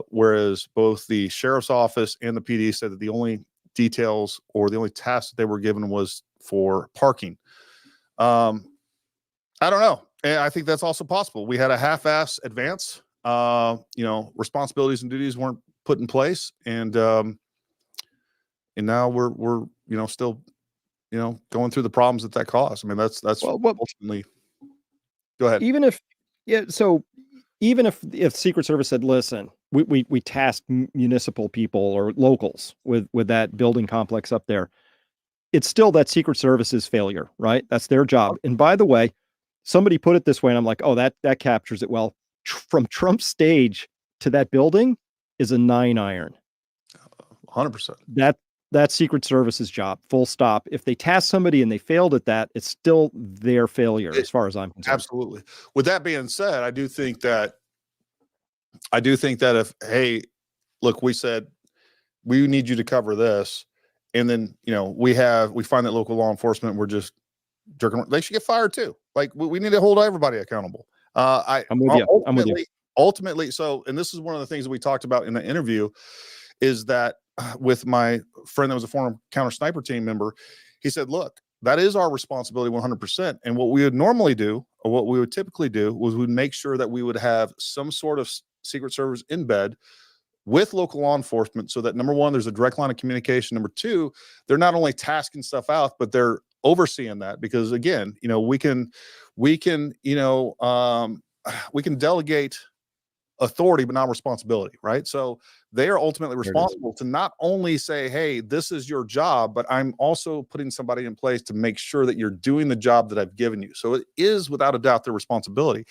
whereas both the sheriff's office and the PD said that the only details or the only task that they were given was for parking. I don't know. And I think that's also possible. We had a half-ass advance. You know, responsibilities and duties weren't put in place, and now we're you know, still, you know, going through the problems that caused. I mean, that's ultimately. Go ahead. Even if Secret Service said, listen, we tasked municipal people or locals with that building complex up there, it's still that Secret Service's failure, right? That's their job. And by the way, somebody put it this way, and I'm like, oh, that captures it well. From Trump's stage to that building is a 9 iron. 100%. That's Secret Service's job, full stop. If they task somebody and they failed at that, it's still their failure, as far as I'm concerned. Absolutely. With that being said, I do think that if, hey, look, we said we need you to cover this, and then, you know, we find that local law enforcement, we're just jerking, they should get fired too. Like, we need to hold everybody accountable. I'm with you. Ultimately, so, and this is one of the things that we talked about in the interview, is that with my friend that was a former counter sniper team member, he said, look, that is our responsibility 100%. And what we would normally do, or what we would typically do, was we'd make sure that we would have some sort of Secret Service in bed with local law enforcement, so that, number one, there's a direct line of communication. Number two, they're not only tasking stuff out, but they're overseeing that, because, again, you know, we can delegate authority, but not responsibility, right? So they are ultimately responsible to not only say, hey, this is your job, but I'm also putting somebody in place to make sure that you're doing the job that I've given you. So it is without a doubt their responsibility.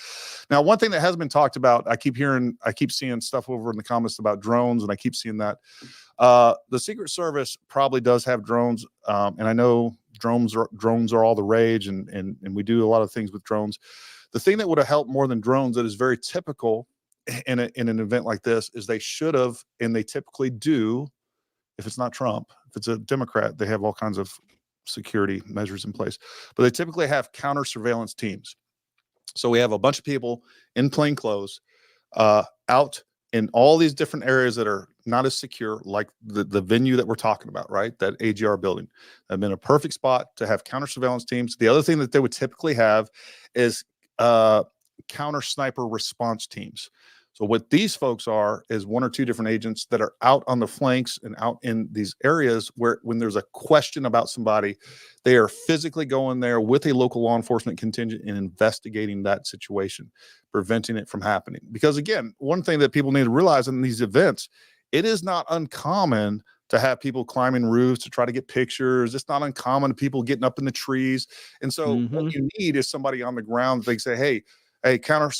Now, one thing that has been talked about, I keep seeing stuff over in the comments about drones, and I keep seeing that the Secret Service probably does have drones. And I know drones are all the rage, and we do a lot of things with drones. The thing that would have helped more than drones, that is very typical in an event like this, is they should have, and they typically do, if it's not Trump, if it's a Democrat, they have all kinds of security measures in place, but they typically have counter surveillance teams. So we have a bunch of people in plain clothes out in all these different areas that are not as secure, like the venue that we're talking about, right? That AGR building. I've been a perfect spot to have counter surveillance teams. The other thing that they would typically have is counter sniper response teams. So what these folks are is 1 or 2 different agents that are out on the flanks and out in these areas where when there's a question about somebody, they are physically going there with a local law enforcement contingent and investigating that situation, preventing it from happening. Because again, one thing that people need to realize in these events, it is not uncommon to have people climbing roofs to try to get pictures. It's not uncommon, people getting up in the trees. And so what you need is somebody on the ground. They say, hey, counter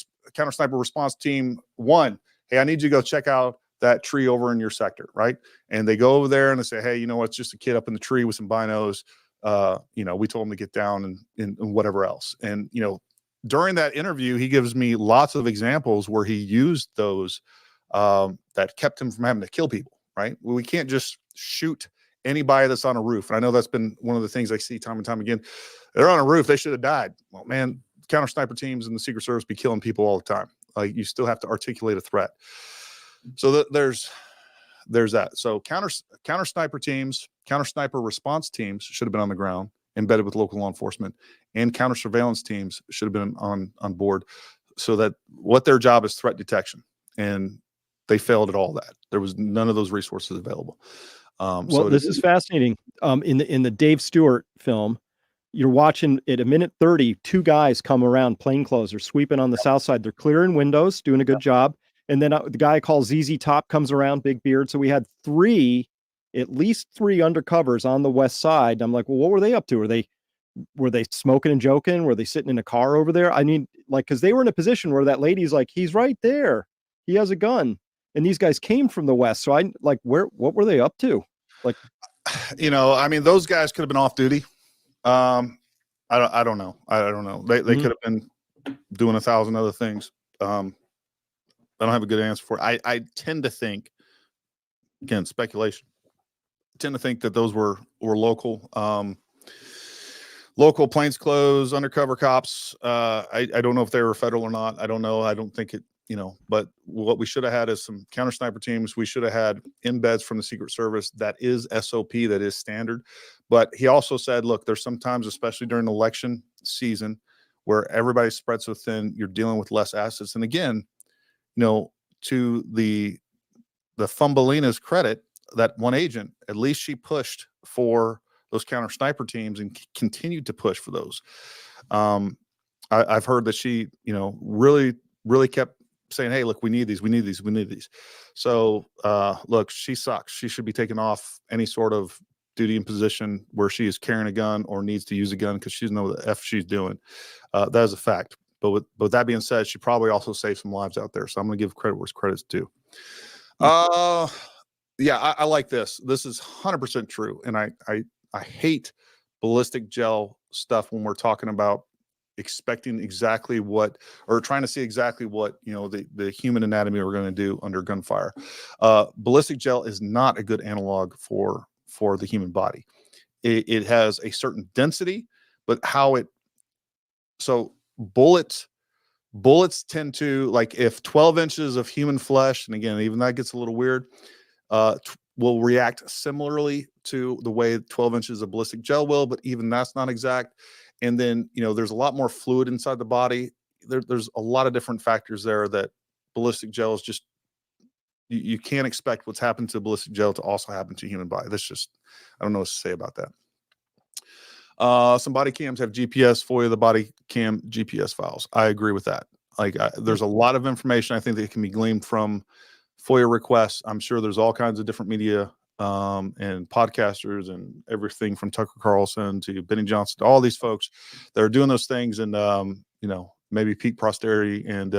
sniper response team 1, hey, I need you to go check out that tree over in your sector, right? And they go over there and they say, hey, you know what, it's just a kid up in the tree with some binos. We told him to get down and whatever else. And, during that interview, he gives me lots of examples where he used those that kept him from having to kill people, right? We can't just shoot anybody that's on a roof. And I know that's been one of the things I see time and time again. They're on a roof, they should have died. Well, man, counter sniper teams in the Secret Service be killing people all the time. Like, you still have to articulate a threat. So there's that. So counter sniper teams, counter sniper response teams should have been on the ground, embedded with local law enforcement, and counter surveillance teams should have been on board, so that what their job is threat detection. And they failed at all that. There was none of those resources available. Well, this is fascinating. In the Dave Stewart film, you're watching at a minute 30, 2 guys come around plainclothes. They're sweeping on the south side. They're clearing windows, doing a good job. And then the guy called ZZ Top comes around, big beard. So we had at least three undercovers on the west side. I'm like, well, what were they up to? Were they smoking and joking? Were they sitting in a car over there? I mean, like, because they were in a position where that lady's like, he's right there. He has a gun. And these guys came from the west. So I like, what were they up to? Like, I mean, those guys could have been off duty. I don't know. I don't know. They could have been doing 1,000 other things. I don't have a good answer for it. I tend to think, again, speculation. I tend to think that those were local, local plainclothes, undercover cops. I don't know if they were federal or not. I don't know. I don't think it, but what we should have had is some counter sniper teams. We should have had embeds from the Secret Service. That is SOP, that is standard. But he also said, look, there's sometimes, especially during election season, where everybody spreads so thin, you're dealing with less assets. And again, to the Thumbelina's credit, that one agent, at least she pushed for those counter sniper teams and continued to push for those. I've heard that she, really, really kept saying, hey, look, we need these. So, look, she sucks. She should be taken off any sort of duty and position where she is carrying a gun or needs to use a gun, because she doesn't know what the F she's doing. That is a fact. But with that being said, she probably also saved some lives out there. So I'm going to give credit where credit's due. Yeah, I like this. This is 100% true. And I hate ballistic gel stuff when we're talking about expecting exactly what, or trying to see exactly what, the human anatomy we're going to do under gunfire. Ballistic gel is not a good analog for the human body. It has a certain density, but so bullets tend to, like, if 12 inches of human flesh, and again, even that gets a little weird, will react similarly to the way 12 inches of ballistic gel will, but even that's not exact. And then, there's a lot more fluid inside the body. There's a lot of different factors there that ballistic gel is just, you can't expect what's happened to ballistic gel to also happen to human body. That's just, I don't know what to say about that. Some body cams have GPS, FOIA the body cam GPS files. I agree with that. Like, there's a lot of information I think that can be gleaned from FOIA requests. I'm sure there's all kinds of different media and podcasters and everything from Tucker Carlson to Benny Johnson, to all these folks that are doing those things. And, maybe Peak Posterity and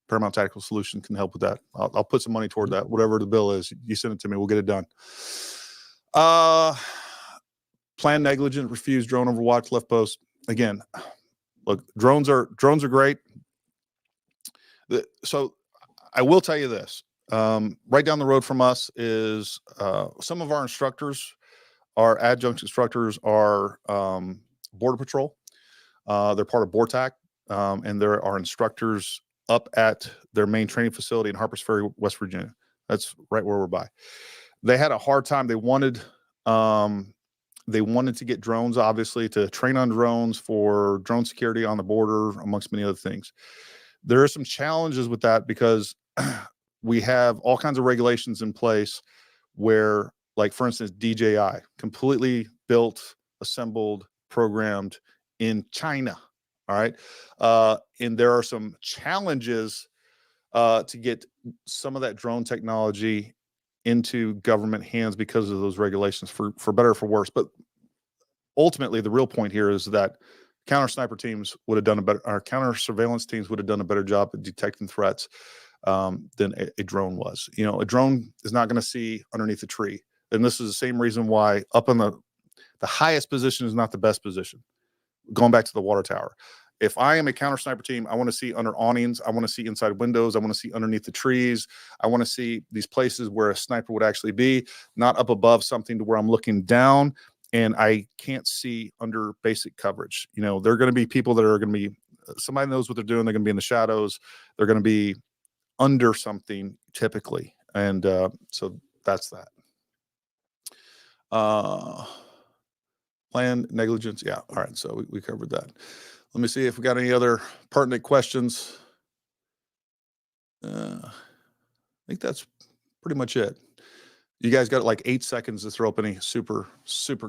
Paramount Tactical Solutions can help with that. I'll put some money toward that. Whatever the bill is, you send it to me, we'll get it done. Planned negligent, refused drone overwatch, left post. Again, look, drones are great. So I will tell you this. Right down the road from us is some of our instructors, our adjunct instructors, are Border Patrol. They're part of BORTAC, and there are instructors up at their main training facility in Harpers Ferry, West Virginia. That's right where we're by. They had a hard time. They wanted to get drones, obviously, to train on drones for drone security on the border, amongst many other things. There are some challenges with that because we have all kinds of regulations in place where, like, for instance, DJI, completely built, assembled, programmed in China. All right. And there are some challenges to get some of that drone technology into government hands because of those regulations, for better or for worse. But ultimately, the real point here is that counter sniper teams would have done a better, our counter surveillance teams would have done a better job at detecting threats than a drone was. You know, a drone is not going to see underneath a tree. And this is the same reason why up on the highest position is not the best position. Going back to the water tower. If I am a counter sniper team, I want to see under awnings. I want to see inside windows. I want to see underneath the trees. I want to see these places where a sniper would actually be, not up above something to where I'm looking down and I can't see under basic coverage. You know, there are going to be people that are going to be, somebody knows what they're doing. They're going to be in the shadows. They're going to be under something typically. And so that's that. Plan negligence. Yeah. All right. So we covered that. Let me see if we got any other pertinent questions. I think that's pretty much it. You guys got like 8 seconds to throw up any super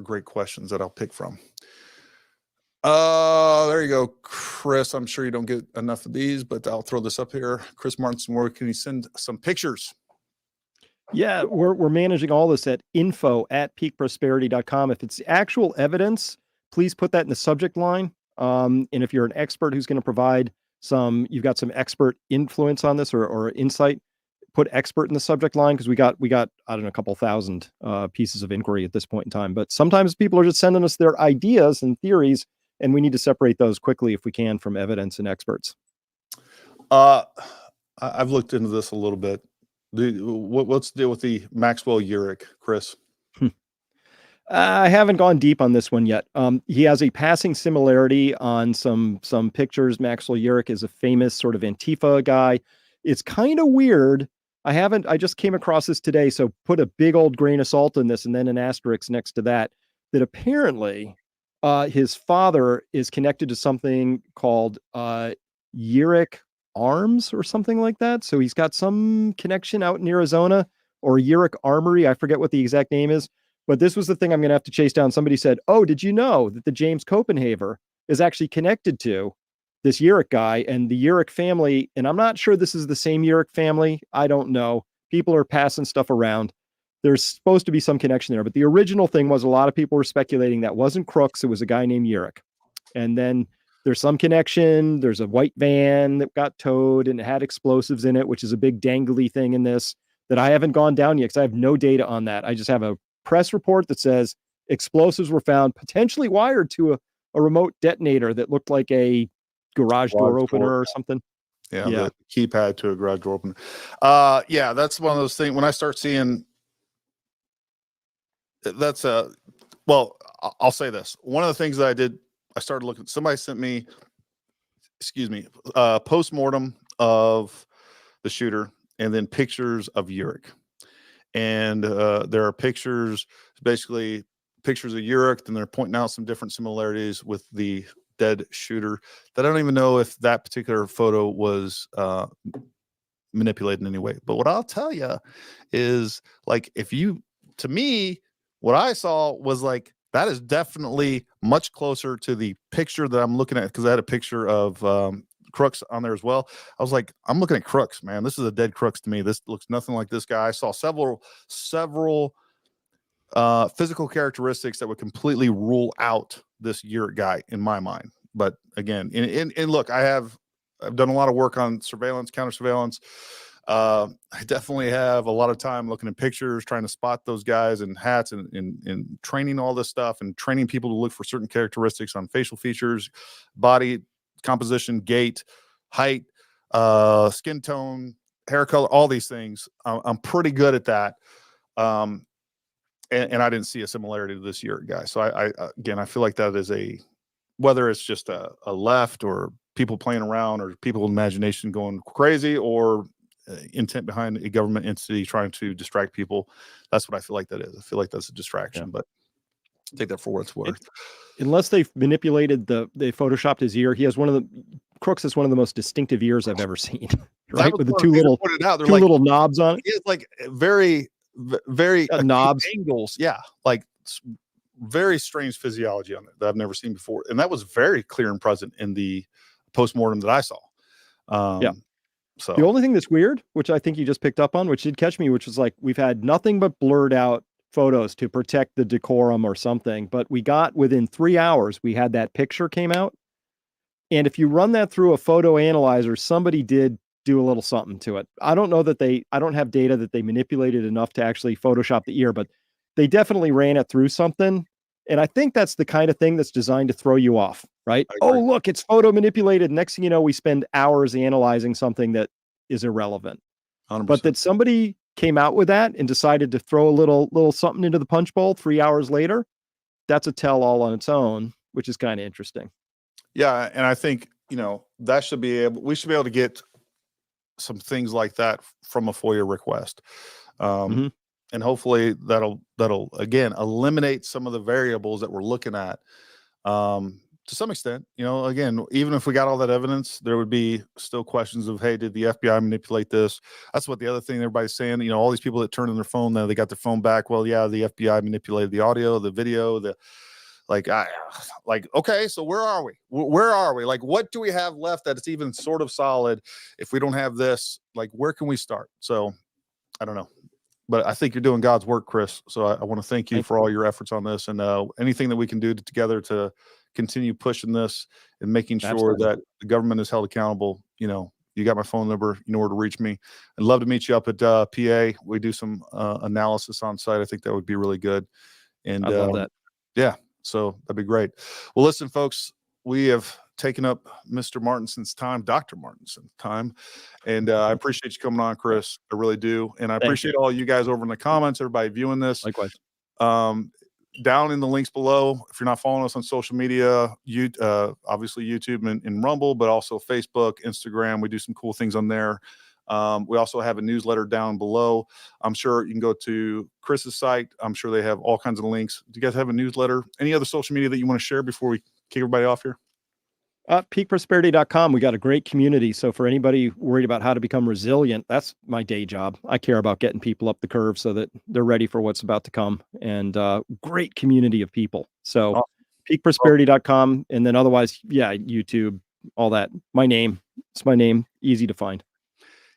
great questions that I'll pick from. There you go, Chris. I'm sure you don't get enough of these, but I'll throw this up here. Chris Martinson, where can you send some pictures? Yeah, we're managing all this at info@peakprosperity.com. If it's actual evidence, please put that in the subject line. And if you're an expert who's going to provide you've got some expert influence on this or insight, put expert in the subject line, because we got I don't know, a couple thousand pieces of inquiry at this point in time. But sometimes people are just sending us their ideas and theories, and we need to separate those quickly if we can from evidence and experts. I've looked into this a little bit. What's the deal with the Maxwell Urich, Chris? I haven't gone deep on this one yet. He has a passing similarity on some pictures. Maxwell Urich is a famous sort of Antifa guy. It's kind of weird. I just came across this today, so put a big old grain of salt in this and then an asterisk next to that apparently his father is connected to something called Urich Arms or something like that. So he's got some connection out in Arizona, or Urich Armory. I forget what the exact name is, but this was the thing I'm going to have to chase down. Somebody said, "Oh, did you know that the James Copenhaver is actually connected to this Urich guy and the Urich family?" And I'm not sure this is the same Urich family. I don't know. People are passing stuff around. There's supposed to be some connection there, but the original thing was a lot of people were speculating that wasn't Crooks. It was a guy named Urich. And then there's some connection. There's a white van that got towed and it had explosives in it, which is a big dangly thing in this that I haven't gone down yet because I have no data on that. I just have a press report that says explosives were found potentially wired to a remote detonator that looked like a garage door opener or something. Yeah. The keypad to a garage door opener. Yeah, that's one of those things. When I start seeing that's well, I'll say this. One of the things that I started looking, somebody sent me, post-mortem of the shooter and then pictures of Urich. And there are pictures, basically pictures of Urich, and they're pointing out some different similarities with the dead shooter that I don't even know if that particular photo was manipulated in any way. But what I'll tell you is, like, to me, what I saw was like, that is definitely much closer to the picture that I'm looking at, because I had a picture of Crooks on there as well. I was like, I'm looking at Crooks, man. This is a dead Crooks to me. This looks nothing like this guy. I saw several physical characteristics that would completely rule out this Urich guy in my mind. But again, and look, I've done a lot of work on surveillance, counter surveillance. I definitely have a lot of time looking at pictures, trying to spot those guys in hats and training all this stuff and training people to look for certain characteristics on facial features, body composition, gait, height, skin tone, hair color, all these things. I'm pretty good at that. And I didn't see a similarity to this Urich guy. So I feel like that is whether it's just a left or people playing around or people's imagination going crazy or intent behind a government entity trying to distract people. That's what I feel like that is. I feel like that's a distraction, but take that for what it's worth. Unless they've manipulated they photoshopped his ear. He has one of the Crooks is one of the most distinctive ears I've ever seen. That Right, was with the one two of the things I little pointed out. They're two like, little knobs on it. he has like very acute Knobs. angles. Yeah, like very strange physiology on it that I've never seen before, and that was very clear and present in the postmortem that I saw. Yeah. So The only thing that's weird, which I think you just picked up on, which did catch me, which was like we've had nothing but blurred out photos to protect the decorum or something, but we got within 3 hours, we had that picture came out. And if you run that through a photo analyzer, somebody did do a little something to it. I don't know that I don't have data that they manipulated enough to actually Photoshop the ear, but they definitely ran it through something. And I think that's the kind of thing that's designed to throw you off, right? Oh, look, it's photo manipulated. Next thing you know, we spend hours analyzing something that is irrelevant. 100%. But that somebody came out with that and decided to throw a little something into the punch bowl 3 hours later, that's a tell all on its own, which is kind of interesting. Yeah, and I think, that we should be able to get some things like that from a FOIA request. And hopefully that'll again eliminate some of the variables that we're looking at. To some extent, again, even if we got all that evidence, there would be still questions of, hey, did the FBI manipulate this? That's what the other thing everybody's saying, all these people that turn in their phone, now they got their phone back. Well, yeah, the FBI manipulated the audio, the video, okay, so where are we? Where are we? Like, what do we have left that it's even sort of solid? If we don't have this, like, where can we start? So I don't know, but I think you're doing God's work, Chris. So I want to thank you for all your efforts on this, and anything that we can do together to continue pushing this and making sure that the government is held accountable. You got my phone number, you know where to reach me. I'd love to meet you up at PA. We do some analysis on site. I think that would be really good. And I love that. Yeah. So that'd be great. Well, listen, folks, we have taken up Mr. Martinson's time, Dr. Martinson's time. And I appreciate you coming on, Chris. I really do. And I appreciate all you guys over in the comments, everybody viewing this. Likewise. Down in the links below, if you're not following us on social media, obviously YouTube and Rumble, but also Facebook, Instagram. We do some cool things on there. We also have a newsletter down below. I'm sure you can go to Chris's site. I'm sure they have all kinds of links. Do you guys have a newsletter? Any other social media that you want to share before we kick everybody off here? Peakprosperity.com. We got a great community. So for anybody worried about how to become resilient, that's my day job. I care about getting people up the curve so that they're ready for what's about to come, and great community of people. So peakprosperity.com. And then otherwise, yeah, YouTube, all that. It's my name, easy to find.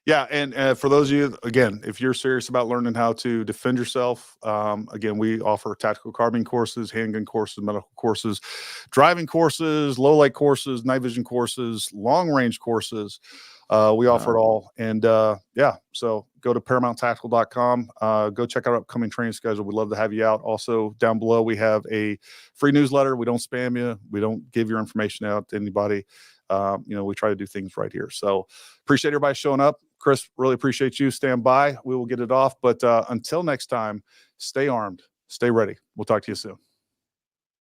Yeah, and for those of you, again, if you're serious about learning how to defend yourself, again, we offer tactical carbine courses, handgun courses, medical courses, driving courses, low light courses, night vision courses, long range courses. We offer it all. And yeah, so go to ParamountTactical.com. Go check out our upcoming training schedule. We'd love to have you out. Also, down below, we have a free newsletter. We don't spam you. We don't give your information out to anybody. We try to do things right here. So appreciate everybody showing up. Chris, really appreciate you. Stand by. We will get it off. But until next time, stay armed, stay ready. We'll talk to you soon.